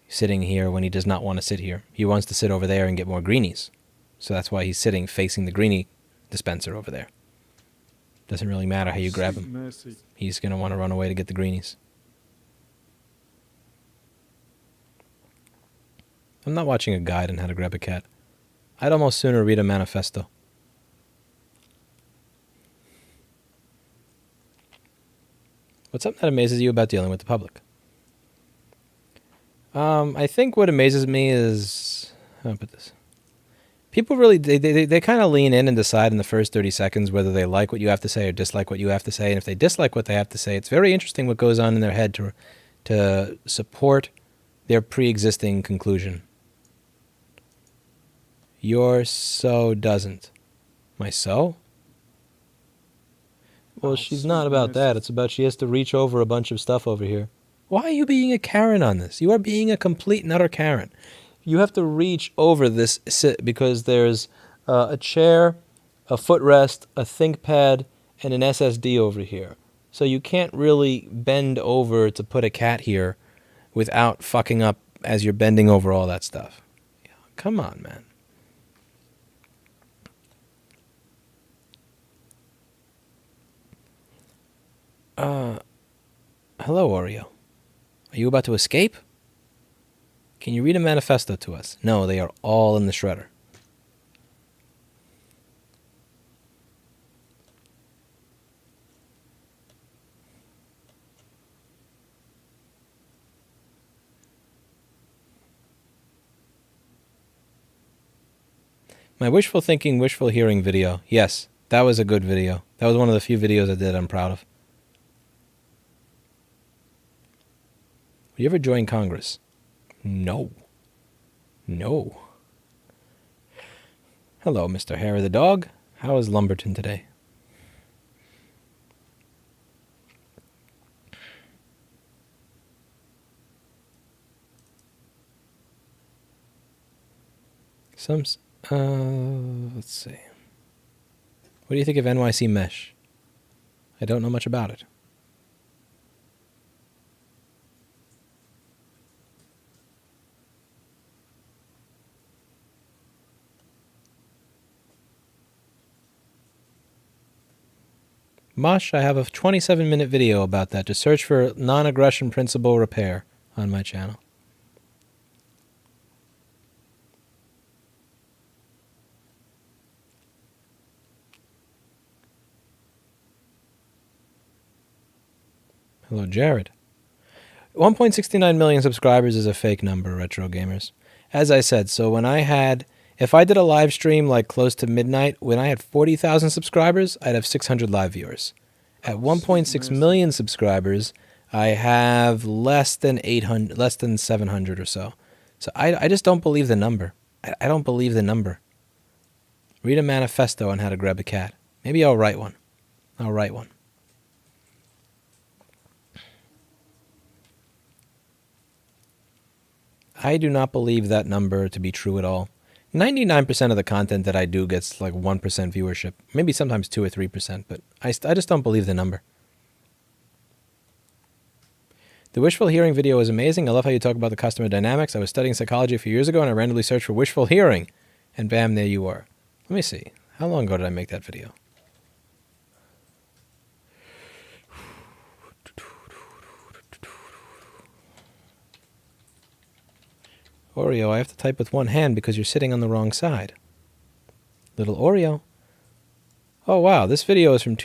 sitting here when he does not want to sit here. He wants to sit over there and get more greenies. So that's why he's sitting facing the greenie dispenser over there. Doesn't really matter how you grab Sweet him. mercy. He's going to want to run away to get the greenies. I'm not watching a guide on how to grab a cat. I'd almost sooner read a manifesto. What's something that amazes you about dealing with the public? I think what amazes me is... How do I put this? People really, they kind of lean in and decide in the first 30 seconds whether they like what you have to say or dislike what you have to say. And if they dislike what they have to say, it's very interesting what goes on in their head to support their pre-existing conclusion. Your so doesn't. My so? Well, Oh, she's sweet not about mercy. that. It's about she has to reach over a bunch of stuff over here. Why are you being a Karen on this? You are being a complete and utter Karen. You have to reach over this because there's a chair, a footrest, a ThinkPad, and an SSD over here. So you can't really bend over to put a cat here without fucking up as you're bending over all that stuff. Yeah, come on, man. Hello, Oreo. Are you about to escape? Can you read a manifesto to us? No, they are all in the shredder. My wishful thinking, wishful hearing video. Yes, that was a good video. That was one of the few videos I did I'm proud of. Would you ever join Congress? No. No. Hello, Mr. Harry the dog. How is Lumberton today? Let's see. What do you think of NYC Mesh? I don't know much about it. Mosh, I have a 27-minute video about that. Just search for non-aggression principle repair on my channel. Hello, Jared. 1.69 million subscribers is a fake number, retro gamers. As I said, so if I did a live stream like close to midnight, when I had 40,000 subscribers, I'd have 600 live viewers. At 1.6 million subscribers, I have less than 700 or so. So I just don't believe the number. I don't believe the number. Read a manifesto on how to grab a cat. Maybe I'll write one. I do not believe that number to be true at all. 99% of the content that I do gets like 1% viewership. Maybe sometimes 2 or 3%, but I just don't believe the number. The wishful hearing video is amazing. I love how you talk about the customer dynamics. I was studying psychology a few years ago and I randomly searched for wishful hearing. And bam, there you are. Let me see. How long ago did I make that video? Oreo, I have to type with one hand because you're sitting on the wrong side. Little Oreo. Oh, wow. This video is from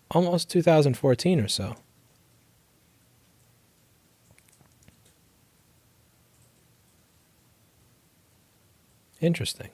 almost 2014 or so. Interesting.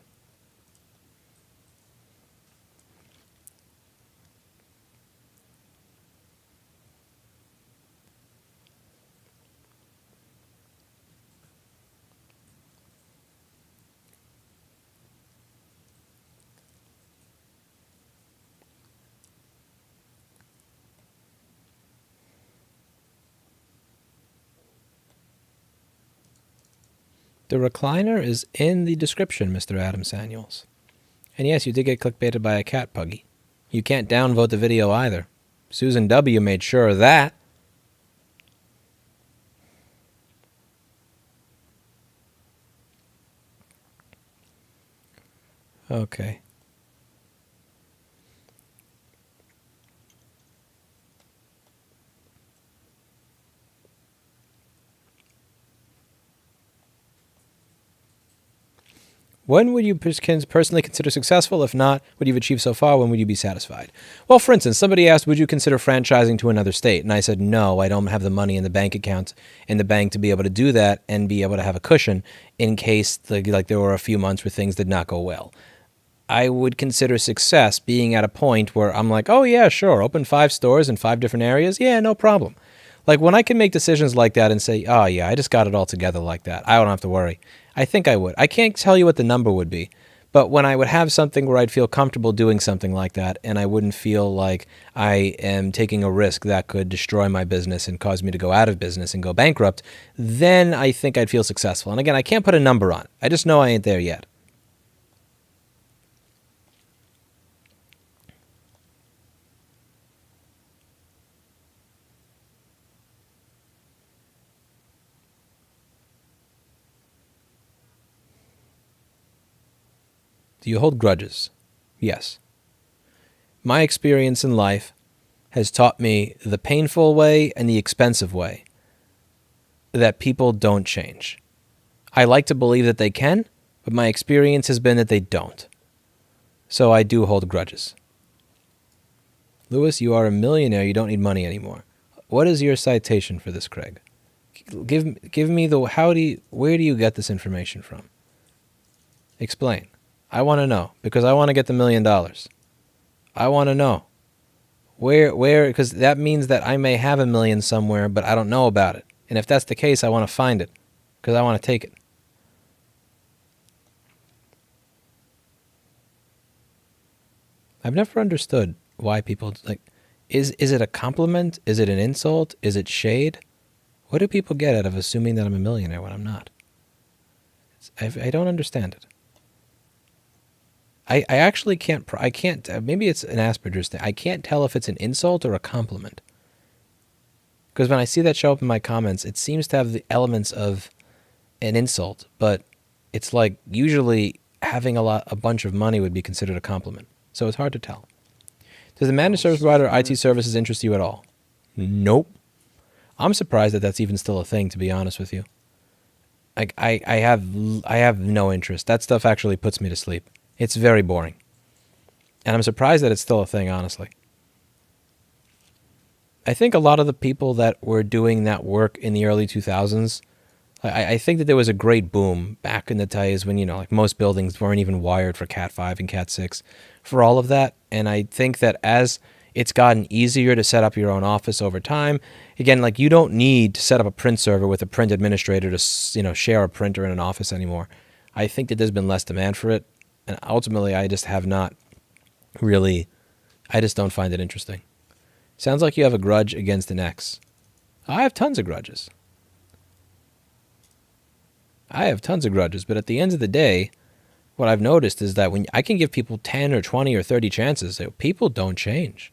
The recliner is in the description, Mr. Adam Samuels. And yes, you did get clickbaited by a cat puggy. You can't downvote the video either. Susan W. made sure of that. Okay. When would you personally consider successful? If not, what you've achieved so far, when would you be satisfied? Well, for instance, somebody asked, would you consider franchising to another state? And I said, no, I don't have the money in the bank account in the bank to be able to do that and be able to have a cushion in case like there were a few months where things did not go well. I would consider success being at a point where I'm like, oh yeah, sure, open 5 stores in 5 different areas. Yeah, no problem. Like when I can make decisions like that and say, oh yeah, I just got it all together like that. I don't have to worry. I think I would. I can't tell you what the number would be, but when I would have something where I'd feel comfortable doing something like that and I wouldn't feel like I am taking a risk that could destroy my business and cause me to go out of business and go bankrupt, then I think I'd feel successful. And again, I can't put a number on it. I just know I ain't there yet. Do you hold grudges? Yes. My experience in life has taught me the painful way and the expensive way that people don't change. I like to believe that they can, but my experience has been that they don't. So I do hold grudges. Lewis, you are a millionaire. You don't need money anymore. What is your citation for this, Craig? Give me where do you get this information from? Explain. I want to know, because I want to get the $1 million. I want to know where, because that means that I may have $1 million somewhere, but I don't know about it. And if that's the case, I want to find it, because I want to take it. I've never understood why people, like, is it a compliment? Is it an insult? Is it shade? What do people get out of assuming that I'm a millionaire when I'm not? I don't understand it. I actually can't. I can't. Maybe it's an Asperger's thing. I can't tell if it's an insult or a compliment. Because when I see that show up in my comments, it seems to have the elements of an insult, but it's like usually having a bunch of money would be considered a compliment. So it's hard to tell. Does the managed service provider IT services interest you at all? Nope. I'm surprised that that's even still a thing, to be honest with you. Like I have no interest. That stuff actually puts me to sleep. It's very boring. And I'm surprised that it's still a thing, honestly. I think a lot of the people that were doing that work in the early 2000s, I think that there was a great boom back in the days when, like most buildings weren't even wired for Cat 5 and Cat 6 for all of that. And I think that as it's gotten easier to set up your own office over time, again, like you don't need to set up a print server with a print administrator to, share a printer in an office anymore. I think that there's been less demand for it. And ultimately, I just have not really, I just don't find it interesting. Sounds like you have a grudge against an ex. I have tons of grudges. But at the end of the day, what I've noticed is that when I can give people 10 or 20 or 30 chances, people don't change.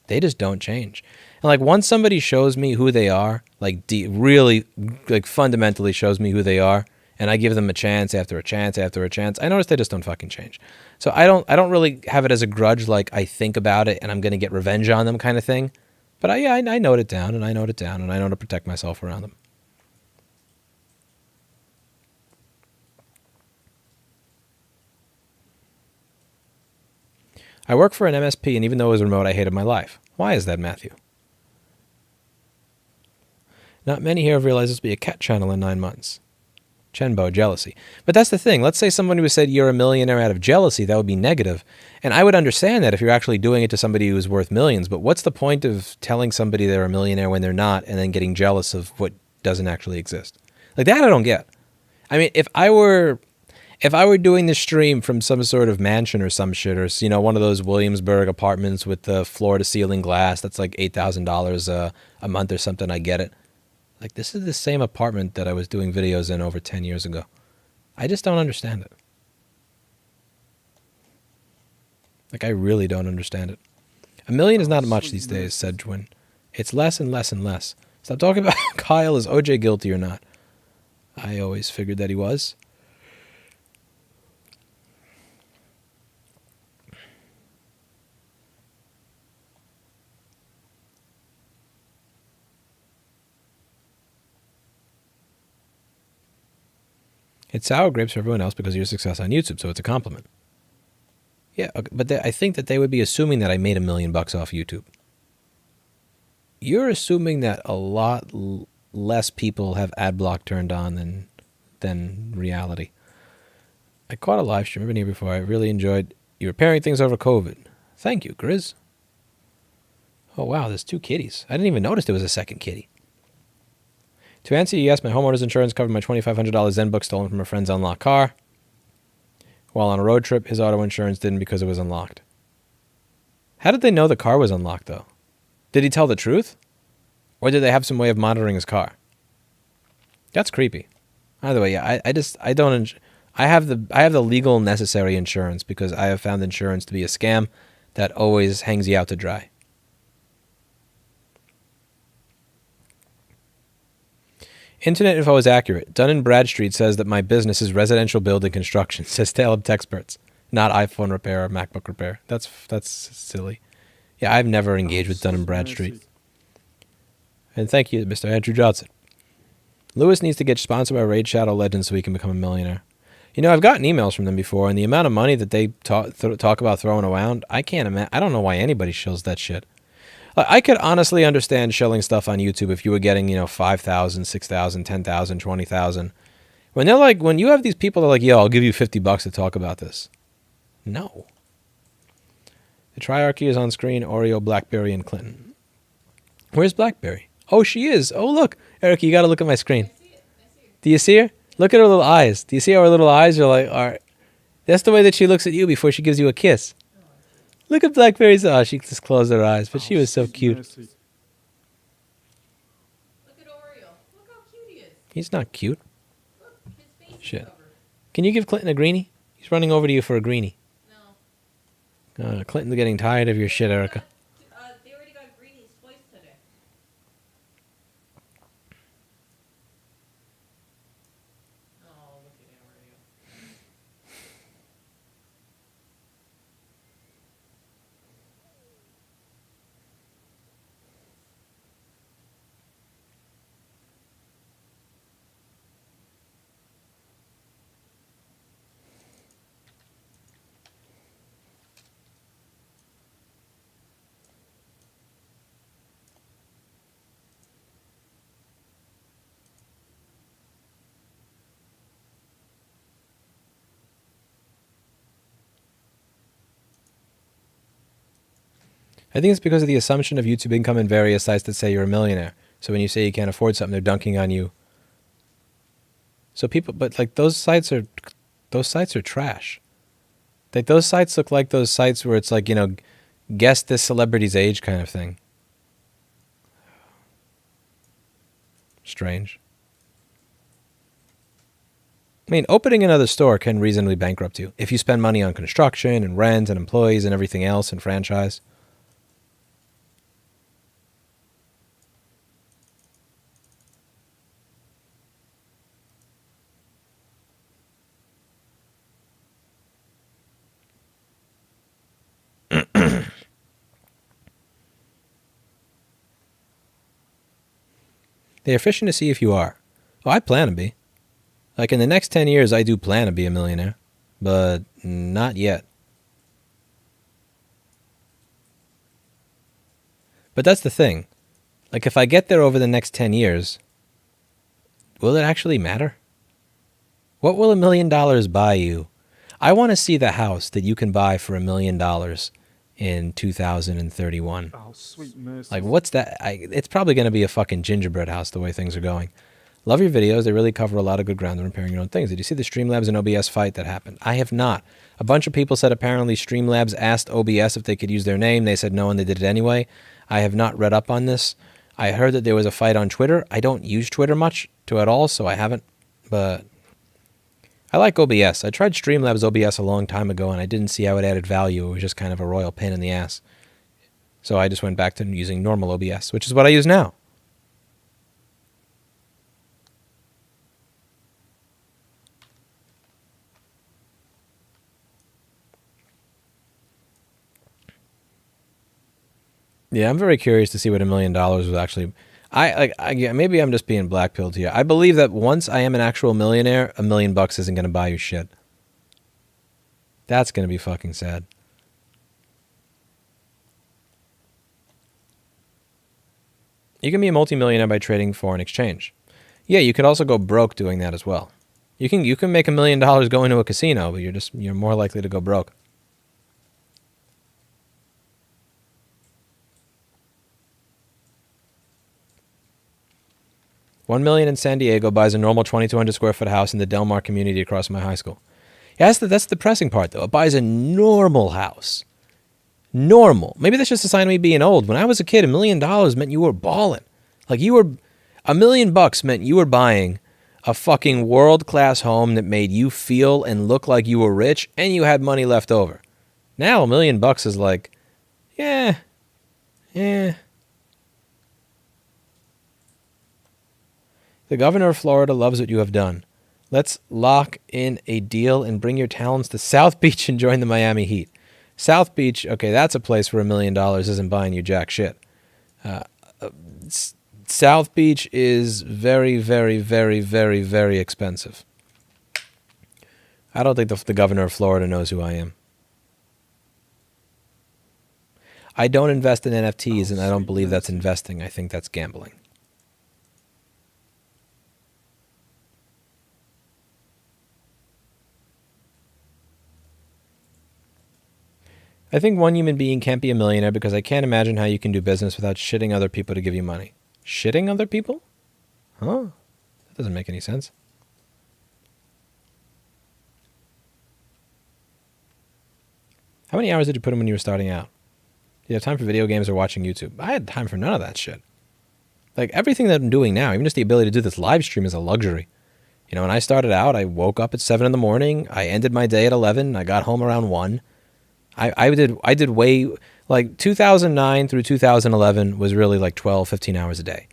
They just don't change. And like once somebody shows me who they are, like really like fundamentally shows me who they are, and I give them a chance after a chance after a chance, I notice they just don't fucking change. So I don't really have it as a grudge like I think about it and I'm going to get revenge on them kind of thing. But I note it down and I note it down and I know to protect myself around them. I work for an MSP, and even though it was remote, I hated my life. Why is that, Matthew? Not many here have realized this will be a cat channel in 9 months. Chenbo, jealousy. But that's the thing. Let's say somebody who said you're a millionaire out of jealousy. That would be negative. And I would understand that if you're actually doing it to somebody who's worth millions. But what's the point of telling somebody they're a millionaire when they're not and then getting jealous of what doesn't actually exist? Like that I don't get. I mean, if I were doing this stream from some sort of mansion or some shit, or one of those Williamsburg apartments with the floor-to-ceiling glass that's like $8,000 a month or something, I get it. Like this is the same apartment that I was doing videos in over 10 years ago. I just don't understand it. Like I really don't understand it. $1 million is not much these days, said Dwin. It's less and less and less. Stop talking about Kyle. Is OJ guilty or not? I always figured that he was. It's sour grapes for everyone else because of your success on YouTube, so it's a compliment. Yeah, but I think that they would be assuming that I made $1 million off YouTube. You're assuming that a lot less people have ad block turned on than reality. I caught a live stream. I've been here before. I really enjoyed you repairing things over COVID. Thank you, Grizz. Oh, wow, there's 2 kitties. I didn't even notice there was a second kitty. To answer you, yes, my homeowner's insurance covered my $2,500 Zen book stolen from a friend's unlocked car. While on a road trip, his auto insurance didn't because it was unlocked. How did they know the car was unlocked, though? Did he tell the truth? Or did they have some way of monitoring his car? That's creepy. Either way, yeah, I have the legal necessary insurance because I have found insurance to be a scam that always hangs you out to dry. Internet info is accurate. Dun & Bradstreet says that my business is residential building construction, says Taleb Techsperts, not iPhone repair or MacBook repair. That's silly. Yeah, I've never engaged with Dun & Bradstreet. And thank you, Mr. Andrew Johnson. Lewis needs to get sponsored by Raid Shadow Legends so he can become a millionaire. I've gotten emails from them before, and the amount of money that they talk about throwing around, I can't imagine. I don't know why anybody shills that shit. I could honestly understand shilling stuff on YouTube if you were getting, 5,000, 6,000, 10,000, 20,000. When you have these people that are like, yo, I'll give you $50 to talk about this. No. The triarchy is on screen, Oreo, Blackberry, and Clinton. Where's Blackberry? Oh, she is. Oh, look. Eric, you got to look at my screen. I see it. Do you see her? Look at her little eyes. Do you see how her little eyes are like, all right. That's the way that she looks at you before she gives you a kiss. Look at Blackberry's. Oh, she just closed her eyes, but she was so cute. Mercy. Look at Oreo. Look how cute he is. He's not cute. Look, his face is Shit. covered. Can you give Clinton a greenie? He's running over to you for a greenie. No. Clinton's getting tired of your shit, Erica. They already got greenies twice today. Oh, look at him already. I think it's because of the assumption of YouTube income in various sites that say you're a millionaire. So when you say you can't afford something, they're dunking on you. So people, but like those sites are trash. Like those sites look like those sites where it's like, guess this celebrity's age kind of thing. Strange. I mean, opening another store can reasonably bankrupt you if you spend money on construction and rent and employees and everything else and franchise. They are fishing to see if you are. Oh, I plan to be. Like in the next 10 years, I do plan to be a millionaire. But not yet. But that's the thing. Like if I get there over the next 10 years, will it actually matter? What will $1 million buy you? I want to see the house that you can buy for $1 million in 2031. Oh, sweet mercy. Like, what's that? It's probably going to be a fucking gingerbread house the way things are going. Love your videos. They really cover a lot of good ground on repairing your own things. Did you see the Streamlabs and OBS fight that happened? I have not. A bunch of people said apparently Streamlabs asked OBS if they could use their name. They said no, and they did it anyway. I have not read up on this. I heard that there was a fight on Twitter. I don't use Twitter much at all, so I haven't. But I like OBS. I tried Streamlabs OBS a long time ago, and I didn't see how it added value. It was just kind of a royal pain in the ass. So I just went back to using normal OBS, which is what I use now. Yeah, I'm very curious to see what $1 million was actually. Maybe I'm just being blackpilled here. I believe that once I am an actual millionaire, $1 million isn't going to buy you shit. That's going to be fucking sad. You can be a multimillionaire by trading foreign exchange. Yeah, you could also go broke doing that as well. You can make $1 million going to a casino, but you're more likely to go broke. $1 million in San Diego buys a normal 2,200 square foot house in the Del Mar community across from my high school. Yeah, that's the depressing part, though. It buys a normal house. Normal. Maybe that's just a sign of me being old. When I was a kid, $1 million meant you were balling. Like $1 million meant you were buying a fucking world-class home that made you feel and look like you were rich and you had money left over. Now $1 million is like, yeah. The governor of Florida loves what you have done. Let's lock in a deal and bring your talents to South Beach and join the Miami Heat. South Beach, okay, that's a place where $1 million isn't buying you jack shit. South Beach is very, very, very, very, very expensive. I don't think the governor of Florida knows who I am. I don't invest in NFTs, and I don't believe that's investing. I think that's gambling. I think one human being can't be a millionaire because I can't imagine how you can do business without shitting other people to give you money. Shitting other people? Huh? That doesn't make any sense. How many hours did you put in when you were starting out? Did you have time for video games or watching YouTube? I had time for none of that shit. Like everything that I'm doing now, even just the ability to do this live stream is a luxury. You know, when I started out, I woke up at 7 in the morning. I ended my day at 11. I got home around 1. I did way, like 2009 through 2011 was really like 12, 15 hours a day.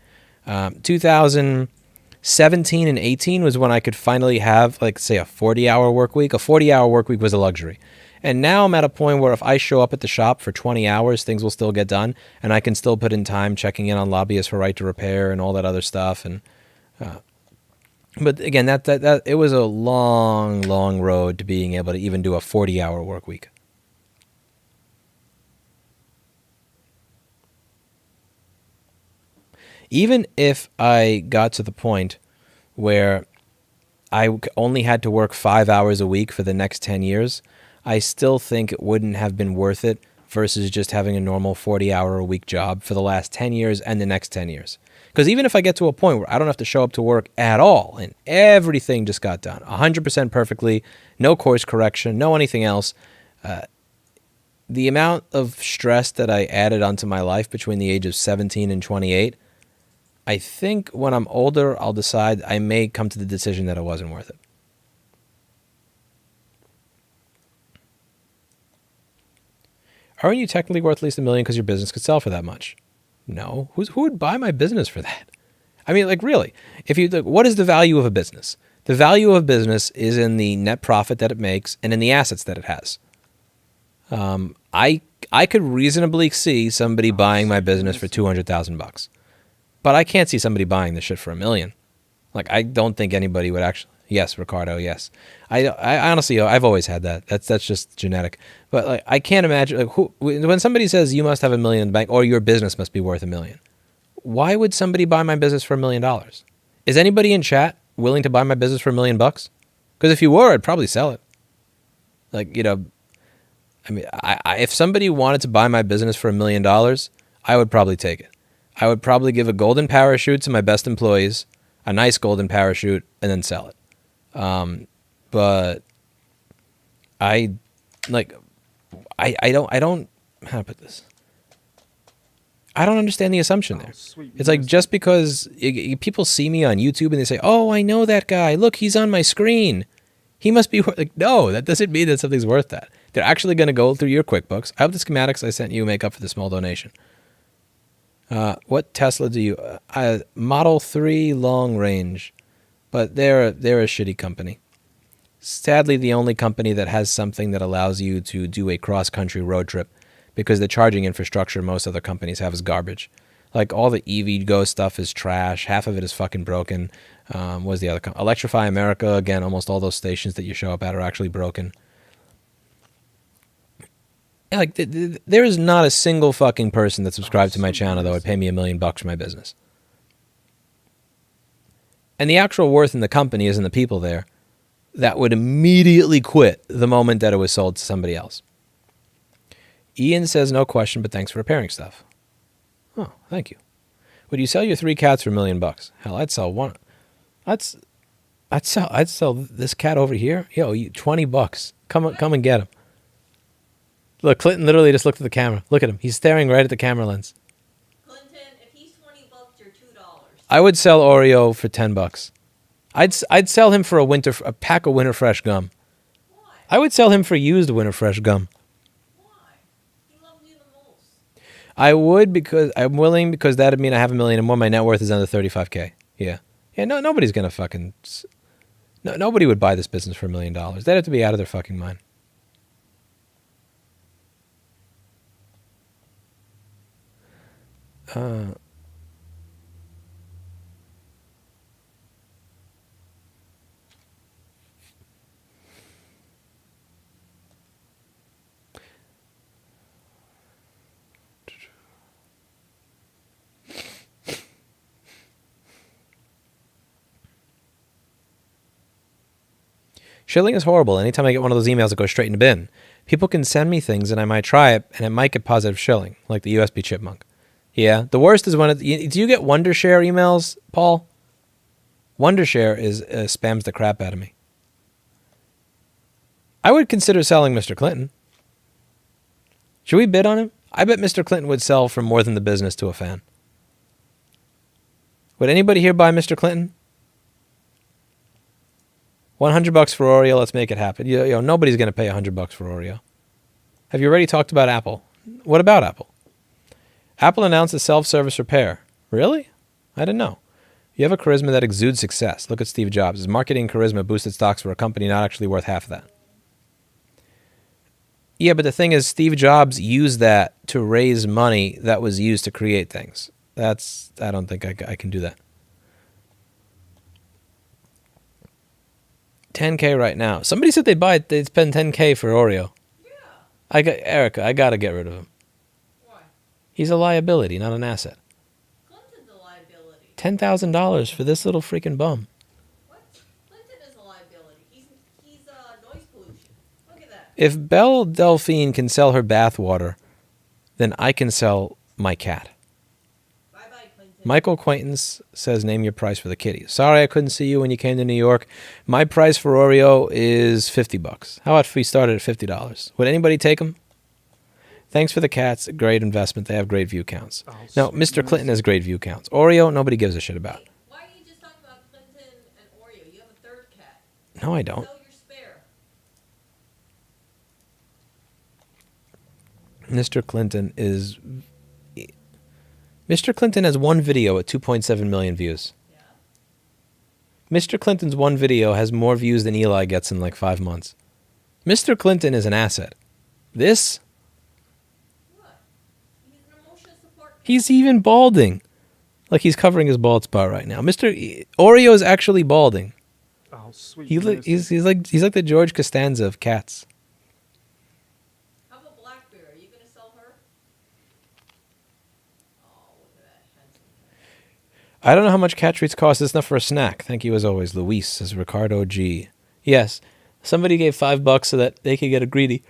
2017 and 18 was when I could finally have, like, say, a 40-hour work week. A 40-hour work week was a luxury. And now I'm at a point where if I show up at the shop for 20 hours, things will still get done, and I can still put in time checking in on lobbyists for right to repair and all that other stuff. And but again, that it was a long, long road to being able to even do a 40-hour work week. Even if I got to the point where I only had to work 5 hours a week for the next 10 years, I still think it wouldn't have been worth it versus just having a normal 40-hour-a-week job for the last 10 years and the next 10 years. Because even if I get to a point where I don't have to show up to work at all and everything just got done 100% perfectly, no course correction, no anything else, the amount of stress that I added onto my life between the age of 17 and 28, I think when I'm older, I'll decide I may come to the decision that it wasn't worth it. Aren't you technically worth at least $1 million because your business could sell for that much? No. Who would buy my business for that? I mean, like, really, if you look, what is the value of a business? The value of a business is in the net profit that it makes and in the assets that it has. I could reasonably see somebody buying my business for $200,000, but I can't see somebody buying this shit for $1 million. Like, I don't think anybody would actually. Yes, Ricardo. Yes, I honestly, I've always had that. That's just genetic. But like, I can't imagine, like, when somebody says you must have $1 million in the bank or your business must be worth $1 million. Why would somebody buy my business for $1 million? Is anybody in chat willing to buy my business for $1 million? Because if you were, I'd probably sell it. Like, you know, I mean, if somebody wanted to buy my business for $1 million, I would probably take it. I would probably give a golden parachute to my best employees, a nice golden parachute, and then sell it. But I don't, how to put this? I don't understand the assumption there. It's like, just because people see me on YouTube and they say, oh, I know that guy. Look, he's on my screen. He must be worth, like, no, that doesn't mean that something's worth that. They're actually going to go through your QuickBooks. I hope the schematics I sent you make up for the small donation. What Tesla do you, Model 3 long range, but they're a shitty company. Sadly, the only company that has something that allows you to do a cross-country road trip, because the charging infrastructure most other companies have is garbage. Like, all the EVgo stuff is trash. Half of it is fucking broken. What's the other company? Electrify America, again, almost all those stations that you show up at are actually broken. Like, there is not a single fucking person that subscribed to my channel that would pay me $1 million for my business. And the actual worth in the company is in the people there that would immediately quit the moment that it was sold to somebody else. Ian says, no question, but thanks for repairing stuff. Oh, thank you. Would you sell your 3 cats for $1 million? Hell, I'd sell one. I'd sell this cat over here. Yo, $20. Come and get him. Look, Clinton literally just looked at the camera. Look at him. He's staring right at the camera lens. Clinton, if he's $20, you're $2. I would sell Oreo for $10. I'd sell him for a pack of Winter Fresh gum. Why? I would sell him for used Winter Fresh gum. Why? He loves you the most. I would, because I'm willing, because that'd mean I have $1 million and more. My net worth is under $35K. Yeah. No, nobody's gonna fucking. No, nobody would buy this business for $1 million. They'd have to be out of their fucking mind. Shilling is horrible. Anytime I get one of those emails, it goes straight in the bin. People can send me things and I might try it and it might get positive shilling, like the USB chipmunk. Yeah, the worst is when do you get Wondershare emails, Paul? Wondershare spams the crap out of me. I would consider selling Mr. Clinton. Should we bid on him? I bet Mr. Clinton would sell for more than the business to a fan. Would anybody here buy Mr. Clinton? $100 for Oreo. Let's make it happen. You know, nobody's going to pay $100 for Oreo. Have you already talked about Apple? What about Apple? Apple announced a self-service repair. Really? I didn't know. You have a charisma that exudes success. Look at Steve Jobs. His marketing charisma boosted stocks for a company not actually worth half of that. Yeah, but the thing is, Steve Jobs used that to raise money that was used to create things. I don't think I can do that. 10K right now. Somebody said they'd spend 10K for Oreo. Yeah. Erica, I gotta get rid of him. Why? He's a liability, not an asset. Clinton's a liability. $10,000 for this little freaking bum. What? Clinton is a liability. He's noise pollution. Look at that. If Belle Delphine can sell her bathwater, then I can sell my cat. Bye-bye, Clinton. Michael Quaintance says, name your price for the kitty. Sorry I couldn't see you when you came to New York. My price for Oreo is $50. How about if we started at $50? Would anybody take them? Thanks for the cats. Great investment. They have great view counts. Oh, No, sweet Mr. Clinton mercy. has great view counts. Oreo, nobody gives a shit about. Hey, why are you just talking about Clinton and Oreo? You have a third cat. No, I don't. Sell your spare. Mr. Clinton has one video at 2.7 million views. Yeah. Mr. Clinton's one video has more views than Eli gets in like 5 months. Mr. Clinton is an asset. This, What? He's an emotional support. he's even balding. Like he's covering his bald spot right now. Oreo is actually balding. Oh, sweet He's mercy. like the George Costanza of cats. How about Blackberry? Are you gonna sell her? Oh, look at that handsome cat. I don't know how much cat treats cost. It's enough for a snack. Thank you as always. Luis says Ricardo G. Yes, somebody gave $5 so that they could get a greenie.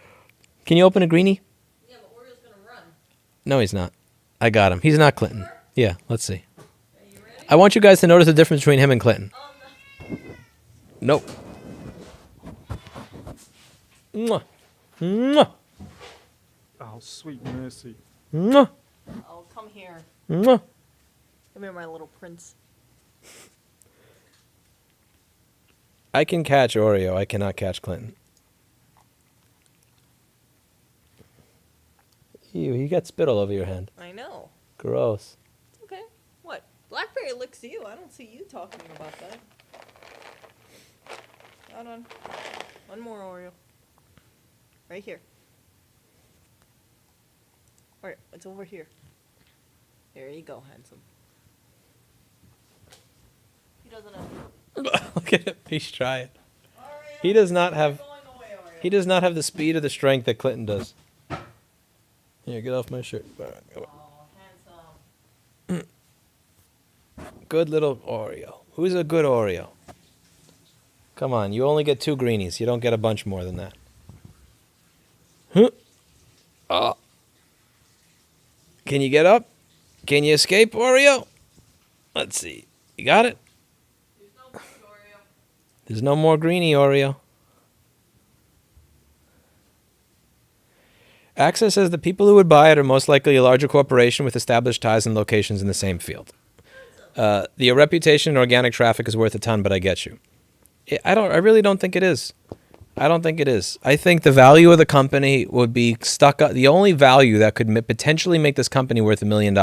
Can you open a greenie? Yeah, but Oreo's gonna run. No, he's not. I got him. He's not Clinton. Yeah, let's see. Are you ready? I want you guys to notice the difference between him and Clinton. Oh, Nope. Mwah. Mwah. Oh, sweet mercy. Mwah. no. Oh, come here. Mwah. Come here, my little prince. I can catch Oreo. I cannot catch Clinton. Ew, you got spit all over your hand. I know. Gross. Okay. What? Blackberry licks you. I don't see you talking about that. Hold on. One more Oreo. Right here. Alright, it's over here. There you go, handsome. He doesn't have. Look at him. He's trying. Oreo, He does not have. you're going away, Oreo. He does not have the speed or the strength that Clinton does. Here, get off my shirt. All right, come on. Oh, handsome. Good little Oreo. Who's a good Oreo? Come on, you only get 2 greenies. You don't get a bunch more than that. Huh. Oh. Can you get up? Can you escape, Oreo? Let's see. You got it? There's no food, Oreo. There's no more greenie Oreo. Access says the people who would buy it are most likely a larger corporation with established ties and locations in the same field. The reputation in organic traffic is worth a ton, but I get you. I really don't think it is. I don't think it is. I think the value of the company would be stuck up. The only value that could potentially make this company worth $1 million.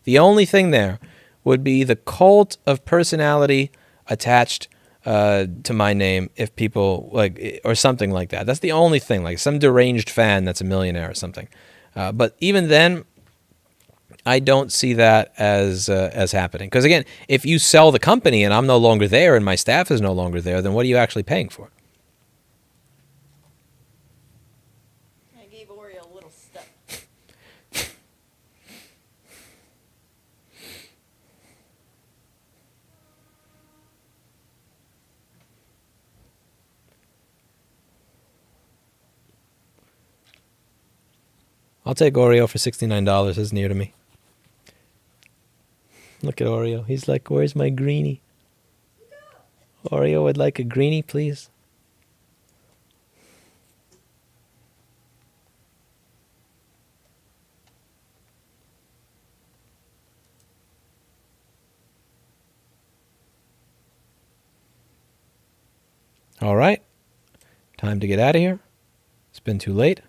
The only thing there would be the cult of personality attached to my name, if people like, or something like that. That's the only thing, like some deranged fan that's a millionaire or something. But even then, I don't see that as happening. Because again, if you sell the company and I'm no longer there and my staff is no longer there, then what are you actually paying for? I gave Oreo a little step. I'll take Oreo for $69. It's near to me. Look at Oreo. He's like, where's my greenie? Oreo would like a greenie, please. All right. Time to get out of here. It's been too late.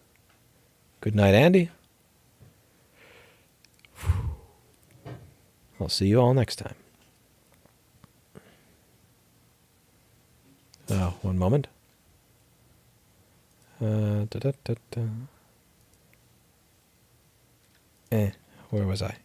Good night, Andy. I'll see you all next time. Oh, one moment. Da-da-da-da. Where was I?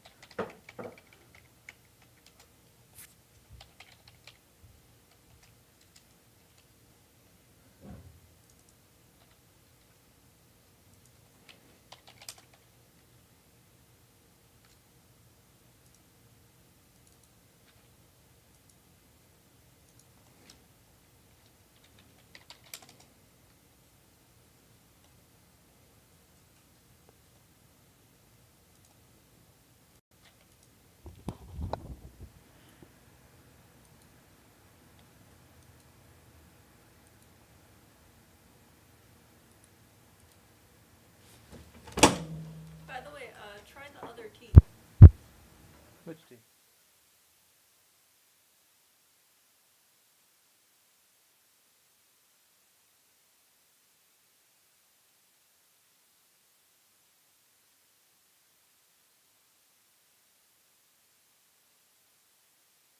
By the way, try the other tea. Which tea?